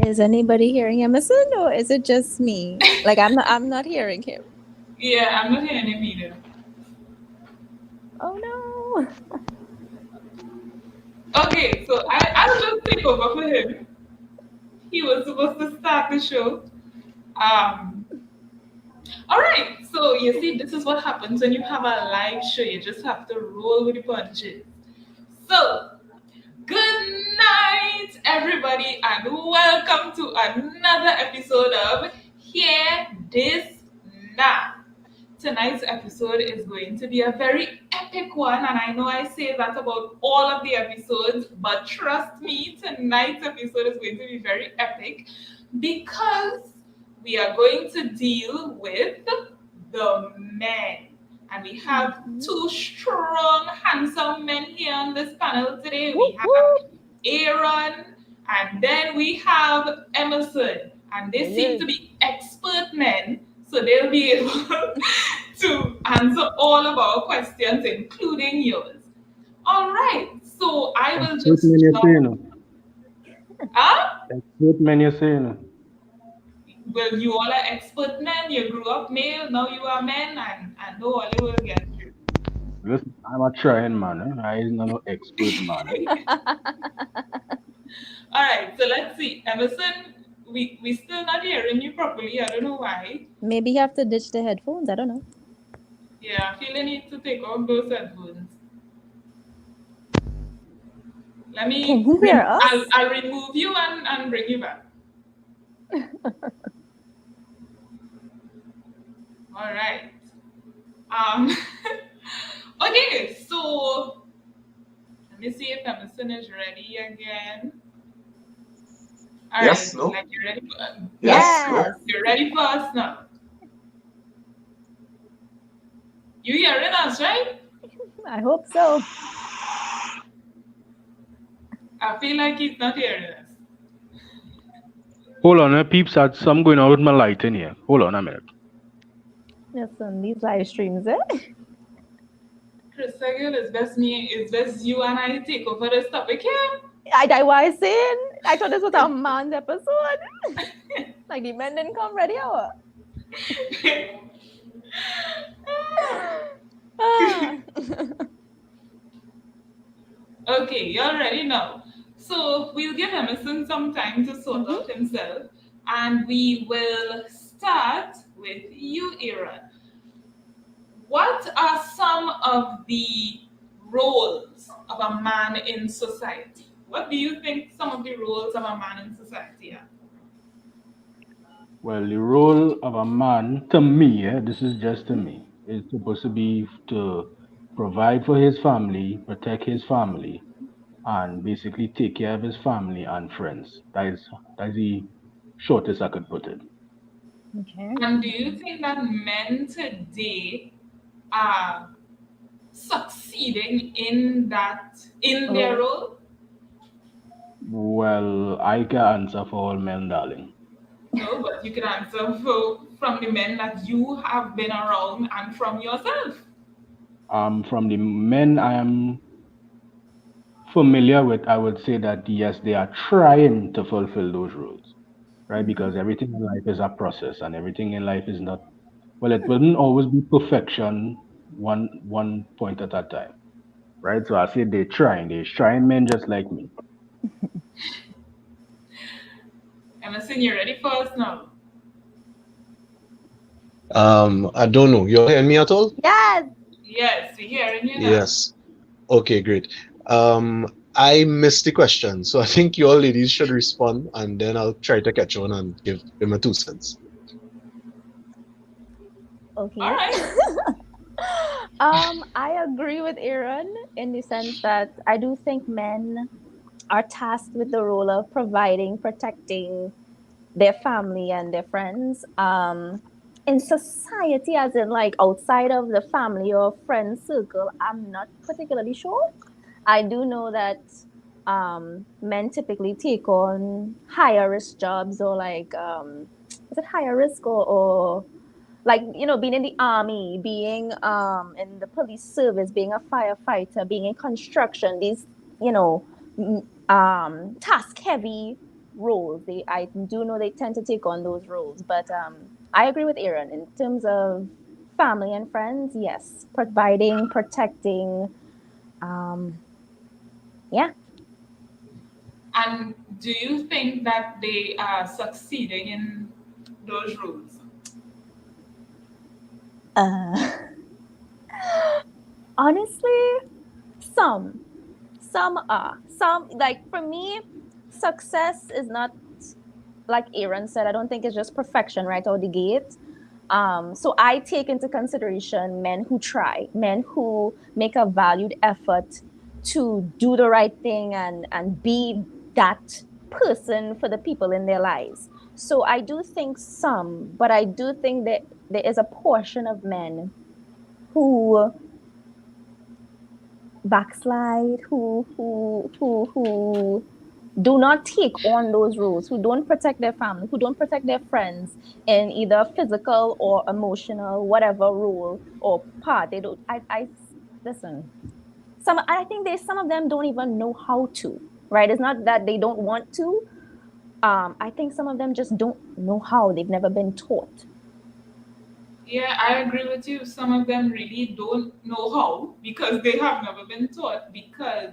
Is anybody hearing Emerson, or is it just me? Like I'm not hearing him. Yeah, I'm not hearing him either. Oh no. Okay, so I'll just take over for him. He was supposed to start the show. Um, all right, so you see, this is what happens when you have a live show. You just have to roll with the punches. So, good night, everybody, and welcome to another episode of Hear This Now. Tonight's episode is going to be a very epic one, and I know I say that about all of the episodes, but trust me, tonight's episode is going to be very epic because we are going to deal with the men. And we have two strong, handsome men here on this panel today. We Whoop, have whoop. Aaron, and then we have Emerson. And they seem Yeah. to be expert men, so they'll be able to answer all of our questions, including yours. All right, so I will Expert just men you say, jump. you know. Huh? Expert men you say, you know. Well, you all are expert men. You grew up male, now you are men, and I know all you will get through. Listen, I'm a trying man. I is not no expert man. All right, so let's see. Emerson, we still not hearing you properly. I don't know why. Maybe you have to ditch the headphones. I don't know. Yeah, I feel the need to take off those headphones. Let Can me, he hear I'll, us? I'll remove you and bring you back. All right. Um, okay, so let me see if Emerson is ready again. All Yes, right, no? like you're ready. Yes, no? Yes. You're ready for us now. You hearing us, right? I hope so. I feel like he's not hearing us. Hold on, peeps. Had some going on with my light in here. Hold on a minute. Listen, these live streams, eh? Chris Segel, it's best you and I take over this topic here. I was saying. I thought this was a man's episode. Like the men didn't come ready, hour. Ah. Okay, you're ready now. So we'll give Emerson some time to sort out himself, and we will start with you, Aaron. What are some of the roles of a man in society? What do you think some of the roles of a man in society are? Well, the role of a man, to me, this is just to me, is supposed to be to provide for his family, protect his family, and basically take care of his family and friends. That is the shortest I could put it. Okay. And do you think that men today are succeeding in their Oh. role? Well, I can answer for all men, darling. No, but you can answer from the men that you have been around and from yourself. From the men I am familiar with, I would say that yes, they are trying to fulfill those roles, right? Because everything in life is a process, and everything in life is not, well, it wouldn't always be perfection one point at a time, right? So I say they're trying men just like me. Emerson, you ready for us now? I don't know. You're hearing me at all? Yes. Yes, we're hearing you now. Yes. Okay, great. I missed the question, so I think you all ladies should respond, and then I'll try to catch on and give my 2 cents. Okay. All right. I agree with Aaron in the sense that I do think men are tasked with the role of providing, protecting their family and their friends. In society, as in like outside of the family or friend circle, I'm not particularly sure. I do know that men typically take on higher risk jobs or like is it higher risk or like being in the army, being in the police service, being a firefighter, being in construction, these task heavy roles. I do know they tend to take on those roles, but I agree with Aaron in terms of family and friends. Yes, providing, protecting. Um, yeah. And do you think that they are succeeding in those roles? Uh, honestly, some. Some are. Some, like for me, success is not, like Aaron said, I don't think it's just perfection right out the gate. So I take into consideration men who try, men who make a valued effort to do the right thing and be that person for the people in their lives. So I do think some, but I do think that there is a portion of men who backslide, who do not take on those roles, who don't protect their family, who don't protect their friends in either physical or emotional, whatever role or part. They don't. I listen. I think there's some of them don't even know how to. Right? It's not that they don't want to. I think some of them just don't know how. They've never been taught. Yeah, I agree with you. Some of them really don't know how because they have never been taught. Because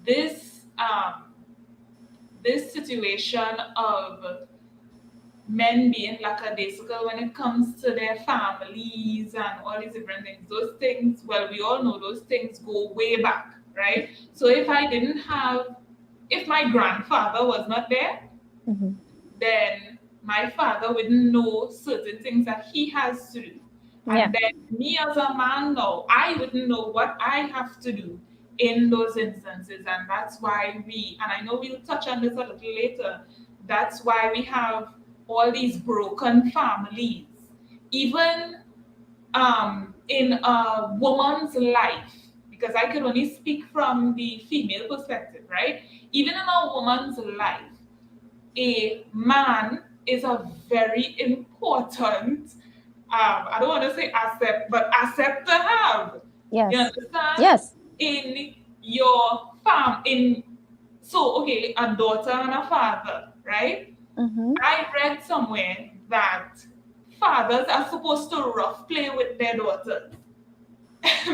this this situation of men being lackadaisical when it comes to their families and all these different things. Those things, well, we all know those things go way back, right? So if my grandfather was not there, Mhm. then my father wouldn't know certain things that he has to do. Yeah. And then me as a man now, I wouldn't know what I have to do in those instances. And that's why and I know we'll touch on this a little later, that's why we have all these broken families. Even in a woman's life, because I can only speak from the female perspective, right? Even in a woman's life, a man is a very important, I don't want to say asset, but asset to have. You Yes. understand? Yes. In your in so okay, a daughter and a father, right? Mm-hmm. I read somewhere that fathers are supposed to rough play with their daughters.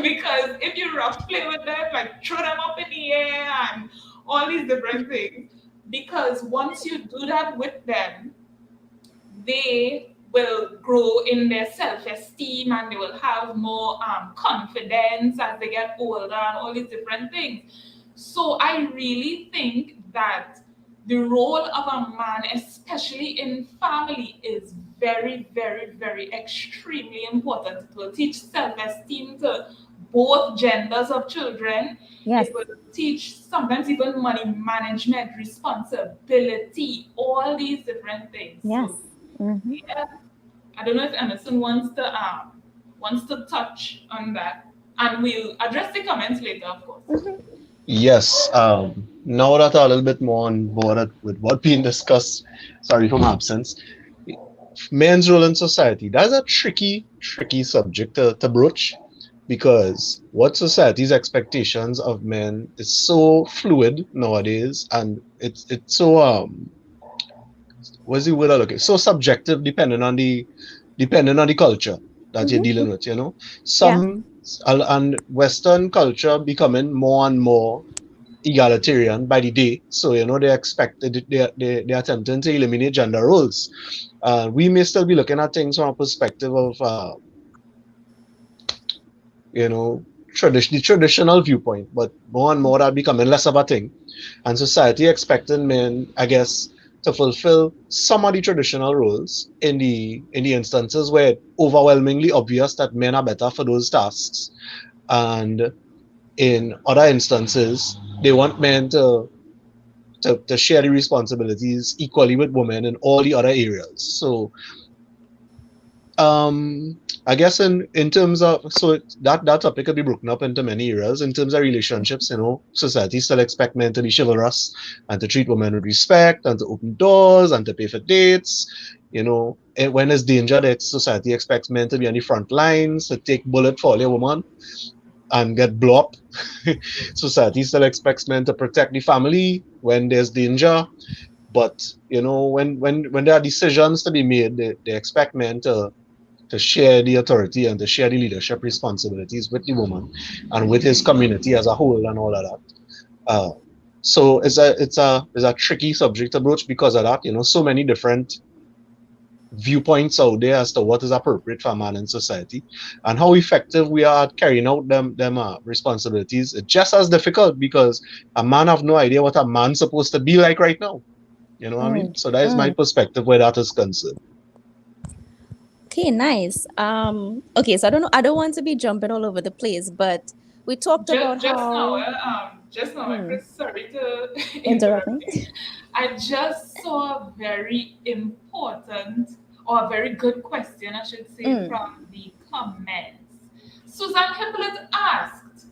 Because if you rough play with them, like throw them up in the air and all these different things, because once you do that with them, they will grow in their self-esteem and they will have more confidence as they get older and all these different things. So I really think that the role of a man, especially in family, is very, very, very extremely important. It will teach self-esteem to both genders of children. Yes. It will teach sometimes even money management, responsibility, all these different things. Yes. So Mm-hmm. yeah, I don't know if Emerson wants to touch on that, and we'll address the comments later, of course. Mm-hmm. Yes. Now that I'm a little bit more on board with what being discussed, sorry for my absence. Men's role in society. That's a tricky subject to broach because what society's expectations of men is so fluid nowadays, and it's so what's the word I look at? So subjective, depending on the culture that you're Mm-hmm. dealing with. You know, Yeah. some and Western culture becoming more and more egalitarian by the day. So you know they expect they're attempting to eliminate gender roles. We may still be looking at things from a perspective of you know the traditional viewpoint, but more and more that becoming less of a thing, and society expecting men, I guess, to fulfill some of the traditional roles in the instances where it's overwhelmingly obvious that men are better for those tasks, and in other instances they want men to share the responsibilities equally with women in all the other areas. So I guess in terms of that topic could be broken up into many areas. In terms of relationships, you know, society still expect men to be chivalrous and to treat women with respect and to open doors and to pay for dates. You know, when there's danger, that society expects men to be on the front lines to take bullet for all a woman and get blow up. Society still expects men to protect the family when there's danger. But when there are decisions to be made, they expect men to share the authority and to share the leadership responsibilities with the woman and with his community as a whole and all of that. Uh, so it's a tricky subject to broach because of that. So many different viewpoints out there as to what is appropriate for a man in society and how effective we are at carrying out them responsibilities. It's just as difficult because a man have no idea what a man's supposed to be like right now. You know what I mean? Mm, So that is my mm. perspective where that is concerned. Okay, nice. Okay, so I don't know, I don't want to be jumping all over the place, but we talked about how Just now, mm, Chris, sorry to interrupt interrupt me. you. I just saw a very important or a very good question, I should say, Mm, from the comments. Susan Hippolyte asked,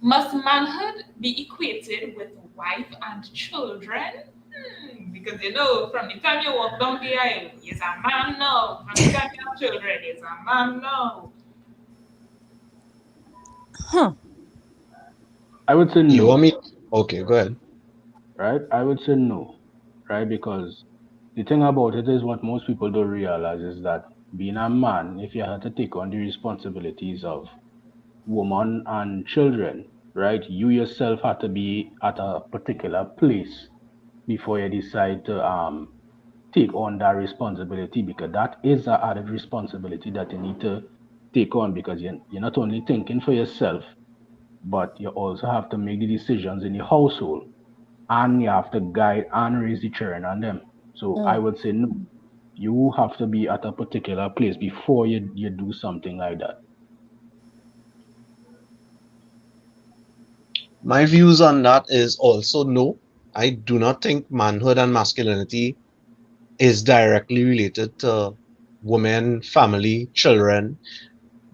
must manhood be equated with wife and children? Because from the time you walk down the aisle, he's a man now. From the time you have children, he's a man now. huh. I would say You want no, me? Okay, go ahead. right? I would say no, right? Because the thing about it is what most people don't realize is that being a man, if you had to take on the responsibilities of woman and children, right? You yourself have to be at a particular place before you decide to take on that responsibility because that is a added responsibility that you need to take on because you're not only thinking for yourself, but you also have to make the decisions in your household and you have to guide and raise the children on them. So I Mm, would say no. You have to be at a particular place before you do something like that. My views on that is also no. I do not think manhood and masculinity is directly related to women, family, children.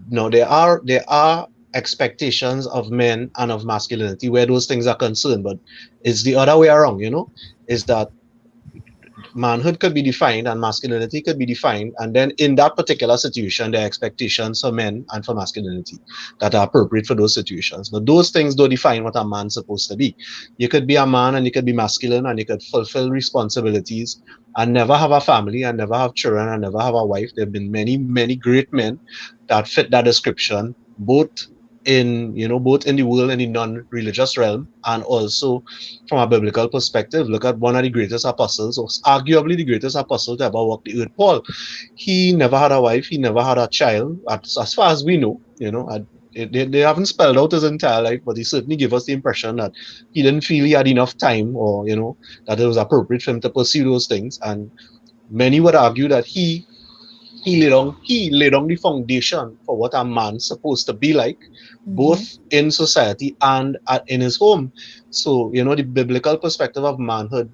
No, there are expectations of men and of masculinity where those things are concerned, but it's the other way around, is that manhood could be defined and masculinity could be defined, and then in that particular situation, there are expectations for men and for masculinity that are appropriate for those situations. But those things don't define what a man's supposed to be. You could be a man and you could be masculine and you could fulfill responsibilities and never have a family and never have children and never have a wife. There have been many, many great men that fit that description, both in the world and the non-religious realm, and also from a biblical perspective. Look at one of the greatest apostles, or arguably the greatest apostle to ever walk the earth, Paul. He never had a wife, he never had a child, as far as we know. They haven't spelled out his entire life, but he certainly gave us the impression that he didn't feel he had enough time, or that it was appropriate for him to pursue those things. And many would argue that he laid on the foundation for what a man's supposed to be like, both mm-hmm, in society and in his home. So, the biblical perspective of manhood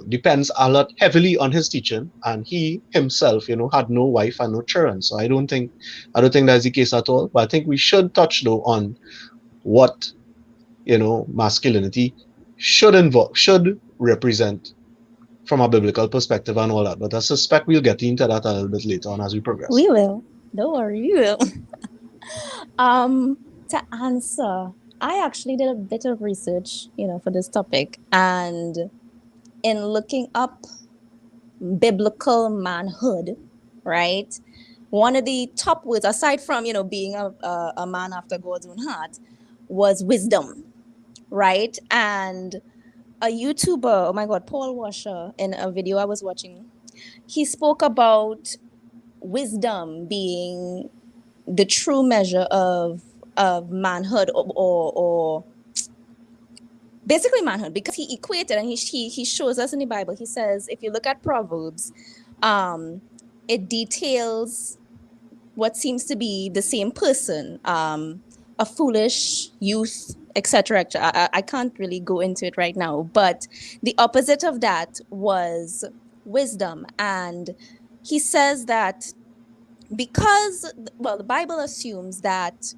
depends a lot heavily on his teaching, and he himself, had no wife and no children. So I don't think that's the case at all. But I think we should touch though on what masculinity should represent from a biblical perspective and all that. But I suspect we'll get into that a little bit later on as we progress. we will. Don't worry, we will. Um, to answer, I actually did a bit of research, for this topic, and in looking up biblical manhood, right? One of the top words, aside from being a man after God's own heart, was wisdom, right? And a YouTuber, oh my God, Paul Washer, in a video I was watching, he spoke about wisdom being the true measure of manhood, or basically manhood, because he equated, and he shows us in the Bible. He says, if you look at Proverbs, um it details what seems to be the same person, a foolish youth, etc. I can't really go into it right now, but the opposite of that was wisdom. And he says that because, well, the Bible assumes that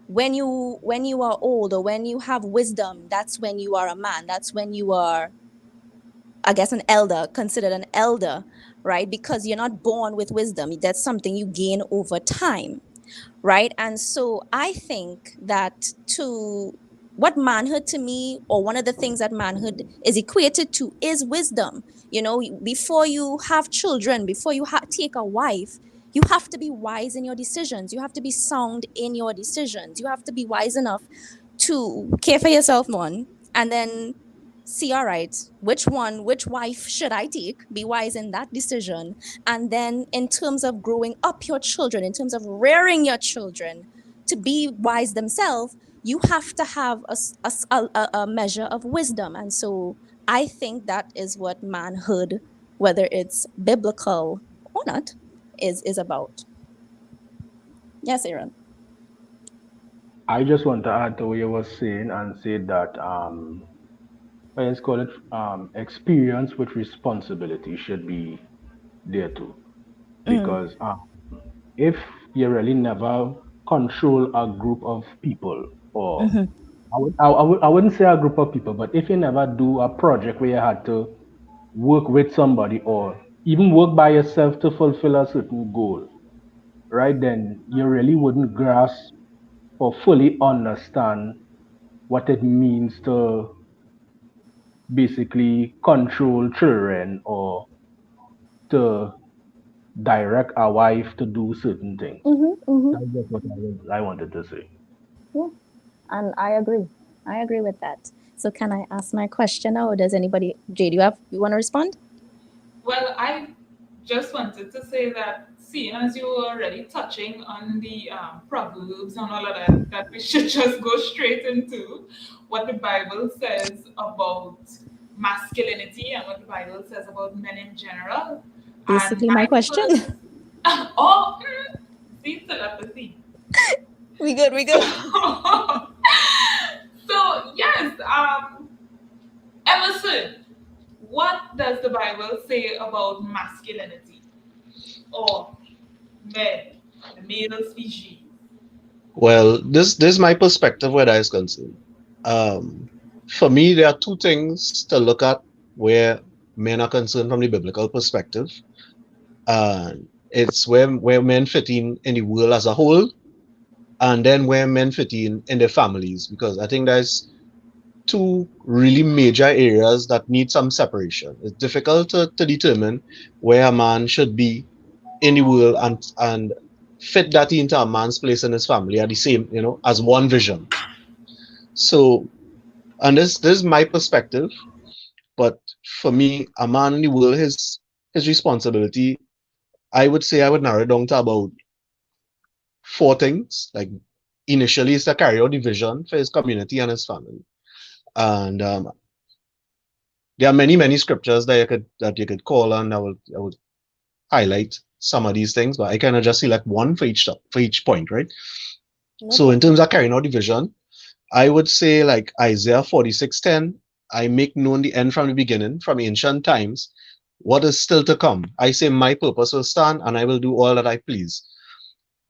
when you are old, or when you have wisdom, that's when you are a man, that's when you are, I guess, an elder, considered an elder, right? Because you're not born with wisdom, that's something you gain over time, right? And so I think that to what manhood to me, or one of the things that manhood is equated to, is wisdom. Before you have children, before you take a wife, you have to be wise in your decisions. You have to be sound in your decisions. You have to be wise enough to care for yourself, one, and then see, all right, which wife should I take? Be wise in that decision. And then, in terms of growing up your children, in terms of rearing your children to be wise themselves, you have to have a measure of wisdom. And so I think that is what manhood, whether it's biblical or not, is about. Yes, Aaron. I just want to add to what you were saying and say that let's call it experience with responsibility should be there too. Mm, Because if you really never control a group of people, or mm-hmm, I wouldn't say a group of people, but if you never do a project where you had to work with somebody or even work by yourself to fulfill a certain goal, right, then you really wouldn't grasp or fully understand what it means to basically control children or to direct a wife to do certain things. mm-hmm, mm-hmm. That's just what I wanted to say. Yeah, and I agree. I agree with that. So can I ask my question now, or does anybody, Jay, you want to respond? Well, I just wanted to say that, seeing as you were already touching on the proverbs and all of that, that we should just go straight into what the Bible says about masculinity and what the Bible says about men in general. And Basically, my my question. first, oh, see, telepathy. We good, we good. So yes, Emerson, what does the Bible say about masculinity or men, the male species? Well, this is my perspective where that is concerned. Um, for me, there are two things to look at where men are concerned from the biblical perspective. It's where men fit in the world as a whole, and then where men fit in their families. Because I think there's two really major areas that need some separation. It's difficult to determine where a man should be in the world and fit that into a man's place in his family at the same, as one vision. So, and this is my perspective, but for me, a man in the world, his responsibility, I would say I would narrow it down to about four things. Like initially, is to carry out the vision for his community and his family, and there are many scriptures that you could call on. I would highlight some of these things, but I kind of just select one for each point, right? No So in problem. terms of carrying out the vision, I would say like Isaiah 46:10, I make known the end from the beginning, from ancient times, what is still to come. I say my purpose will stand and I will do all that I please.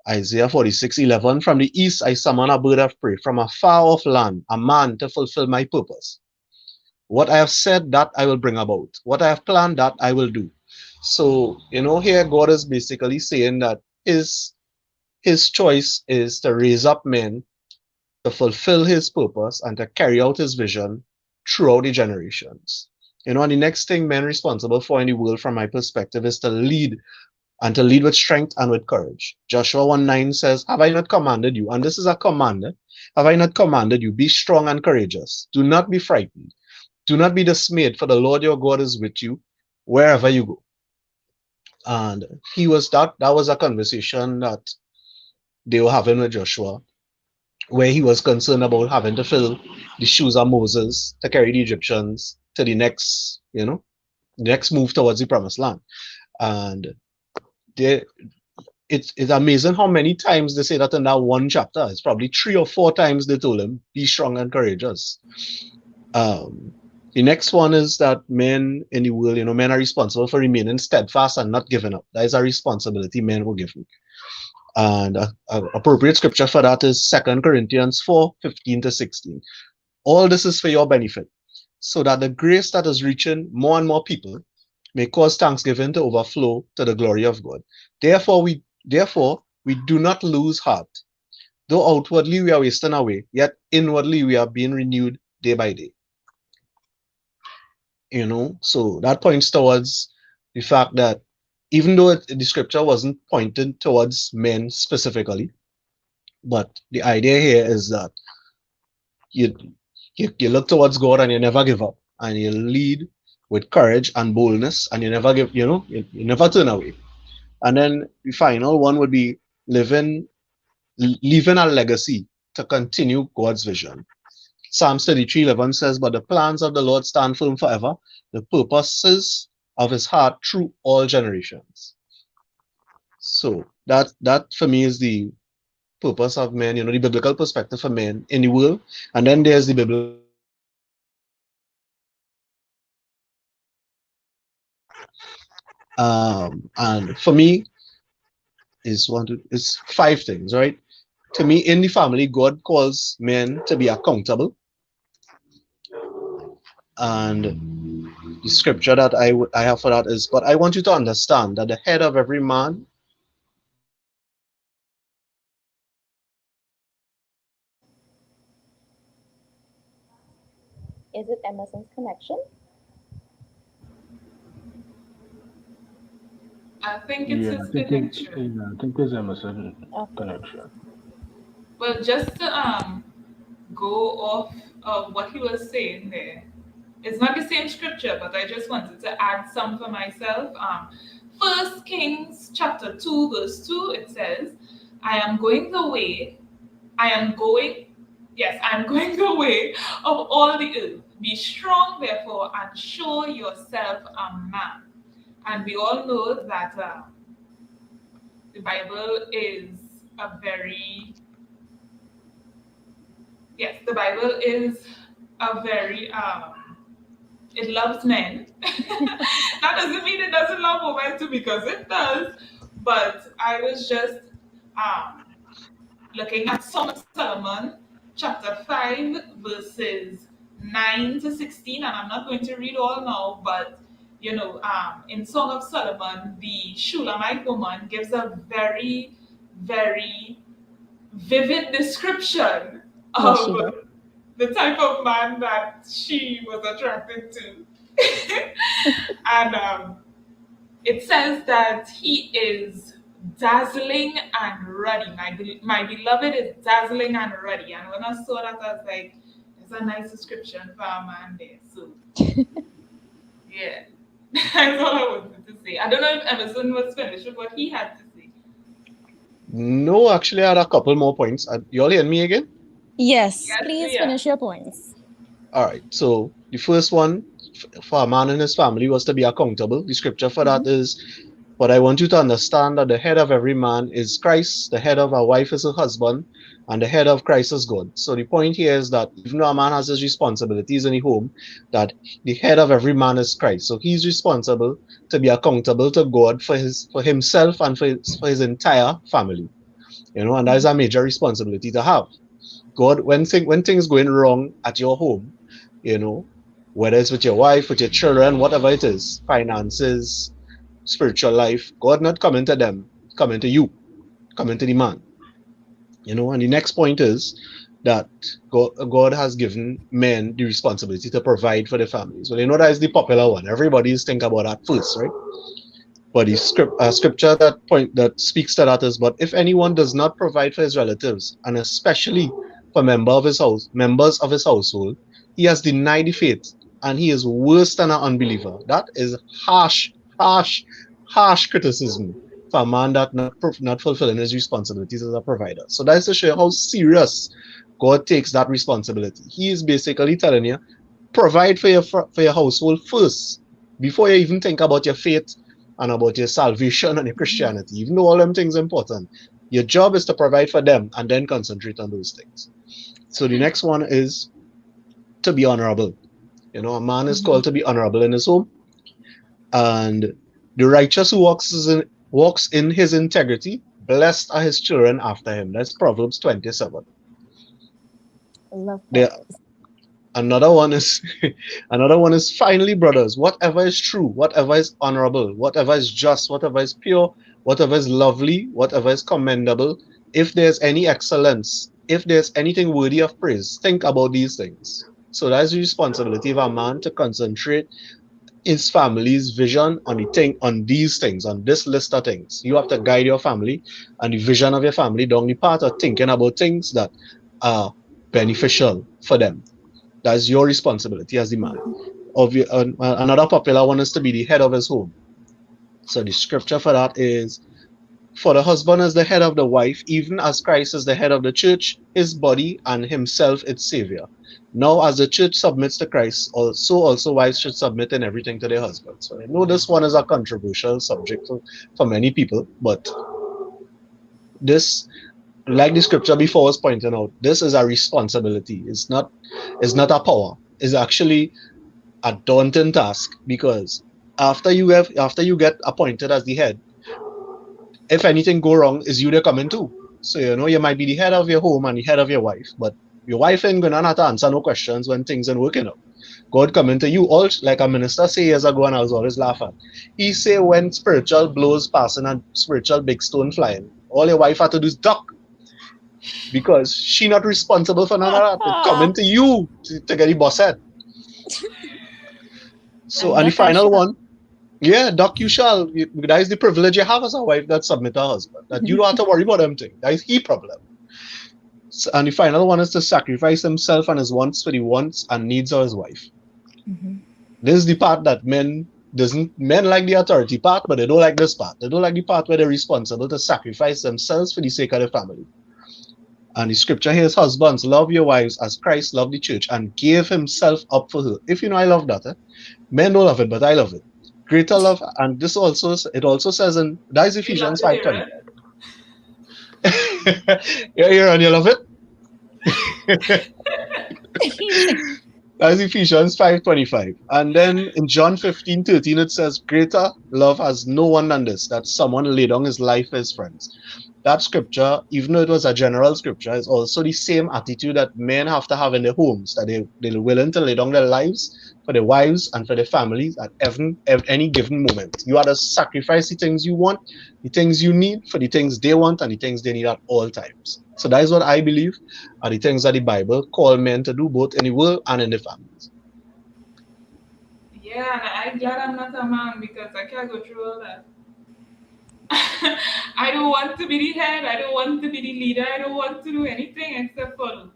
Isaiah 46:11, from the east I summon a bird of prey, from a far off land, a man to fulfill my purpose. What I have said, that I will bring about. What I have planned, that I will do. So, here God is basically saying that his choice is to raise up men to fulfill his purpose and to carry out his vision throughout the generations. And the next thing men responsible for in the world, from my perspective, is to lead, and to lead with strength and with courage. Joshua 1:9 says, have I not commanded you? And this is a command. Have I not commanded you? Be strong and courageous. Do not be frightened. Do not be dismayed, for the Lord your God is with you wherever you go. And that was a conversation that they were having with Joshua, where he was concerned about having to fill the shoes of Moses to carry the Egyptians to the next move towards the promised land. And they, it's amazing how many times they say that in that one chapter. It's probably 3 or 4 times they told him, be strong and courageous. Um, the next one is that men in the world, men are responsible for remaining steadfast and not giving up. That is a responsibility men will give me. And a appropriate scripture for that is 2 Corinthians 4:15-16. All this is for your benefit, so that the grace that is reaching more and more people may cause thanksgiving to overflow to the glory of God. Therefore, we do not lose heart. Though outwardly we are wasting away, yet inwardly we are being renewed day by day. So that points towards the fact that even though the scripture wasn't pointed towards men specifically, but the idea here is that you, you look towards God and you never give up, and you lead with courage and boldness, and you never give, you never turn away. And then the final one would be living, leaving a legacy to continue God's vision. Psalms 33:11 says, "But the plans of the Lord stand firm forever, the purposes of his heart through all generations." So that for me is the purpose of men, the biblical perspective for men in the world. And then there's the biblical perspective for men in the family. And for me, is five things, right? To me, in the family, God calls men to be accountable. And the scripture that I have for that is, "But I want you to understand that the head of every man Is it Emerson's connection? I think it's Yeah, his connection. I think it's Emerson Okay. connection. Well, just to go off of what he was saying there, it's not the same scripture, but I just wanted to add some for myself. First Kings chapter 2, verse 2, it says, I am going the way, I am going, yes, I am going the way of all the earth. Be strong, therefore, and show yourself a man. And we all know that the Bible is a very, yes, the Bible is a very, it loves men. That doesn't mean it doesn't love women too, because it does. But I was just um, looking at Song of Solomon, chapter 5, verses 9 to 16, and I'm not going to read all now, but in Song of Solomon, the Shulamite woman gives a very, very vivid description Yes, she of does. the type of man that she was attracted to. And it says that he is dazzling and ruddy. My beloved is dazzling and ruddy. And when I saw that, I was like, it's a nice description for a man there. So, yeah, that's all I wanted to say. I don't know if Emerson was finished with what he had to say. No, actually, I had a couple more points. You all hear me again? Yes, Yes, please yeah. finish your points. All right. So the first one for a man and his family was to be accountable. The scripture for that Mhm. is, "But I want you to understand that the head of every man is Christ, the head of a wife is her husband, and the head of Christ is God." So the point here is that even though a man has his responsibilities in the home, that the head of every man is Christ. So he's responsible to be accountable to God for himself and for his entire family. And that is a major responsibility to have. God, when things going wrong at your home, you know, whether it's with your wife, with your children, whatever it is, finances, spiritual life, God not coming to them, coming to you, coming to the man. And the next point is that God has given men the responsibility to provide for their families. Well, that is the popular one. Everybody's think about that first, right? But the scripture that speaks to that is, "But if anyone does not provide for his relatives, and especially for members of his household, he has denied the faith, and he is worse than an unbeliever." That is harsh, harsh, harsh criticism for a man that not fulfilling his responsibilities as a provider. So that is to show how serious God takes that responsibility. He is basically telling you, provide for your household first before you even think about your faith and about your salvation and your Christianity. Even though all them things are important, your job is to provide for them and then concentrate on those things. So the next one is to be honorable. A man is called Mhm. to be honorable in his home, and the righteous who walks in his integrity, blessed are his children after him. That's Proverbs 27. Love There, Proverbs. another one is finally, brothers, whatever is true, whatever is honorable, whatever is just, whatever is pure, whatever is lovely, whatever is commendable, if there's any excellence, if there's anything worthy of praise, think about these things. So that's the responsibility of a man to concentrate his family's vision on on these things, on this list of things. You have to guide your family and the vision of your family down the path of thinking about things that are beneficial for them. That's your responsibility as the man. Another popular one is to be the head of his home. So the scripture for that is, for the husband is the head of the wife, even as Christ is the head of the church, his body, and himself its savior. Now, as the church submits to Christ, also wives should submit in everything to their husbands. So I know this one is a controversial subject for many people, but this, like the scripture before was pointing out, this is a responsibility. It's not a power. It's actually a daunting task, because after you get appointed as the head, if anything go wrong, is you they're coming too. So you might be the head of your home and the head of your wife, but your wife ain't gonna have to answer no questions when things ain't working out. God coming to you, all like a minister say years ago, and I was always laughing. He say when spiritual blows passing and spiritual big stone flying, all your wife had to do is duck, because she not responsible for none of that. It coming to you to get the boss head. So And and the duck I final shall. one, yeah, duck you shall. That is the privilege you have as a wife that submit her husband. That you don't have to worry about them thing. That is he problem. And the final one is to sacrifice himself and his wants for the wants and needs of his wife. Mhm. This is the part that men like the authority part, but they don't like this part. They don't like the part where they're responsible to sacrifice themselves for the sake of the family. And the scripture here is, husbands, love your wives as Christ loved the church and gave himself up for her. If you know, I love that. Men don't love it, but I love it. Greater love, and it also says in, that is We love Ephesians to hear 5:20. it. Yeah, you love it. He's like, That's Ephesians 5:25. And then in John 15:13 it says, greater love has no one than this, that someone laid down his life for his friends. That scripture, even though it was a general scripture, is also the same attitude that men have to have in their homes, that they're willing to lay down their lives for their wives and for their families at any given moment. You are to sacrifice the things you want, the things you need for the things they want, and the things they need at all times. So that is what I believe are the things that the Bible call men to do, both in the world and in the families. Yeah, and I'm glad I'm not a man because I can't go through all that. I don't want to be the head. I don't want to be the leader. I don't want to do anything except follow.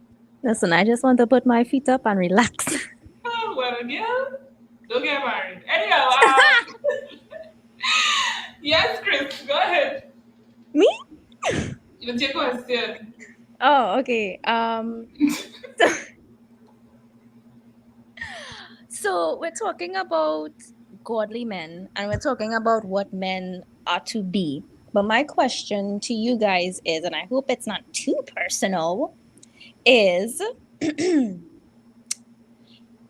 listen, I just want to put my feet up and relax. Oh, well, yeah. Don't get married. Anyhow, yes, Chris, go ahead Me? with your question. Oh, okay. So we're talking about godly men and we're talking about what men are to be. But my question to you guys is, and I hope it's not too personal, is in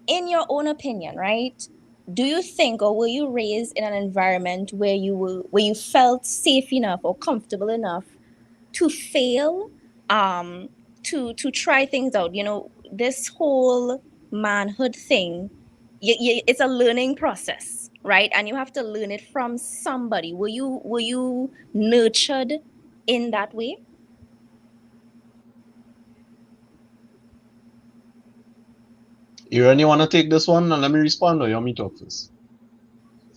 your own opinion, right? Do you think or were you raised in an environment where you felt safe enough or comfortable enough to fail, um to try things out? This whole manhood thing, it's a learning process, right? And you have to learn it from somebody. Were you nurtured in that way? You want to take this one and let me respond, or you want me to talk first?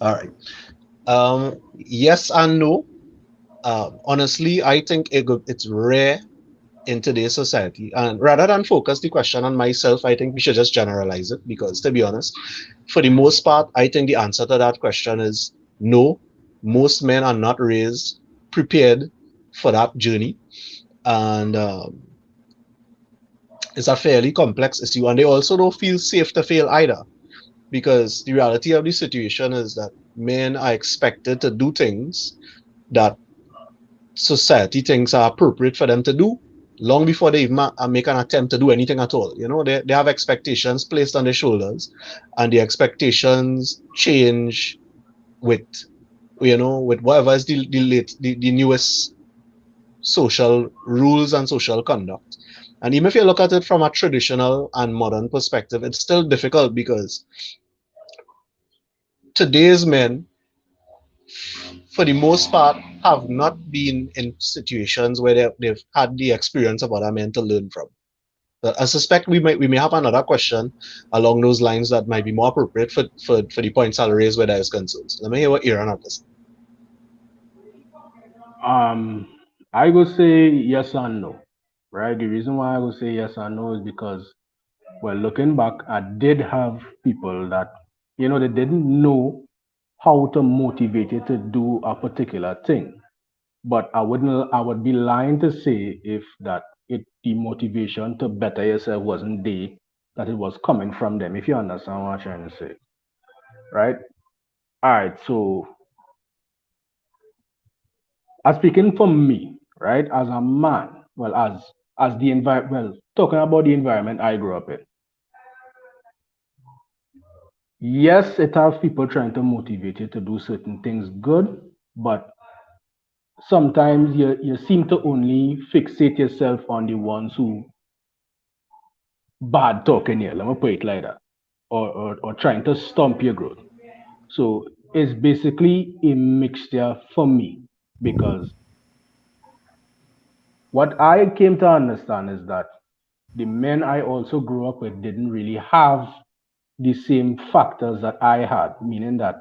All right. Yes and no. Honestly, I think it's rare in today's society. And rather than focus the question on myself, I think we should just generalize it, because, to be honest, for the most part, I think the answer to that question is no. Most men are not raised prepared for that journey. And it's a fairly complex issue. And they also don't feel safe to fail either, because the reality of the situation is that men are expected to do things that society thinks are appropriate for them to do long before they even make an attempt to do anything at all. They have expectations placed on their shoulders, and the expectations change with with whatever is the newest social rules and social conduct. And even if you look at it from a traditional and modern perspective, it's still difficult, because today's men for the most part, have not been in situations where they've had the experience of other men to learn from. But I suspect we may have another question along those lines that might be more appropriate for the points I'll raise where there is concerns. Let me hear what Aaron has to say. Um, I would say yes and no, right? The reason why I would say yes and no is because, well, looking back, I did have people that, they didn't know how to motivate you to do a particular thing. But I would be lying to say if that the motivation to better yourself wasn't there, that it was coming from them, if you understand what I'm trying to say, right? All right, so speaking for me, right, as a man, well, as the environment, well, talking about the environment I grew up in, yes, it has people trying to motivate you to do certain things good, but sometimes you seem to only fixate yourself on the ones who bad talking here. Let me put it like that, or trying to stomp your growth. So it's basically a mixture for me because what I came to understand is that the men I also grew up with didn't really have the same factors that I had, meaning that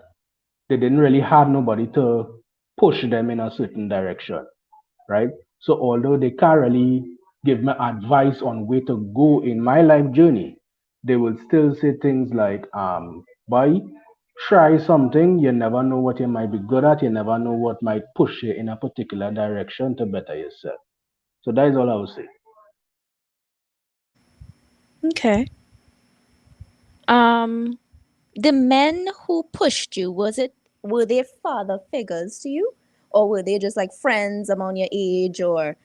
they didn't really have nobody to push them in a certain direction, right? So although they can't really give me advice on where to go in my life journey, they will still say things like, boy, try something. You never know what you might be good at. You never know what might push you in a particular direction to better yourself. So that is all I would say. Okay. Um, the men who pushed you, were they father figures to you? Or were they just like friends among your age or,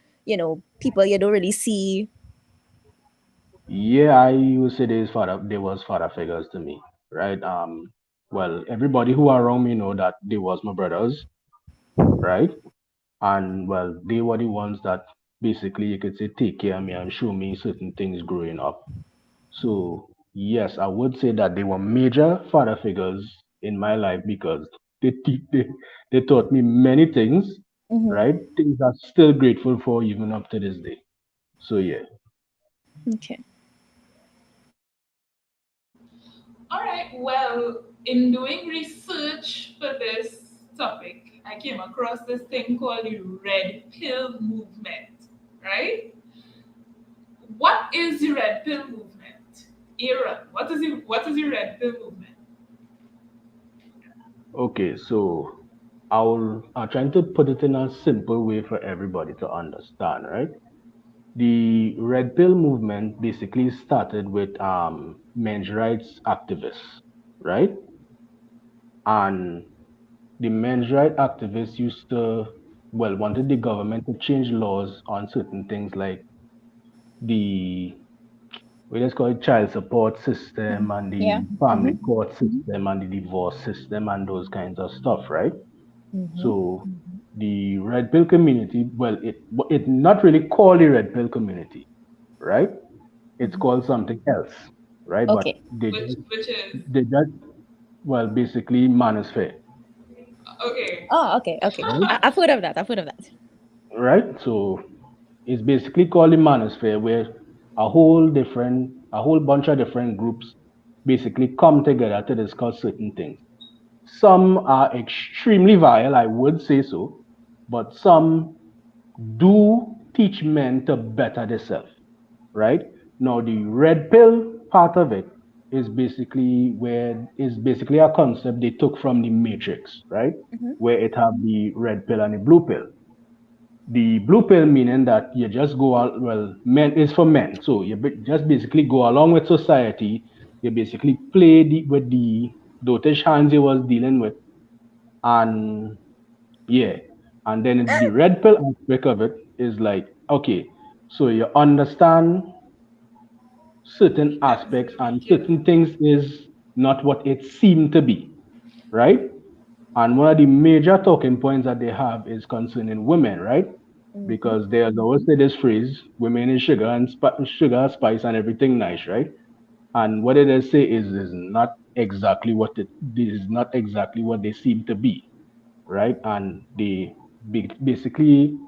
people you don't really see? Yeah, I would say there was father figures to me, right? Well, everybody who are around me know that they was my brothers, right? And well, they were the ones that basically you could say take care of me and show me certain things growing up. So yes, I would say that they were major father figures in my life because they taught me many things, Mm-hmm. right? Things I'm still grateful for even up to this day. So yeah. Okay. All right. Well, in doing research for this topic, I came across this thing called the Red Pill movement. Right? What is the Red Pill movement? Aaron, what is the Red Pill movement? Okay, so I'm trying to put it in a simple way for everybody to understand, right? The Red Pill movement basically started with men's rights activists, right? And the men's rights activists used to, well, wanted the government to change laws on certain things like the, we just call it child support system and Yeah. the Mm-hmm. family court system and the divorce system and those kinds of stuff, right? Mm-hmm. So the red pill community, well, it not really called the red pill community, right? It's called something else, right? But Okay. Which is they just, well, basically manosphere, okay. Oh, okay. Okay. I've heard of that. I've heard of that. right? So it's basically called the manosphere where a whole bunch of different groups basically come together to discuss certain things. Some are extremely vile, I would say so, but some do teach men to better themselves, right? Now the red pill part of it is basically a concept they took from the Matrix, right? Mm-hmm. Where it have the red pill and the blue pill. The blue pill meaning that you just go out, well, men is for men, so you just basically go along with society. You basically play with the dotish hands you was dealing with, and yeah. And then the red pill aspect of it is like, okay, so you understand certain aspects and Absolutely. certain things is not what it seemed to be, right? And one of the major talking points that they have is concerning women, right? Mm-hmm. Because they always say this phrase, women is sugar and sugar, spice, and everything nice, right? And what they say is not exactly what it this is not exactly what they seem to be. right? And they basically,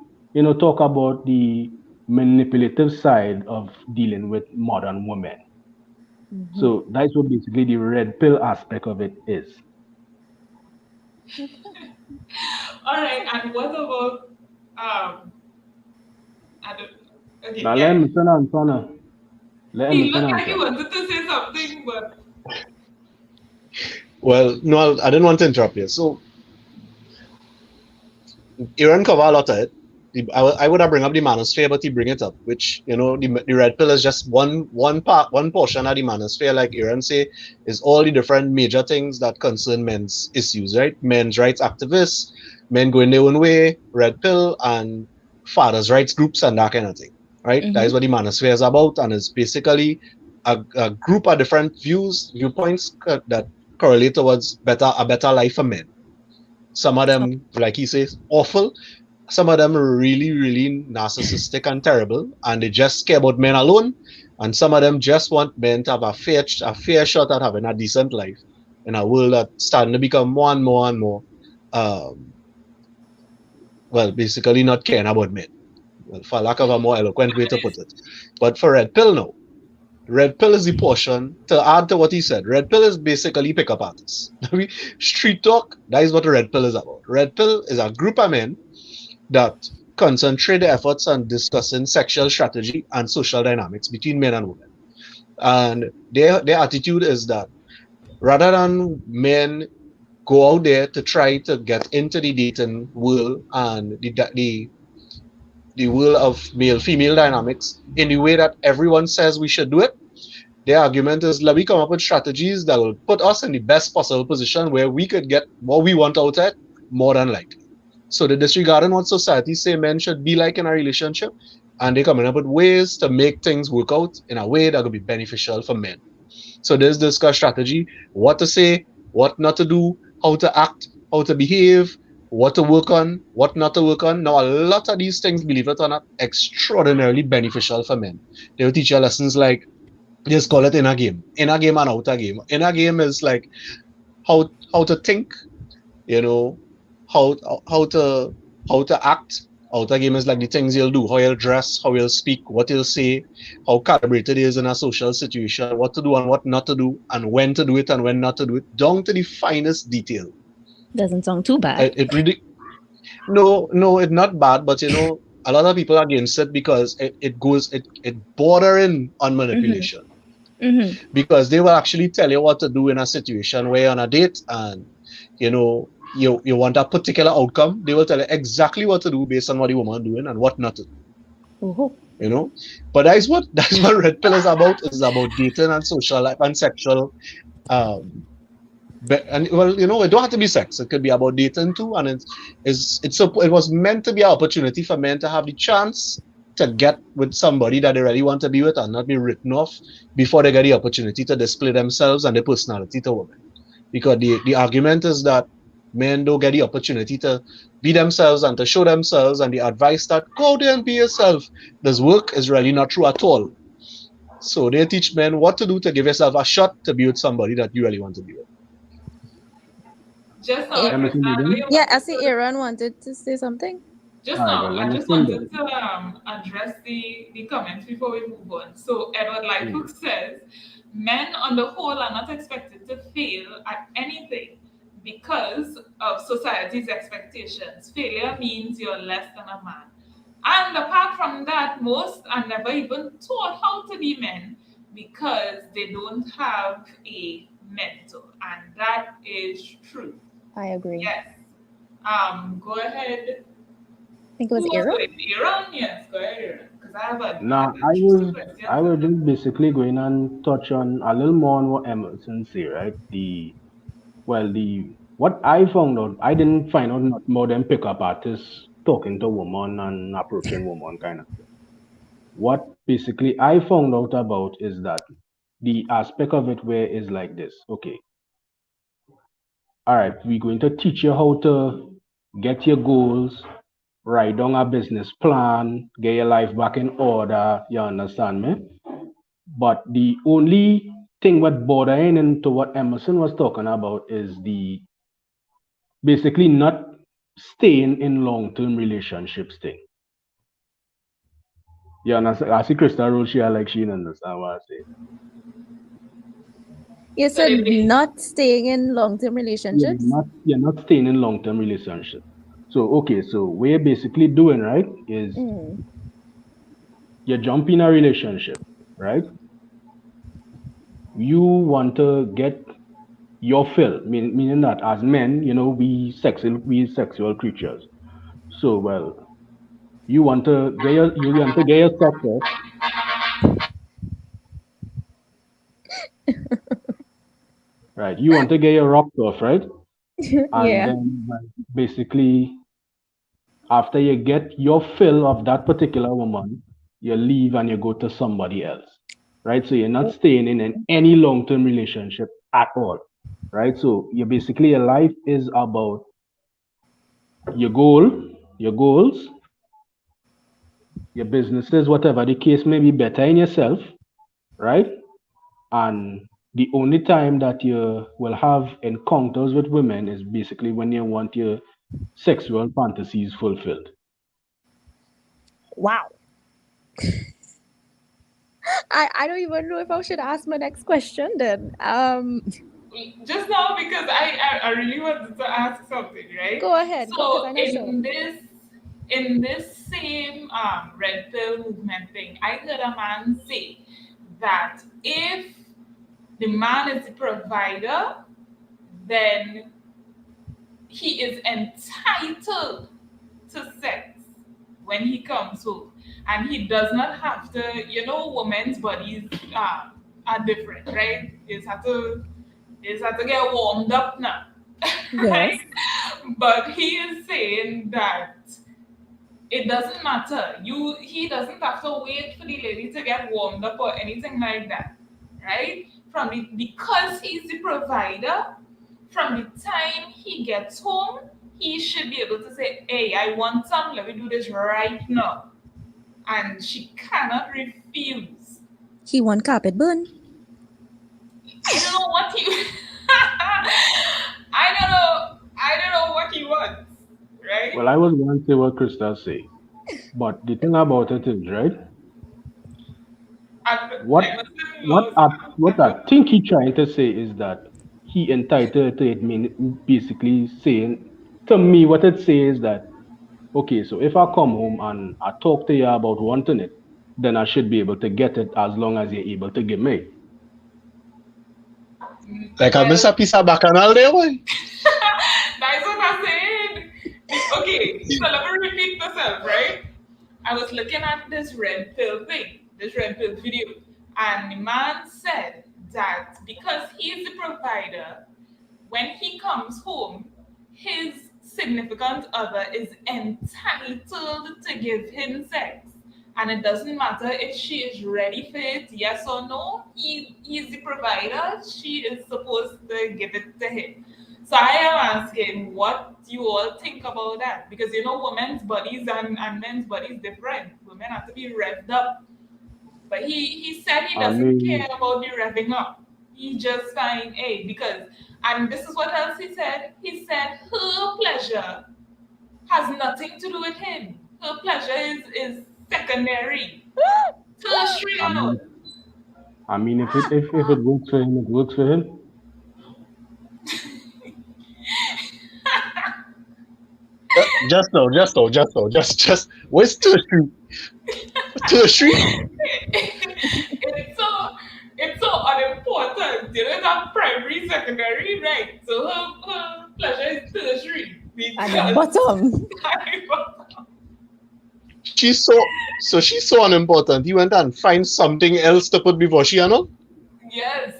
talk about the manipulative side of dealing with modern women. Mhm. So that's what basically the red pill aspect of it is. Okay. All right, and what about I don't, okay, Now let yeah. me turn on Sona. Let He me turn looked on like he Sona. wanted to say something, but Well, no, I didn't want to interrupt you. So Aaron cover a lot of it. I would have bring up the manosphere, but he bring it up, which the red pill is just one part, one portion of the manosphere. Like Aaron say, is all the different major things that concern men's issues, right? Men's rights activists, men going their own way, red pill, and fathers' rights groups and that kind of thing, right? That is Mhm. what the manosphere is about, and it's basically a group of different viewpoints that correlate towards a better life for men. Some of So, them, like he says, awful. Some of them are really, really narcissistic and terrible, and they just care about men alone. And some of them just want men to have a fair shot at having a decent life in a world that's starting to become more and more and more, um, well, basically not caring about men. Well, for lack of a more eloquent way to put it. But for Red Pill, no. Red Pill is the portion to add to what he said. Red Pill is basically pickup artists. Street talk, that is what a Red Pill is about. Red Pill is a group of men that concentrate their efforts on discussing sexual strategy and social dynamics between men and women. And their attitude is that rather than men go out there to try to get into the dating world and the world of male female dynamics in the way that everyone says we should do it, their argument is let me come up with strategies that will put us in the best possible position where we could get what we want out of it more than likely. So they're disregarding what society say men should be like in a relationship, and they're coming up with ways to make things work out in a way that could be beneficial for men. So there's discuss strategy, what to say, what not to do, how to act, how to behave, what to work on, what not to work on. Now, a lot of these things, believe it or not, extraordinarily beneficial for men. They will teach you lessons like just call it inner game and outer game. Inner game is like how to think, you know, how how to how to act. Outer game is like the things you'll do, how you'll dress, how you'll speak, what you'll say, how calibrated it is in a social situation, what to do and what not to do, and when to do it and when not to do it, down to the finest detail. doesn't sound too bad. It really no, it's not bad, but a lot of people are against it because it bordering on Mhm. manipulation Mhm. because they will actually tell you what to do in a situation where you're on a date and you want a particular outcome. They will tell you exactly what to do based on what the woman doing and what not to do. Oh. You know, but that's what Red Pill is about. It's about dating and social life and sexual. Um, and well, it don't have to be sex. It could be about dating too, and it was meant to be an opportunity for men to have the chance to get with somebody that they really want to be with and not be written off before they get the opportunity to display themselves and their personality to women. Because the argument is that men don't get the opportunity to be themselves and to show themselves, and the advice that go out there and be yourself. This work is really not true at all. So they teach men what to do to give yourself a shot to be with somebody that you really want to be with. just now I A- Emerson understand where again? you yeah, I wanted see to. Aaron wanted to say something. Just All right, now, well, I just Emerson wanted then. to address the comments before we move on. So Edward Lightfoot Mm. says, men on the whole are not expected to fail at anything because of society's expectations. Failure means you're less than a man. And apart from that, most are never even taught how to be men because they don't have a mentor. And that is true. I agree. Yes. Go ahead. I think it was Who was Aaron. going? Iran? Yes, go ahead, Iran. Because I have Now, an interesting question I for was you. just basically going and touch on a little more on what Emerson say, right? What I found out, I didn't find out not more than pickup artists talking to women and approaching women kind of thing. What basically I found out about is that the aspect of it where is like this. Okay, all right, we're going to teach you how to get your goals, write down a business plan, get your life back in order. You understand me? But the only thing what bordering into what Emerson was talking about is the basically not staying in long-term relationships thing. Yeah, and I see Krista Roach here like she didn't understand what I say. You So they said not staying in long-term relationships? You're not staying in long-term relationship. So okay, so what you're basically doing, right, is Mm. you jump in a relationship, right? You want to get your fill, meaning that as men, we sexual creatures. So well, you want to get your sex off, right? You want to get your rocks off, right? And Yeah. then like, basically after you get your fill of that particular woman, you leave and you go to somebody else, right? So you're not staying in any long-term relationship at all, right? So you basically your life is about your goal, your goals, your businesses, whatever the case may be, better in yourself, right? And the only time that you will have encounters with women is basically when you want your sexual fantasies fulfilled. Wow. I don't even know if I should ask my next question then. just now because I really wanted to ask something, right? Go ahead, go because So I'm not sure. in this same red pill movement thing, I heard a man say that if the man is the provider, then he is entitled to sex when he comes home, and he does not have to. Women's bodies are different, right? They just have to get warmed up now, Yes. right? But he is saying that it doesn't matter. He doesn't have to wait for the lady to get warmed up or anything like that, right? Because he's the provider, from the time he gets home, he should be able to say, "Hey, I want some. Let me do this right now," and she cannot refuse. He want carpet burn. I don't know what he. I don't know. I don't know what he wants, Well, right? I was going to say what Krista say, but the thing about it is, right? What I must have lost. what I think he trying to say is that he entitled to it, mean basically saying to me what it says is that okay, so if I come home and I talk to you about wanting it, then I should be able to get it as long as you're able to give me. Like a Well, Mr. Pisa Bacchanal there, boy. that's what I said. Okay, so let me repeat myself, right? I was looking at this red pill thing, this red pill video, and the man said that because he's the provider, when he comes home, his significant other is entitled to give him sex. And it doesn't matter if she is ready for it, yes or no. He's the provider. She is supposed to give it to him. So I am asking what you all think about that. Because women's bodies and men's bodies different. Women have to be revved up. But he said he I doesn't care mean, about the revving up. He just saying, hey, because, and this is what else he said. He said her pleasure has nothing to do with him. Her pleasure is secondary, tertiary, I and all. mean, if it works for him, it works for him. Just. Where's tertiary? Tertiary? it's so it's so unimportant. It's not primary, secondary, right? So her pleasure is tertiary At the because bottom. She's so unimportant. He went and find something else to put before she, yes.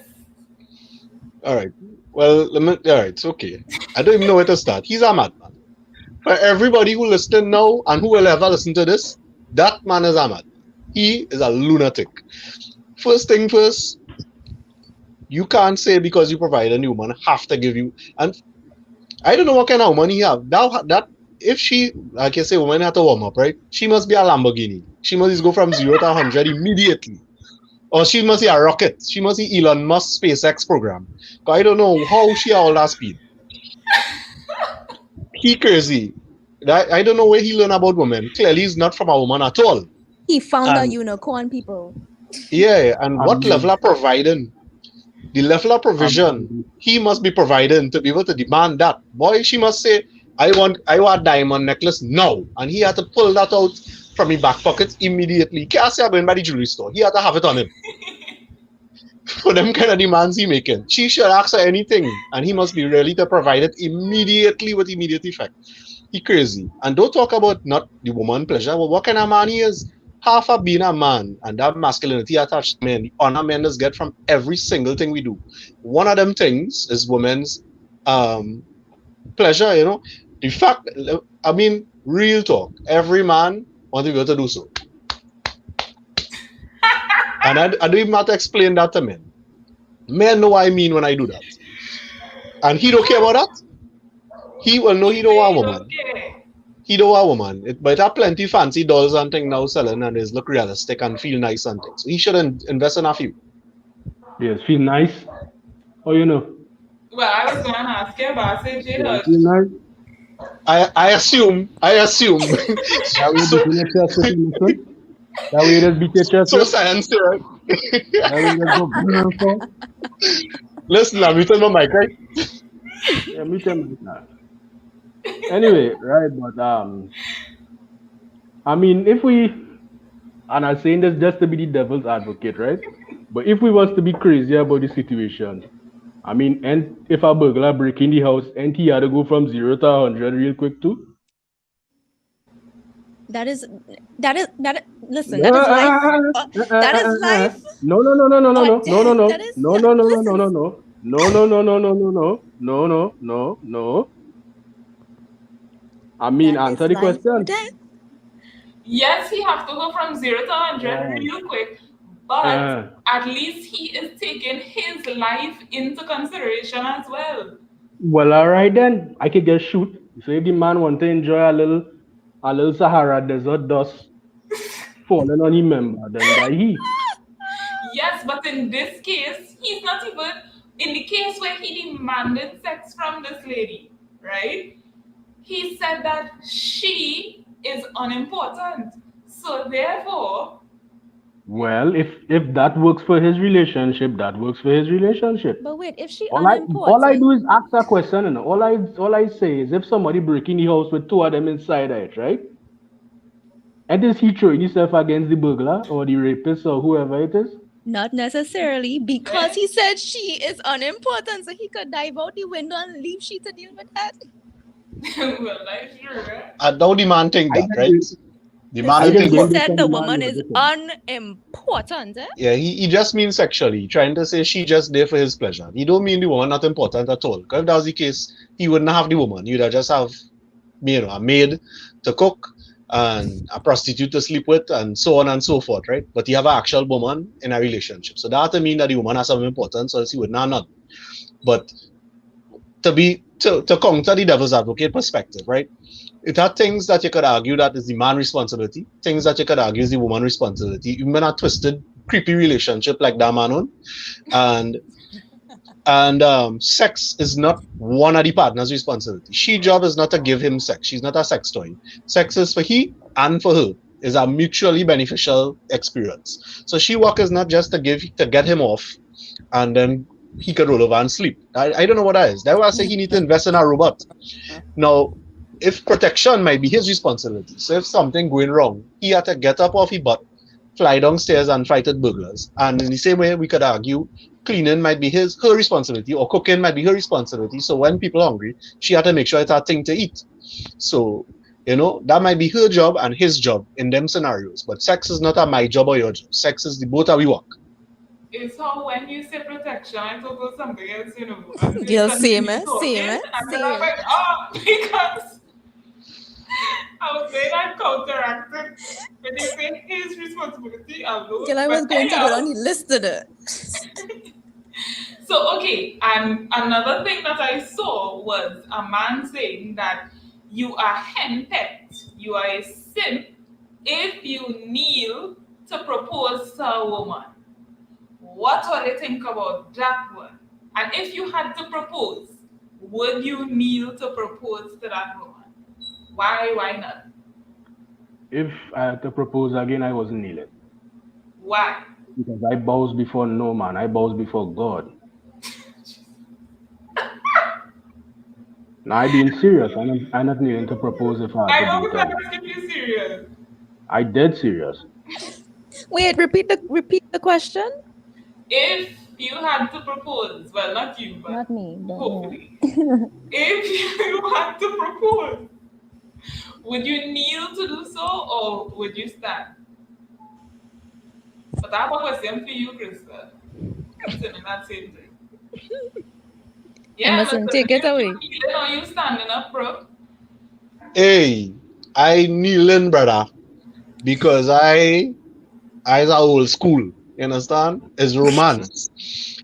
All right. Well, all right. It's okay. I don't even know where to start. He's a madman. For everybody who listening now and who will ever listen to this, that man is a madman. He is a lunatic. First thing first, you can't say because you provide a new man have to give you. And I don't know what kind of woman he have. That if she, like I say, woman had to warm up, right? She must be a Lamborghini. She must just go from 0 to 100 immediately. Or she must be a rocket. She must be Elon Musk SpaceX program. 'Cause I don't know how she all that speed. He crazy. I don't know where he learned about women. Clearly, he's not from a woman at all. He found a And unicorn, people. yeah, and I what level mean, of providing? The level of I provision mean, he must be providing to be able to demand that. Boy, she must say, I want diamond necklace now. And he had to pull that out from his back pocket immediately. He can't say I'm going by the jewelry store. He had to have it on him. For them kind of demands he making. She should ask her anything, and he must be ready to provide it immediately with immediate effect. He crazy. And don't talk about not the woman pleasure. Well, what kind of man he is? Half of being a man and that masculinity attached to men, the honor men does get from every single thing we do. One of them things is women's um, pleasure, you know. The fact, I mean, real talk. Every man wants to be able to do so. And I don't even have to explain that to men. Men know what I mean when I do that. And he don't care about that. He will know he He don't want a really woman. don't care. He don't want a woman. But have plenty fancy dolls and things now selling and is look realistic and feel nice and things. So he should invest in a few. yes, feel nice. Oh, you know, Well, I was gonna ask you about it, yeah, Jada. feel nice. I assume. That way, so between your chest, with your listen. That way, just beat your chest so with. science right? That way, just go. For. Listen, I'm muting my mic, right? Yeah, me tell me that. Anyway, right, but I mean, if we, and I'm saying this just to be the devil's advocate, right? But if we was to be crazy about the situation, I mean, and if a burglar break in the house and he had to go from 0 to 100 real quick too. That is listen, No, that is life. That is life. no, no, no, no, no, no, Or no, no, no, death. no, That is, no, no, no, no, no, listen. no, no, no, no, no, no, no, no, no, no, no, no, no. I mean, That is answer the life or question. death. Yes, he have to go from 0 to 100 Uh, real quick, but uh, at least he is taking his life into consideration as well. well, all right then. I could just shoot. So if the man want to enjoy a little Sahara desert dust falling on him member, then die he. Yes, but in this case, he's not even in the case where he demanded sex from this lady, right? He said that she is unimportant. So therefore, Well, if that works for his relationship, that works for his relationship. But wait, if she All I unimportant, do is ask a question, and all I say is if somebody break in the house with two of them inside it, right? And is he throwing himself against the burglar or the rapist or whoever it is? not necessarily because eh? he said she is unimportant, so he could dive out the window and leave she to deal with that. Well, like sure. And now the man think I that, just right? going, The man I will Listen, just think he going what? based said on the the man woman is logic. unimportant. Yeah, he just means sexually, trying to say she just there for his pleasure. He don't mean the woman not important at all. Because if that was the case, he wouldn't have the woman. He'd have just have, you know, a maid to cook and a prostitute to sleep with and so on and so forth, right? But he have an actual woman in a relationship. So that doesn't mean that the woman has some importance, or else he would not none. But to counter the devil's advocate perspective, right? It had things that you could argue that is the man responsibility, things that you could argue is the woman responsibility, even in a twisted, creepy relationship like that man on. And sex is not one of the partner's responsibility. She job is not to give him sex. She's not a sex toy. Sex is for he and for her. Is a mutually beneficial experience. So she work is not just to get him off and then he could roll over and sleep. I don't know what that is. That's why I say he need to invest in a robot. Now, if protection might be his responsibility, so if something going wrong, he had to get up off his butt, fly downstairs and fight with burglars. And in the same way, we could argue cleaning might be her responsibility, or cooking might be her responsibility. So when people are hungry, she had to make sure it's a thing to eat. So, that might be her job and his job in them scenarios. But sex is not a my job or your job. Sex is the both of we work. It's how when you say protection, I thought of something else, and you Girl, same, continue talking, same, and then I'm same. like, oh, because I was saying I counteracted when they say his responsibility alone. Girl, I was But going to go down anyhow, the list of it. so okay, and another thing that I saw was a man saying that you are henpecked, you are a simp if you kneel to propose to a woman. What do you think about that one? And if you had to propose, would you kneel to propose to that woman? Why? Why not? If I had to propose again, I wasn't kneeling Why? because I bows before no man. I bows before God. Now I being serious. I'm not kneeling to propose if I had I to do it was again. asking you serious. I dead serious. Wait, repeat the question. If you had to propose, well, not you, but Not me, but hopefully, yeah. if you had to propose, would you kneel to do so or would you stand? But I have a question for you, Crystal, concerning that same thing. Yeah, Emerson, listen, take it you away. kneeling or you standing up, bro? Hey, I kneeling, brother, because I's a old school. You understand? It's romance.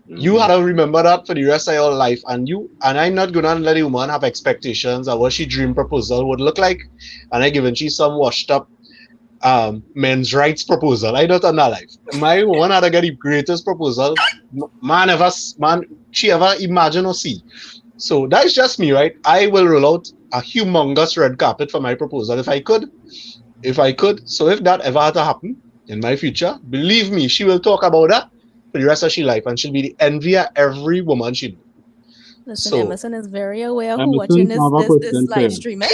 You Hmm. had to remember that for the rest of your life, and I'm not gonna let a woman have expectations of what she dream proposal would look like, and I given she some washed up men's rights proposal. I don't on that life. My woman had to get the greatest proposal man she ever imagine or see. So that's just me, right? I will roll out a humongous red carpet for my proposal if I could. So if that ever had to happen in my future, believe me, she will talk about that for the rest of her life, and she'll be the envy of every woman she knows. Listen, So Emerson is very aware who watching Emerson, I this have a this this question, live sir. stream, eh?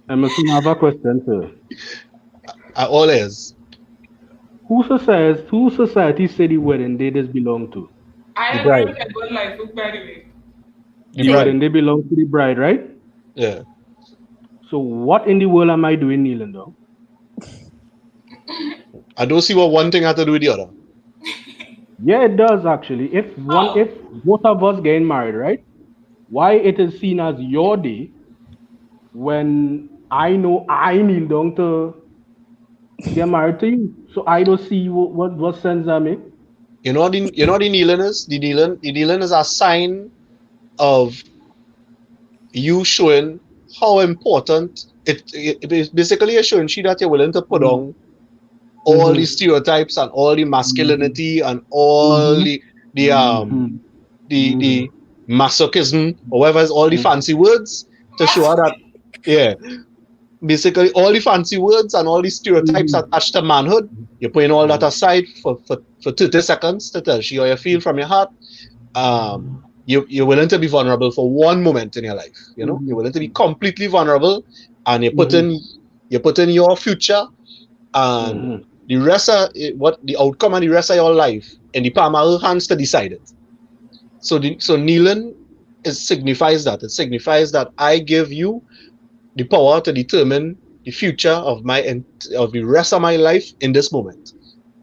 Emerson, I have a question, sir. all is Who society say the wedding day does belong to? the I agree bride, with Edward Lightfoot, by the way. the The Say, bride. wedding day belongs to the bride, right? Yeah. So what in the world am I doing kneeling down? I don't see what one thing had to do with the other. Yeah, it does actually. Oh, If both of us getting married, right? Why it is seen as your day when I know I kneel down to get married to you. So I don't see what sense that make. You know the kneeling is the kneeling is a sign of you showing how important it is basically a showing she that you're willing to put Mm-hmm. on all the Mm-hmm. stereotypes and all the masculinity and all Mm-hmm. the Mm-hmm. Mm-hmm. the masochism or whatever is all the Mm-hmm. fancy words to show her that yeah basically all the fancy words and all the stereotypes Mm-hmm. attached to manhood, you're putting all that Mm-hmm. aside for 30 seconds to tell you how you feel from your heart. You're willing to be vulnerable for one moment in your life. You're willing to be completely vulnerable, and Mm-hmm. you're putting your future and Mm-hmm. the rest of what the outcome and the rest of your life in the palm of her hands to decide it. So kneeling signifies that. It signifies that I give you the power to determine the future of the rest of my life in this moment.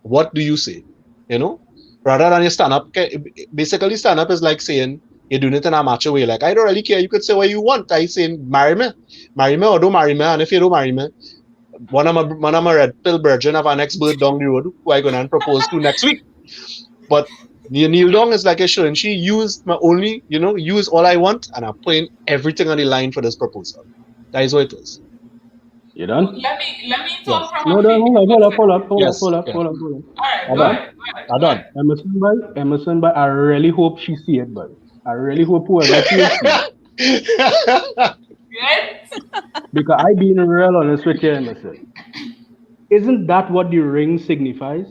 What do you say? You know, rather than you stand up. Basically, stand up is like saying you're doing it in a macho way. Like I don't really care. You could say what you want. I saying marry me or don't marry me. And if you don't marry me, one of my red pill virgin of our next bird down the road who I gonna propose to next week. But Neil Dong is like a show, and she used my only, use all I want, and I'm putting everything on the line for this proposal. That is what it is. You done? let me talk Yes, from No, a no, female perspective. yes, yeah. hold up. All right, I go done. ahead, go ahead, I go done. ahead. Emerson, but I really hope she see it, but I really hope whoever she is see it. Right? Because I being real honest with you, Emerson. Isn't that what the ring signifies?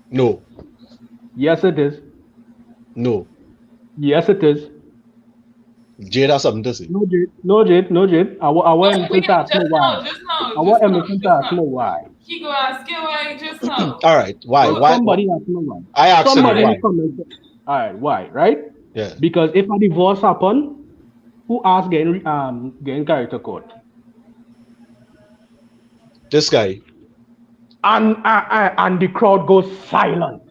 No, Yes, it is. no. Yes, it is. Jade has something to say. No, Jade. No, Jade. No, Jade. I No, want Emerson wait, to ask me just why. now, just now, I just want now, Emerson to just ask me now. why. He go ask you why just now. All right. Why? No, Go. Why? somebody ask me why. I asked him Somebody in the why. Alright. comments. All right, why? Right? Yeah. Because if a divorce happen, who asked getting character court? This guy. And the crowd goes silent.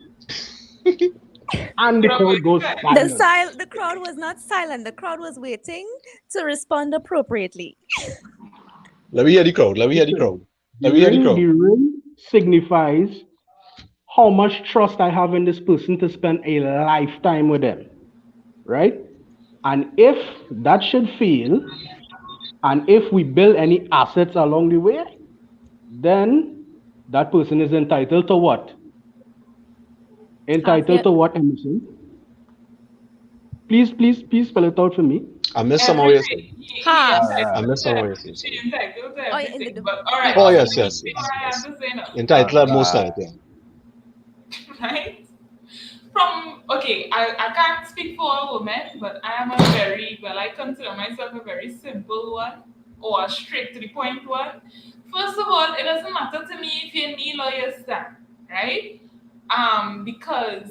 And the Grab crowd goes it. silent. the crowd was not silent. The crowd was waiting to respond appropriately. Let me hear the crowd. Let me hear the Listen, crowd. Let me hear the the crowd. ring signifies how much trust I have in this person to spend a lifetime with them, right? And if that should fail, and if we build any assets along the way, then that person is entitled to what? Half Entitled yet. to what, Emerson? Please spell it out for me. I missed some of what you're saying. Everything. He Half. I entitled missed to some of what you're saying. everything. She Sorry. entitled to Oh, in everything. the But all the right, Oh let yes, me husband. yes, say what yes, I have yes. to say now. Entitled most of it. Yeah. Right? From okay, I can't speak for a woman, but I am a very well, I consider myself a very simple one or a straight to the point one. First of all, it doesn't matter to me if you kneel or you stand, right? Because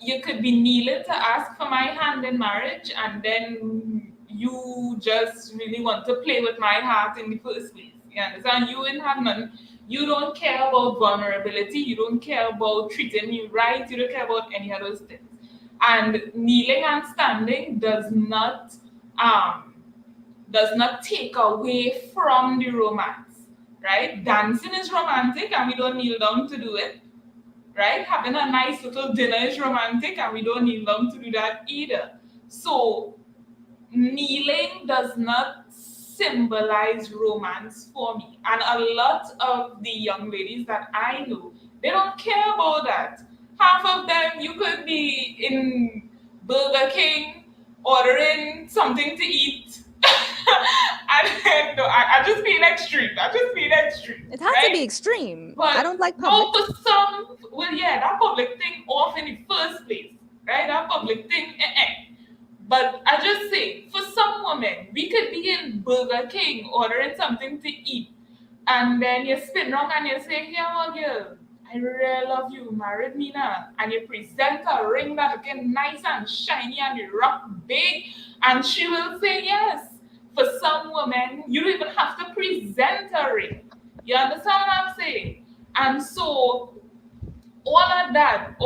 you could be kneeling to ask for my hand in marriage, and then you just really want to play with my heart in the first place. You understand? You in have none. You don't care about vulnerability. You don't care about treating me right. You don't care about any of those things. And kneeling and standing um, does not take away from the romance, right? Dancing is romantic, and we don't kneel down to do it, right? Having a nice little dinner is romantic, and we don't kneel down to do that either. So kneeling does not symbolize romance for me. And a lot of the young ladies that I know, they don't care about that. Half of them, you could be in Burger King ordering something to eat. And then, no, I just feel extreme. I just feel extreme, It has to be right? extreme. I But don't like public. no, for some, well, yeah, that public thing off in the first place, right? That public thing, But I just say, for some women, we could be in Burger King ordering something to eat, and then you spin around and you say, "Yeah, well, girl, I really love you, married me now." And you present a ring that looking nice and shiny and you rock big, and she will say yes. For some women, you don't even have to present a ring. You understand what I'm saying? And so all of that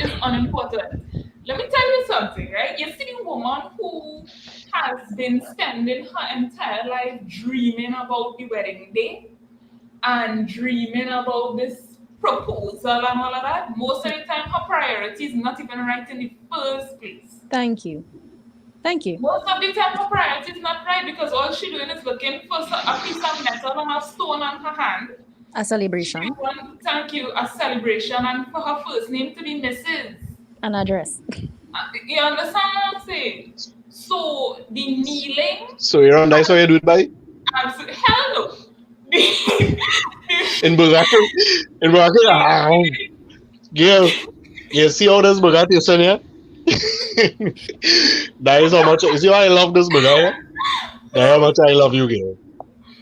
is unimportant. Let me tell you something, right? You see the woman who has been spending her entire life dreaming about the wedding day and dreaming about this proposal and all of that. Most of the time, her priority is not even right in the first place. Thank you. Thank you. Most of the time, her priority is not right because all she's doing is looking for a piece of metal and a stone on her hand. A She celebration. want, thank you, a celebration and for her first name to be Mrs. An address. You understand what I'm saying? So the kneeling, So you're on that's how you do it by absolutely, hell no. The, in Bulgaria. In Bulgaria, girl, you see how this Bulgaria is here? That is how much. You see why I love this Bulgaria? That is how much I love you, girl.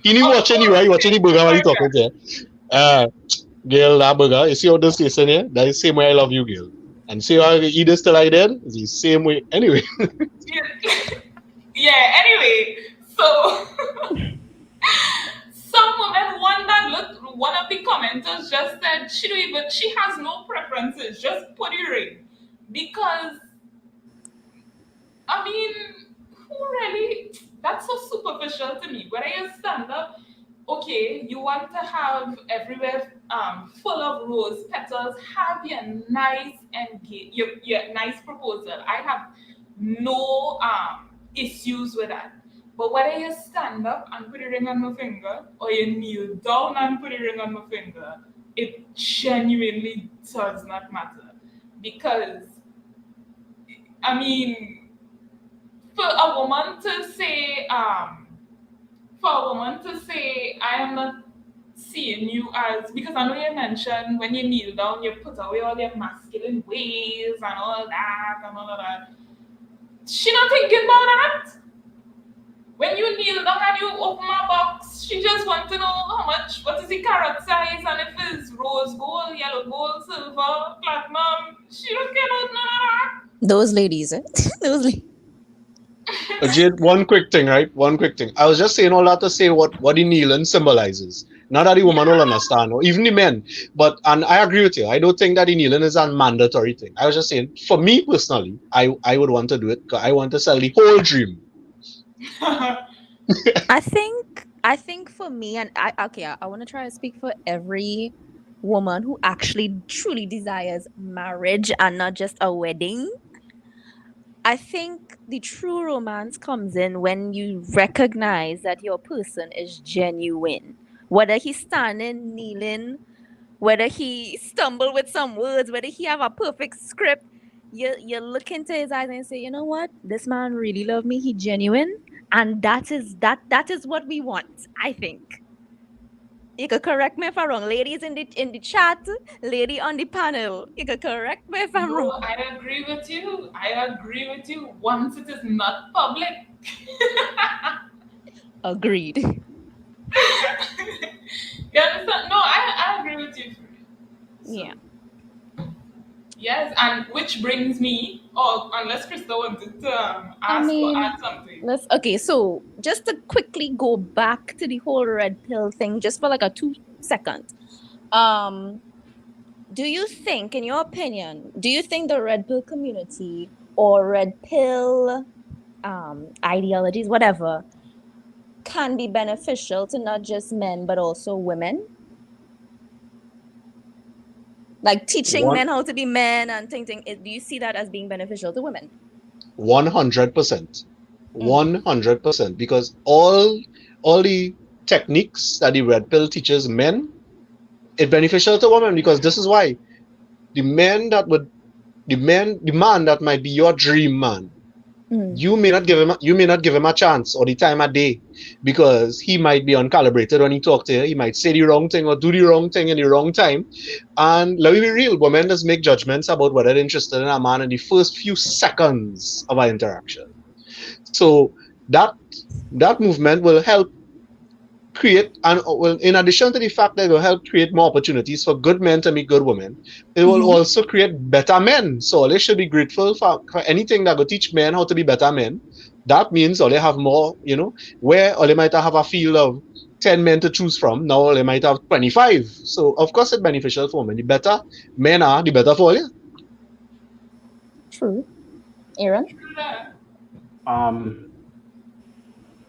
He knew of watching you, right? course, Watching the it's Bulgaria while you like talking that. to her. Uh, girl, that burger. You see how this is here? That is the same way I love you, girl. And see how I eat this till I dead? It's the same way. Anyway, Yeah, yeah, anyway, so some women, one of the commenters just said she has no preferences, just put it in. Because I mean, who really? That's so superficial to me. Whether you stand up, okay, you want to have everywhere full of rose petals, have your nice your nice proposal. I have no issues with that. But whether you stand up and put a ring on my finger or you kneel down and put a ring on my finger, it genuinely does not matter. Because I mean, for a woman to say, I am not seeing you as, because I know you mentioned when you kneel down, you put away all your masculine ways and all that and all of that. She not thinking about that. When you kneel down and you open my box, she just want to know how much, what is the carat size, and if it's rose gold, yellow gold, silver, platinum. She don't care about none of that. Those ladies, eh? Those ladies. Jade, one quick thing, right? One quick thing. I was just saying all that to say what the kneeling symbolizes. Not that the woman will understand, or even the men. But and I agree with you. I don't think that the kneeling is a mandatory thing. I was just saying, for me personally, I would want to do it because I want to sell the whole dream. I think for me, and I want to try to speak for every woman who actually truly desires marriage and not just a wedding. I think the true romance comes in when you recognize that your person is genuine. Whether he's standing, kneeling, whether he stumble with some words, whether he have a perfect script, you look into his eyes and you say, you know what, this man really love me. He genuine, and that is what we want. I think you could correct me if I'm wrong, ladies in the chat, lady on the panel. You could correct me if I'm No, wrong. I agree with you. I agree with you. Once it is not public. Agreed. You understand? No, I agree with you. Yeah. So, yes, and which brings me, oh, unless Krista wanted to I ask or mean, add something. let's okay. So just to quickly go back to the whole red pill thing, just for like a 2 second. Um, do you think, in your opinion, do you think the red pill community or red pill ideologies, whatever, can be beneficial to not just men but also women? Like teaching One men how to be men and thing. Do you see that as being beneficial to women? 100%. Mm. 100%. Because all the techniques that the red pill teaches men, it's beneficial to women because this is why the men that would the man that might be your dream man, Mm. you may not give him a chance or the time of day because he might be uncalibrated when he talk to you. He might say the wrong thing or do the wrong thing in the wrong time. And let me be real, women just make judgments about whether they're interested in a man in the first few seconds of our interaction. So that that movement will help create, and well, in addition to the fact that it will help create more opportunities for good men to meet good women, it will Mm-hmm. also create better men. So they should be grateful for anything that will teach men how to be better men. That means or they have more, where or they might have a field of 10 men to choose from. Now they might have 25. So of course it's beneficial for women. The better men are, the better for you. True. Aaron? True that. Um,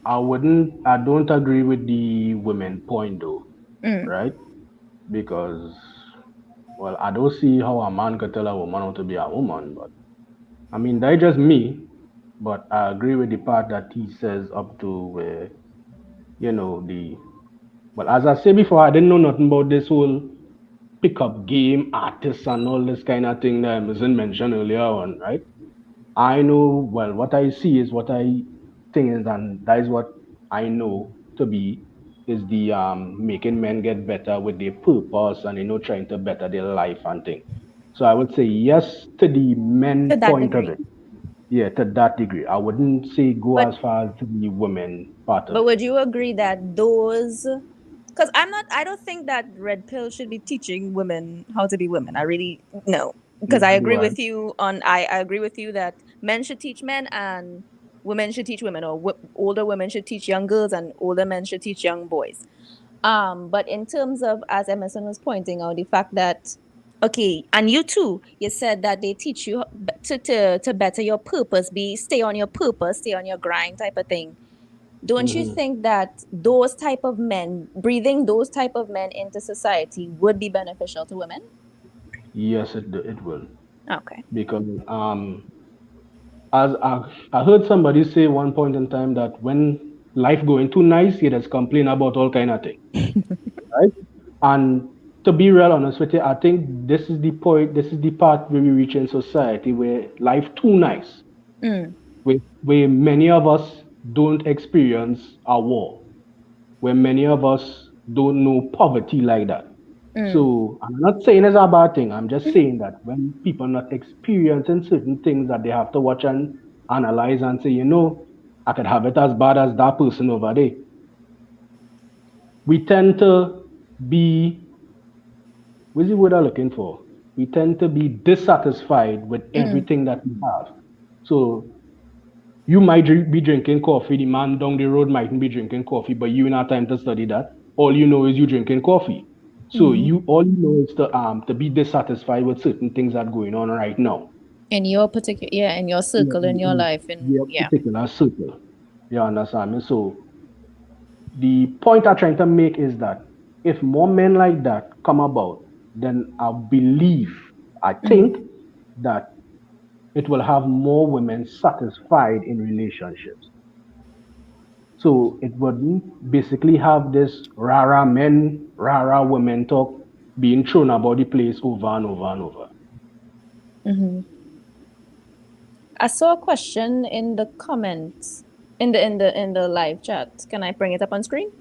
I don't agree with the women point though, Mm. right? Because, well, I don't see how a man could tell a woman how to be a woman, but I mean, that's just me. But I agree with the part that he says up to where, the, well, as I said before, I didn't know nothing about this whole pickup game artists and all this kind of thing that Amazon mentioned earlier on, right? I know, well, what I see is what I think is, and that is what I know to be, is the making men get better with their purpose and, trying to better their life and thing. So I would say yes to the To men that point of degree. it. Yeah, to that degree. I wouldn't say go But as far as to the women part of but it. would you agree that those, because I don't think that red pill should be teaching women how to be women. I really no. Because I Neither agree do I. with you on I agree with you that men should teach men and women should teach women, or older women should teach young girls and older men should teach young boys. But in terms of, as Emerson was pointing out, the fact that, okay, and you too, you said that they teach you to better your purpose, stay on your purpose, stay on your grind type of thing. Don't you Hmm. think that those type of men, breathing those type of men into society would be beneficial to women? Yes, it will. Okay. Because as I heard somebody say one point in time that when life going too nice, he just complain about all kind of things, right? And to be real honest with you, I think this is the point, this is the part where we reach in society where life too nice, Mm, where many of us don't experience a war, where many of us don't know poverty like that. mm, So I'm not saying it's a bad thing. I'm just mhm. saying that when people not experiencing certain things that they have to watch and analyze and say, I could have it as bad as that person over there. We tend to be, what's the word I'm looking for? We tend to be dissatisfied with Mm. everything that we have. So you might be drinking coffee, the man down the road mightn't be drinking coffee, but you ain't have time to study that. All you know is you drinking coffee. So Mhm. you all you know is to be dissatisfied with certain things that going on right now. In your particular, yeah, in your Yeah, circle, in your life, and your yeah. particular circle. You understand me? So the point I'm trying to make is that if more men like that come about, then I Mm. think that it will have more women satisfied in relationships. So it wouldn't basically have this rara men, rara women talk being thrown about the place over and over and over. Hmm. I saw a question in the comments in the live chat. Can I bring it up on screen?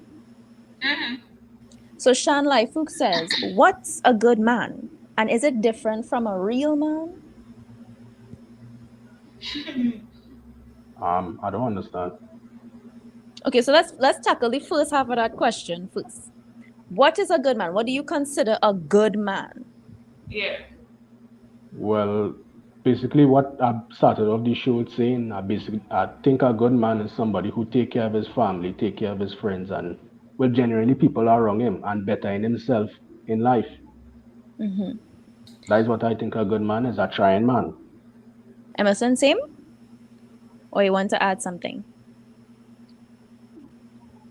So Shan Laifuk says, "What's a good man, and is it different from a real man?" I don't understand. Okay, so let's tackle the first half of that question first. What is a good man? What do you consider a good man? Yeah. Well, basically, what I started off the show with saying, I think a good man is somebody who take care of his family, take care of his friends, and well, generally people around him and better in himself in life. Mm-hmm. That is what I think a good man is, a trying man. Emerson, same? Or you want to add something?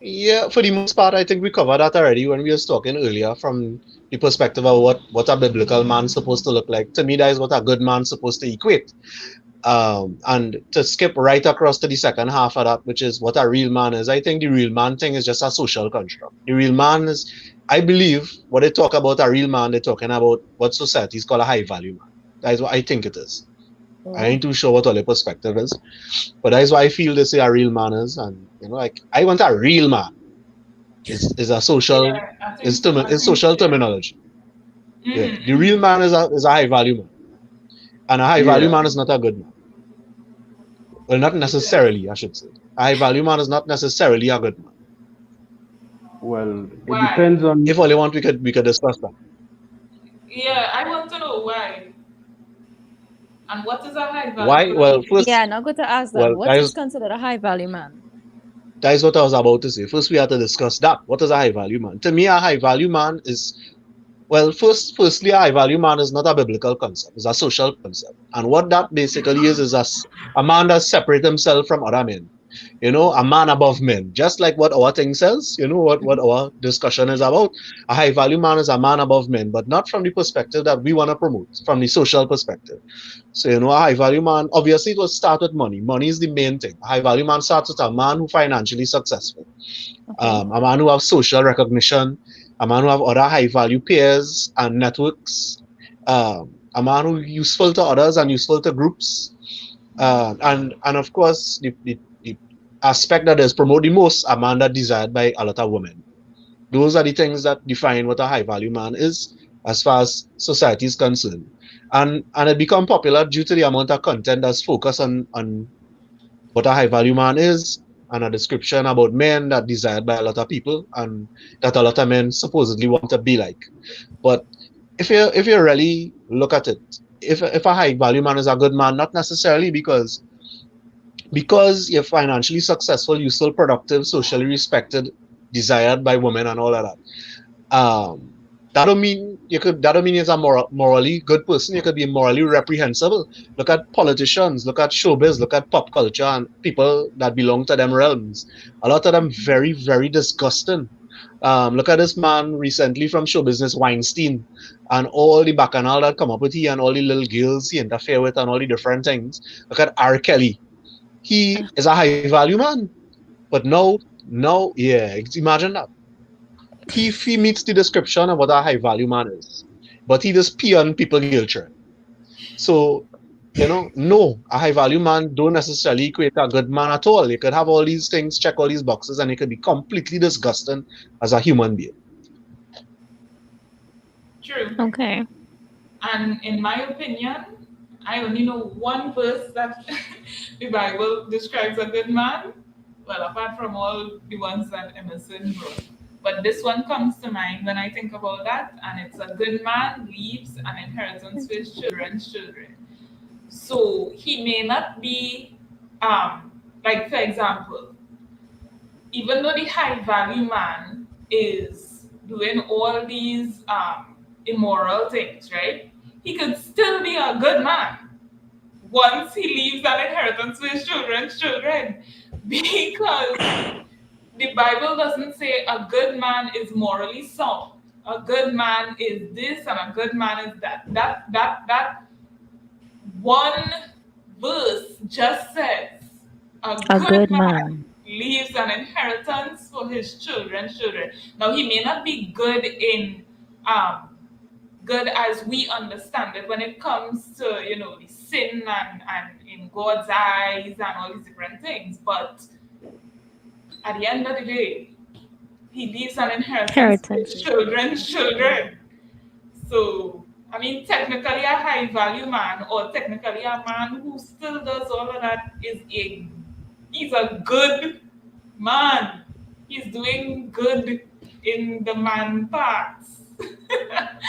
Yeah, for the most part, I think we covered that already when we was talking earlier from the perspective of what a biblical man's supposed to look like. To me, that is what a good man's supposed to equate. And to skip right across to the second half of that, which is what a real man is, I think the real man thing is just a social construct. The real man is, I believe, what they talk about a real man, they're talking about what societies call a high value man. That is what I think it is. I Oh. ain't too sure what other perspective is, but that is why I feel they say a real man is. And, like, I want a real man is a social, Yeah, I is, think I is think social so. terminology. Yeah, the real Mm-hmm. man is a high value man. And a high value Yeah, man is not a good man. Well, not Yeah. necessarily, I should say. A high value man is not necessarily a good man. well, it Why? depends on. If all you want, we could discuss that. Yeah, I want to know why. And what is a high value Why? man? Well, first, Yeah, now go to ask that. well, What is considered a high value man? that is what I was about to say. First, we have to discuss that. What is a high value man? To me, a high value man is, well, firstly, a high value man is not a biblical concept; it's a social concept. And what that basically is a man that separates himself from other men. A man above men, just like what our thing says, what Mhm. our discussion is about. A high value man is a man above men, but not from the perspective that we want to promote, from the social perspective. So, a high value man, obviously, it will start with money. Money is the main thing. A high value man starts with a man who financially successful, Okay. a man who have social recognition, a man who have other high value peers and networks, a man who useful to others and useful to groups, and of course the aspect that is promoted the most, a man that desired by a lot of women. Those are the things that define what a high value man is as far as society is concerned. And it become popular due to the amount of content that's focused on what a high value man is, and a description about men that desired by a lot of people and that a lot of men supposedly want to be like. But if you really look at it, if a high value man is a good man, not necessarily because you're financially successful, you're still productive, socially respected, desired by women and all of that. That don't mean you're a morally good person. You could be morally reprehensible. Look at politicians, look at showbiz, look at pop culture and people that belong to them realms. A lot of them very, very disgusting. Look at this man recently from show business, Weinstein, and all the bacchanal that come up with he and all the little girls he interfere with and all the different things. Look at R. Kelly. He is a high value man, but no, yeah, imagine that. He meets the description of what a high value man is, but he just pee on people guilt trip. So, no, a high value man don't necessarily equate to a good man at all. You could have all these things, check all these boxes, and you could be completely disgusting as a human being. True. Okay. And in my opinion, I only know one verse that the Bible describes a good man. Well, apart from all the ones that Emerson wrote. But this one comes to mind when I think about that, and it's a good man leaves an inheritance for his children's children. So he may not be, like for example, even though the high value man is doing all these immoral things, right? He could still be a good man once he leaves an inheritance to his children's children. Because the Bible doesn't say a good man is morally sound. A good man is this and a good man is that. That one verse just says a A good good man man. leaves an inheritance for his children's children. Now he may not be um good as we understand it when it comes to, the sin and in God's eyes and all these different things. But at the end of the day, he leaves an inheritance to his Inheritances. children's children. So, I mean, technically a high value man, or technically a man who still does all of that, he's a good man. He's doing good in the man parts.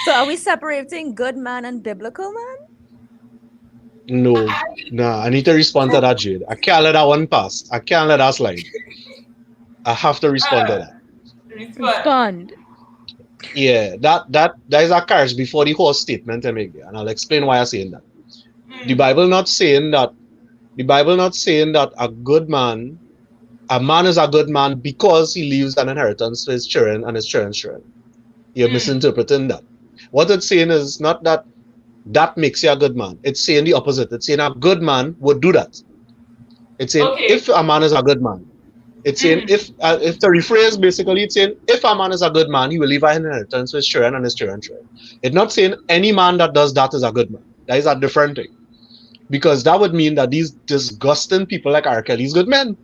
So are we separating good man and biblical man? No, I, nah, I need to respond to that, Jade. I can't let that one pass. I can't let that slide. I have to respond to uh, that. respect. Respond. Yeah, that is a carriage before the whole statement I make there, and I'll explain why I'm saying that. The Mm, Bible not saying that the Bible not saying that a man is a good man because he leaves an inheritance to his children and his children's children. You're mm. misinterpreting that. What it's saying is not that that makes you a good man. It's saying the opposite. It's saying a good man would do that. It's saying Okay. if a man is a good man, it's saying Mm, if the rephrase basically it's saying if a man is a good man, he will leave an inheritance to his children and his children's children. It's not saying any man that does that is a good man. That is a different thing. Because that would mean that these disgusting people like R. Kelly's good men.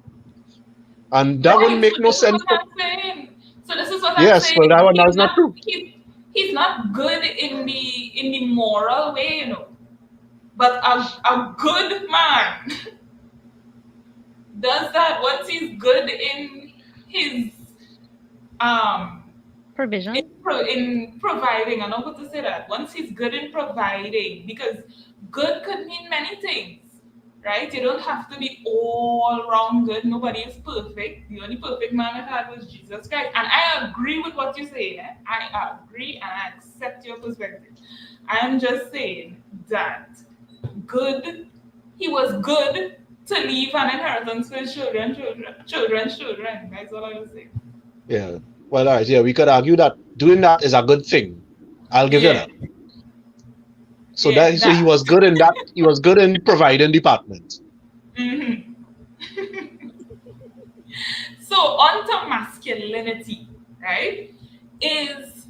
And that wouldn't right. So make no this is sense. what I'm saying. So this is what I'm Yes, well saying. that is not true. He's not good in the moral way, but a good man does that once he's good in his um Provision. in providing. I know what to say that. Once he's good in providing, because good could mean many things, right? You don't have to be all wrong good. Nobody is perfect. The only perfect man I had was Jesus Christ. And I agree with what you say. I agree and I accept your perspective. I am just saying that good, he was good to leave an inheritance for his children's children. That's all I was saying. Yeah. Well, all right. Yeah, we could argue that doing that is a good thing. I'll give you Yeah, that. yeah, So he that. was good in that. He was good in the providing department. Mhm. So on to masculinity, right? Is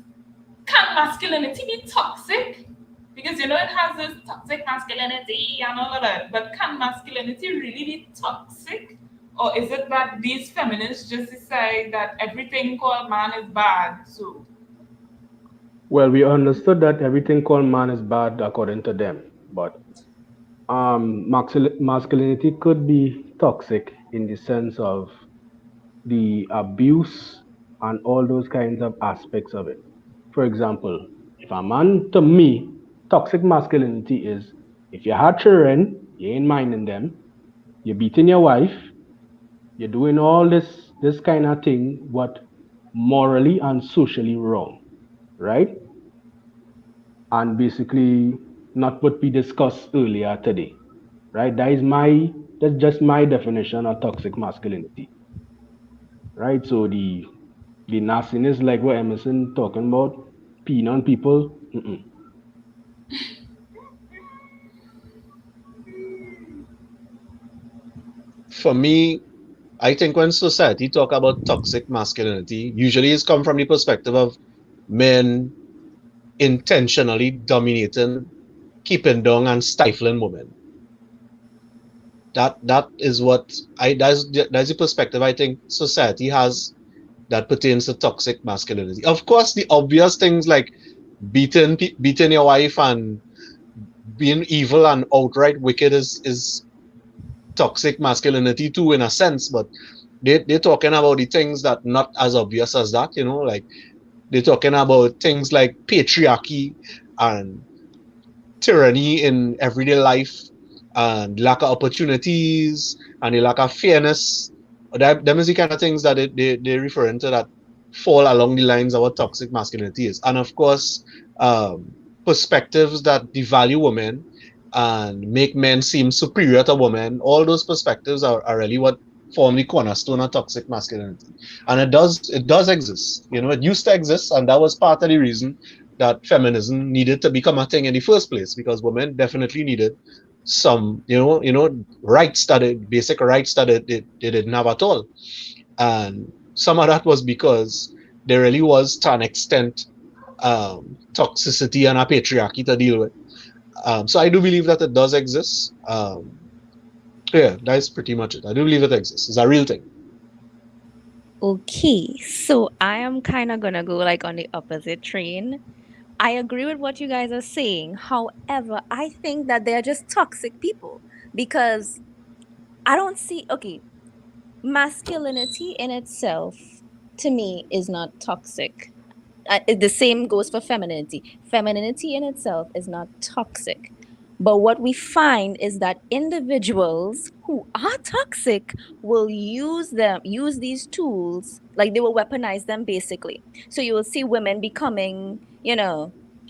Can masculinity be toxic? Because it has this toxic masculinity and all of that. But can masculinity really be toxic? Or is it that these feminists just decide that everything called man is bad? So Well, we understood that everything called man is bad according to them, but masculinity could be toxic in the sense of the abuse and all those kinds of aspects of it. For example, if a man, to me, toxic masculinity is if you had children, you ain't minding them, you're beating your wife, you're doing all this kind of thing, what morally and socially wrong, right? And basically not what we discussed earlier today, right? That's just my definition of toxic masculinity, right? So the nastiness, like what Emerson talking about, peeing on people. Mm-mm. For me, I think when society talk about toxic masculinity, usually it's come from the perspective of men intentionally dominating, keeping down, and stifling women. That is what that's the perspective I think society has that pertains to toxic masculinity. Of course, the obvious things like beating your wife and being evil and outright wicked is toxic masculinity too in a sense, but they're talking about the things that not as obvious as that, like they're talking about things like patriarchy and tyranny in everyday life and lack of opportunities and the lack of fairness. Them is the kind of things that they're referring to that fall along the lines of what toxic masculinity is. And of course, perspectives that devalue women and make men seem superior to women, all those perspectives are really what form the cornerstone of toxic masculinity. And it does exist. It used to exist, and that was part of the reason that feminism needed to become a thing in the first place, because women definitely needed some rights basic rights that they didn't have at all. And some of that was because there really was, to an extent, toxicity and a patriarchy to deal with. So I do believe that it does exist. Yeah, that's pretty much it. I do believe it exists. It's a real thing. Okay, so I am kind of gonna go like on the opposite train. I agree with what you guys are saying. However, I think that they're just toxic people because I don't see, okay, masculinity in itself to me is not toxic. The same goes for femininity. Femininity in itself is not toxic. But what we find is that individuals who are toxic will use these tools, like they will weaponize them basically. So you will see women becoming,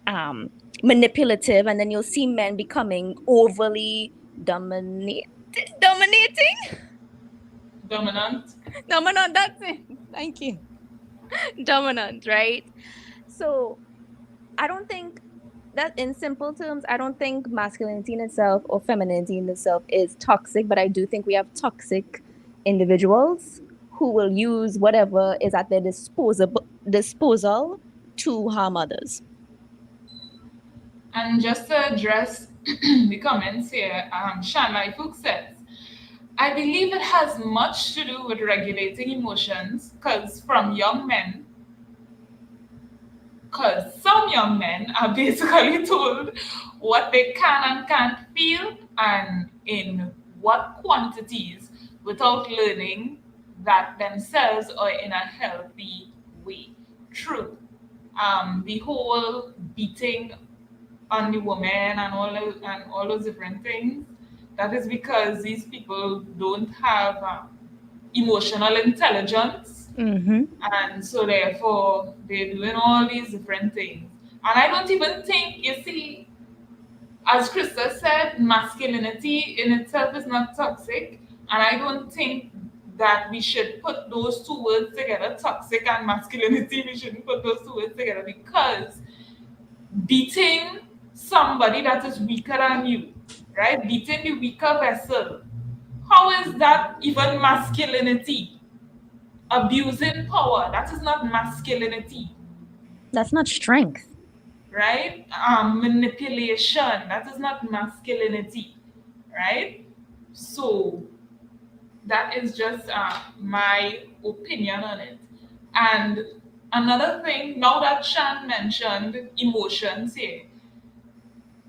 um, manipulative, and then you'll see men becoming overly dominating. Dominant. Dominant, that's it. Thank you. Dominant, right? So I don't think that, in simple terms, I don't think masculinity in itself or femininity in itself is toxic, but I do think we have toxic individuals who will use whatever is at their disposal to harm others. And just to address the comments here, Shanlai Fook says, I believe it has much to do with regulating emotions because some young men are basically told what they can and can't feel and in what quantities without learning that themselves or in a healthy way. True. The whole beating on the woman and all those different things. That is because these people don't have emotional intelligence, Mm-hmm. and so therefore they're doing all these different things. And I don't even think, you see, as Krista said, masculinity in itself is not toxic, and I don't think that we should put those two words together, toxic and masculinity. We shouldn't put those two words together because beating somebody that is weaker than you, right? Beating the weaker vessel. How is that even masculinity? Abusing power, that is not masculinity, That's not strength. right? Manipulation, that is not masculinity, right? So that is just my opinion on it. And another thing, now that Shan mentioned emotions here,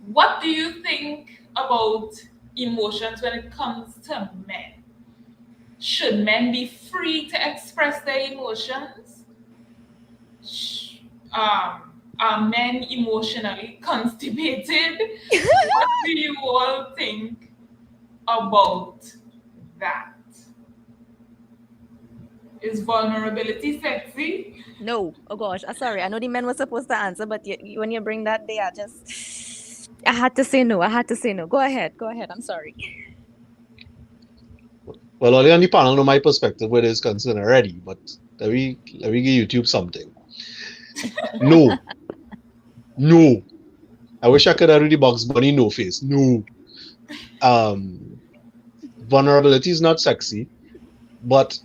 what do you think about emotions when it comes to men? Should men be free to express their emotions? Are men emotionally constipated? What do you all think about that? Is vulnerability sexy? No. Oh gosh. Sorry. I know the men were supposed to answer, but when you bring that, they are just. I had to say no. I had to say no. Go ahead. Go ahead. I'm sorry. Well, all on the panel know my perspective where it is concerned already, but let me give YouTube something. No, no. I wish I could have really Box Bunny no face. No. Um, Vulnerability is not sexy, but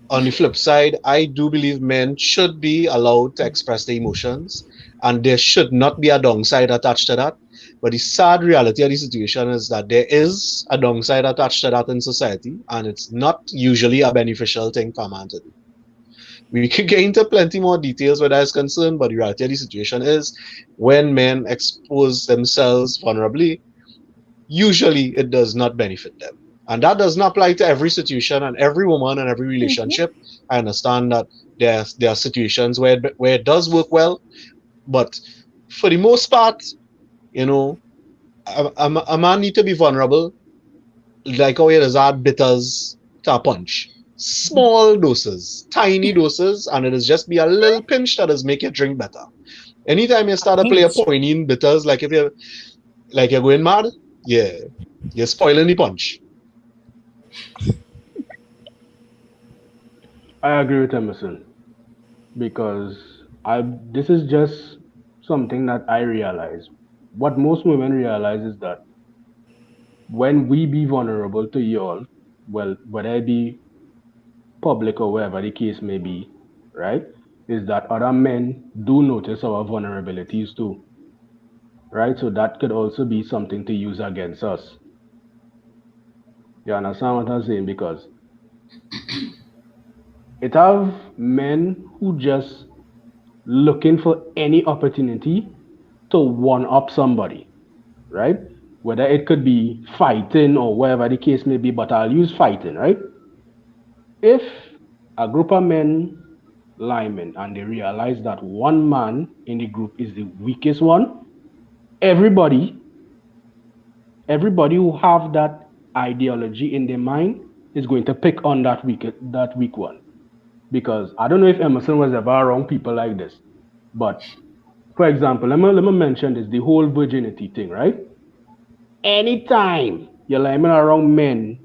on the flip side, I do believe men should be allowed to express their emotions, and there should not be a downside attached to that. But the sad reality of the situation is that there is a downside attached to that in society, and it's not usually a beneficial thing for a man to do. We could get into plenty more details where that is concerned, but the reality of the situation is when men expose themselves vulnerably, usually it does not benefit them. And that does not apply to every situation and every woman and every Mm-hmm. relationship. I understand that there are situations where it does work well, but for the most part, you know, a man need to be vulnerable, like how he does add bitters to a punch. Small doses, tiny doses, and it is just be a little pinch that does make you drink better. Anytime you A start to play a pinch. poignant bitters, like if you're like you're going mad, yeah, you're spoiling the punch. I agree with Emerson because I this is just something that I realize. What most women realize is that when we be vulnerable to y'all, well, whether it be public or wherever the case may be, right? is that other men do notice our vulnerabilities too, right? So that could also be something to use against us. You understand what I'm saying? Because it have men who just looking for any opportunity to one up somebody, right? Whether it could be fighting or whatever the case may be, but I'll use fighting, right? If a group of men linemen and they realize that one man in the group is the weakest one, everybody, everybody who have that ideology in their mind is going to pick on that weak one. Because I don't know if Emerson was ever around people like this, but for example, let me mention this, the whole virginity thing, right? Anytime you're lying around men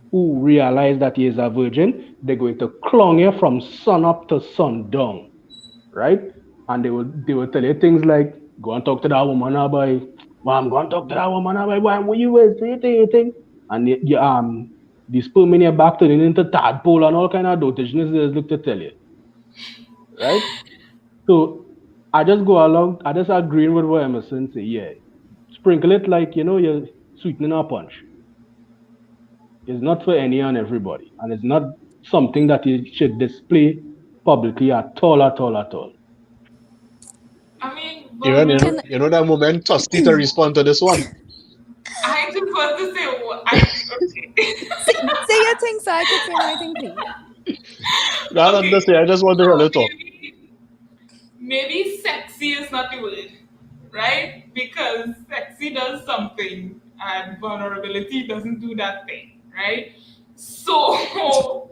who realize that he is a virgin, they're going to clong you from sun up to sundown, right? And they will tell you things like, "Go and talk to that woman, boy. Well, I'm going to talk to that woman, boy. Why will you with anything?" And the sperm in your back turning into tadpole and all kind of dotations they just look to tell you, right? So I just go along, I just agree with what Emerson say. Yeah, sprinkle it like you're sweetening a punch. It's not for any and everybody, and it's not something that you should display publicly at all, at all, at all. I mean, Even Can vulnerability. you know that moment, Tosti to respond to this one. I just want to say, I okay. say your thing so I could say my thing, please. Not on this, Okay, I just want to so really talk. maybe sexy is not the word, right? Because sexy does something and vulnerability doesn't do that thing, right? So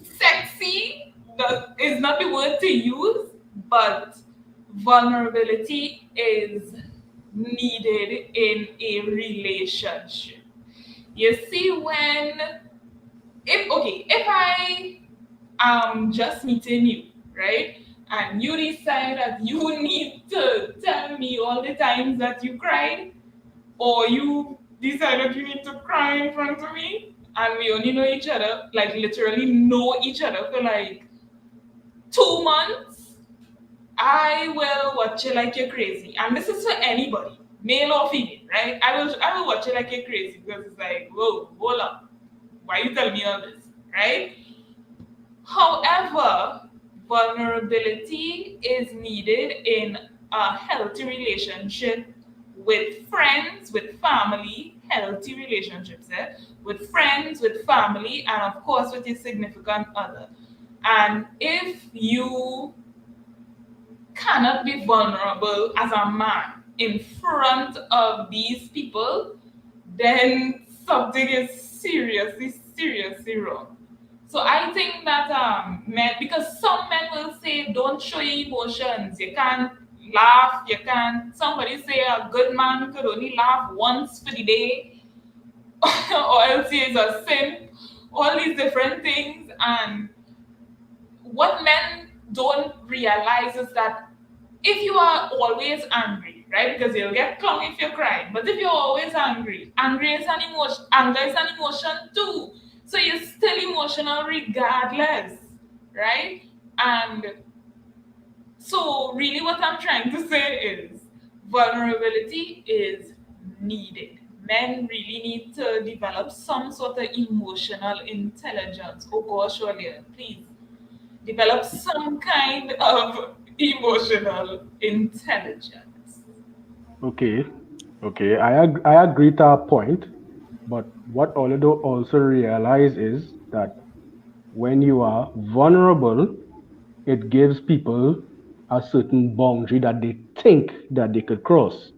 sexy is not the word to use, but vulnerability is needed in a relationship. You see, if I am just meeting you, right? And you decide that you need to tell me all the times that you cried, or you decide that you need to cry in front of me, and we only know each other, like literally know each other for like 2 months, I will watch you like you're crazy. And this is for anybody, male or female, right? I will watch you like you're crazy because it's like, whoa, hold up. Why you tell me all this? Right? However, vulnerability is needed in a healthy relationship with friends, with family, healthy relationships, with friends, with family, and of course with your significant other. And if you cannot be vulnerable as a man in front of these people, then something is seriously, seriously wrong. So I think that men, because some men will say, don't show your emotions. You can't laugh. You can't. Somebody say a good man could only laugh once for the day, or else he is a simp. All these different things, and what men don't realize is that if you are always angry, right? Because you'll get clung if you're crying. But if you're always angry, angry is an emotion, anger is an emotion too. So you're still emotional regardless, right? And so really what I'm trying to say is vulnerability is needed. Men really need to develop some sort of emotional intelligence. Oh gosh, Olia, please develop some kind of emotional intelligence. Okay, okay, I agree to that point, but what Olido also realize is that when you are vulnerable, it gives people a certain boundary that they think that they could cross.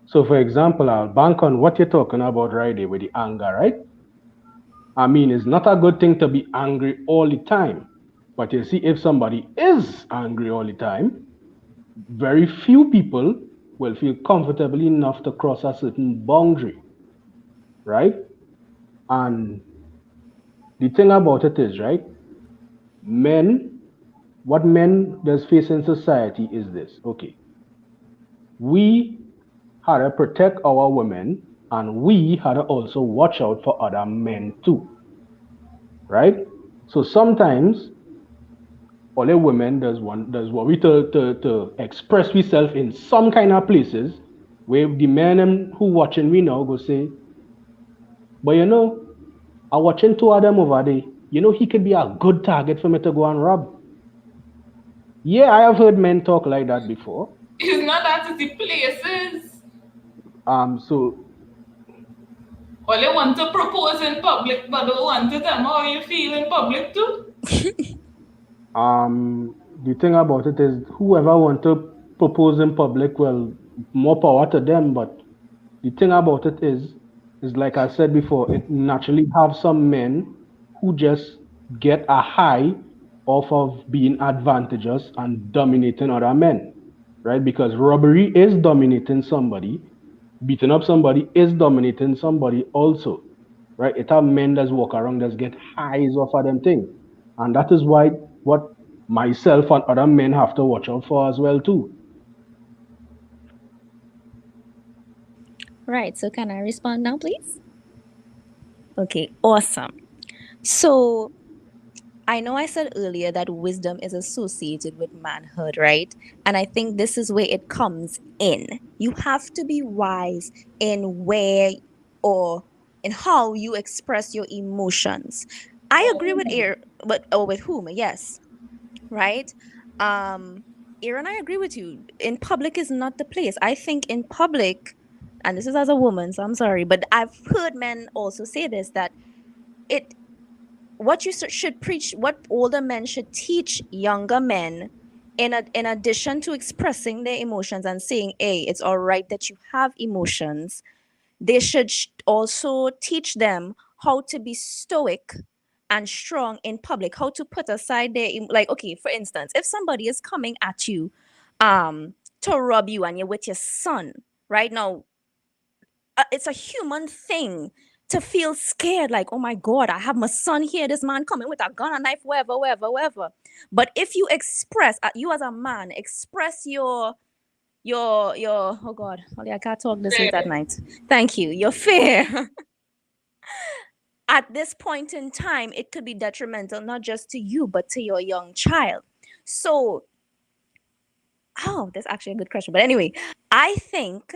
So, for example, I'll bank on what you're talking about right there with the anger, right? I mean, it's not a good thing to be angry all the time. But you see, if somebody is angry all the time, very few people will feel comfortable enough to cross a certain boundary, right? And the thing about it is, right, men, what men does face in society is this. Okay, we had to protect our women and we had to also watch out for other men too, right? So sometimes All the women does worry to express ourselves in some kind of places where the men who watching me now go say, but I watching two of them over there. He could be a good target for me to go and rob. Yeah, I have heard men talk like that before. It's not that it's the places. So All you want to propose in public, but don't want to tell me how you feel in public too. the thing about it is, whoever want to propose in public, well, more power to them. But the thing about it is like I said before, it naturally have some men who just get a high off of being advantageous and dominating other men, right? Because robbery is dominating somebody, beating up somebody is dominating somebody also, right? It have men that walk around that get highs off of them thing, and that is why what myself and other men have to watch out for as well too. Right. So can I respond now, please? Okay, awesome. So I know I said earlier that wisdom is associated with manhood, right? And I think this is where it comes in. You have to be wise in where or in how you express your emotions. I agree with but or with whom? Yes, right? Aaron, I agree with you. In public is not the place. I think in public, and this is as a woman, so I'm sorry, but I've heard men also say this that it what you should preach, what older men should teach younger men, in addition to expressing their emotions and saying, hey, it's all right that you have emotions, they should also teach them how to be stoic and strong in public, how to put aside their like, okay, for instance, if somebody is coming at you to rob you and you're with your son right now, it's a human thing to feel scared, like, oh my god, I have my son here, this man coming with a gun, a knife, wherever, wherever, wherever. But if you express, you as a man express your oh god, Holly, I can't talk this late at Fair. night. Thank you, your fear. At this point in time, it could be detrimental not just to you but to your young child. So, oh, that's actually a good question. But anyway, I think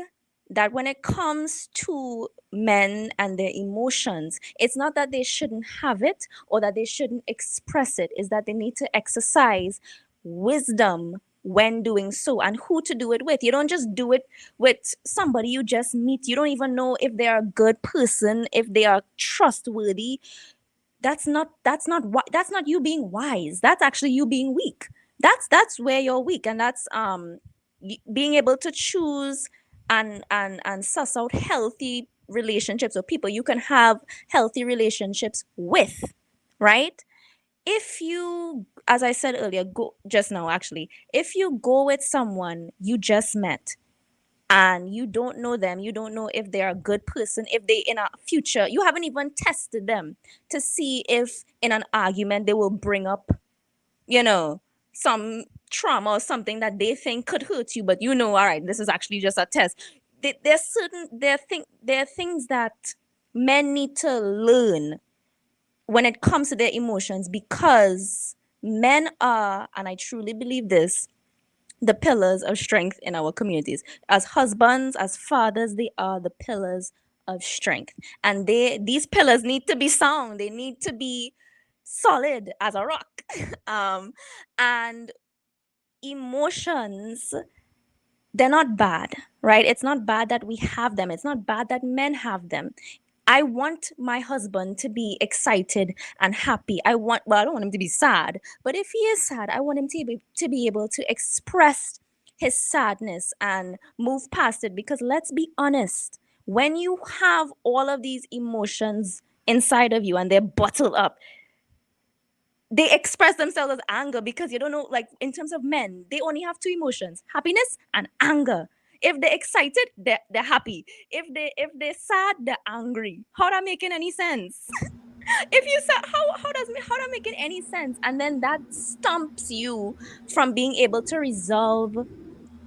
that when it comes to men and their emotions, it's not that they shouldn't have it or that they shouldn't express it, is that they need to exercise wisdom when doing so and who to do it with. You don't just do it with somebody you just meet. You don't even know if they're a good person, if they are trustworthy. That's not you being wise. That's actually you being weak. That's where you're weak, and that's being able to choose and suss out healthy relationships or people you can have healthy relationships with, right? If you, as I said earlier, go just now actually, if you go with someone you just met and you don't know them, you don't know if they're a good person, if they in a future, you haven't even tested them to see if in an argument they will bring up, you know, some trauma or something that they think could hurt you, but all right, this is actually just a test. There are things that men need to learn when it comes to their emotions, because men are, and I truly believe this, the pillars of strength in our communities. As husbands, as fathers, they are the pillars of strength. And these pillars need to be sound. They need to be solid as a rock. And emotions, they're not bad, right? It's not bad that we have them. It's not bad that men have them. I want my husband to be excited and happy. I don't want him to be sad, but if he is sad, I want him to be able to express his sadness and move past it. Because let's be honest, when you have all of these emotions inside of you and they're bottled up, they express themselves as anger, because you don't know, like in terms of men, they only have two emotions: happiness and anger. If they're excited, they're happy. If they're sad, they're angry. How that making any sense? If you said, how that making any sense? And then that stumps you from being able to resolve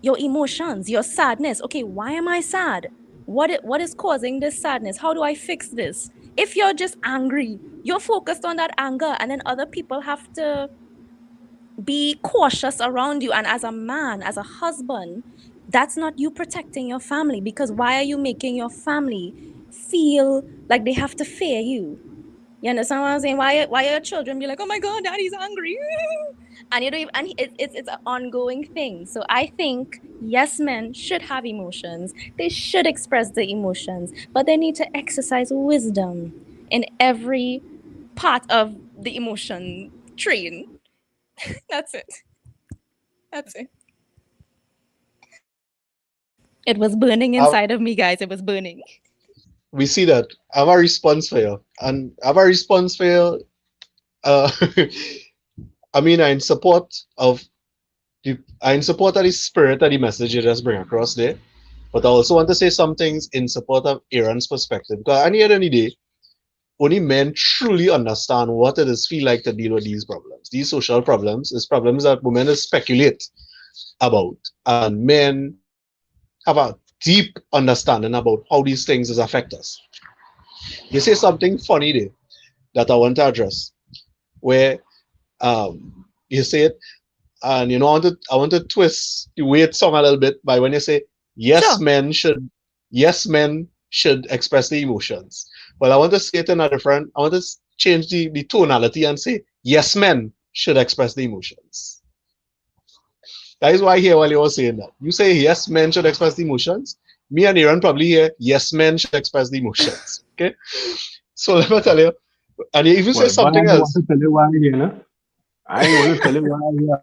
your emotions, your sadness. Okay, why am I sad? What is causing this sadness? How do I fix this? If you're just angry, you're focused on that anger, and then other people have to be cautious around you. And as a man, as a husband, that's not you protecting your family, because why are you making your family feel like they have to fear you? You understand what I'm saying? Why are your children be like, oh my god, daddy's angry? And you don't even, and it's an ongoing thing. So I think yes, men should have emotions. They should express the emotions, but they need to exercise wisdom in every part of the emotion train. That's it. That's it. It was burning Uh, inside of me, guys. It was burning. we see that. I have a response for you. And I have a response for you. Uh, I mean, I'm in support of the spirit of the message you just bring across there. But I also want to say some things in support of Aaron's perspective. Because at the end of the day, only men truly understand what it is feel like to deal with these problems. These social problems is problems that women speculate about. And men have a deep understanding about how these things affect us. You say something funny there that I want to address, where you say it, and I want to twist the weight song a little bit by when you say yes, Sure. men should express the emotions. Well, I want to say it in a different. I want to change the tonality and say yes, men should express the emotions. That is why I hear while you were saying that. You say yes, men should express the emotions. Me and Aaron probably hear yes, men should express the emotions. Okay, so let me tell you, and you even say Well, but I something don't want else. to tell you why here, no? I ain't want to tell you why here.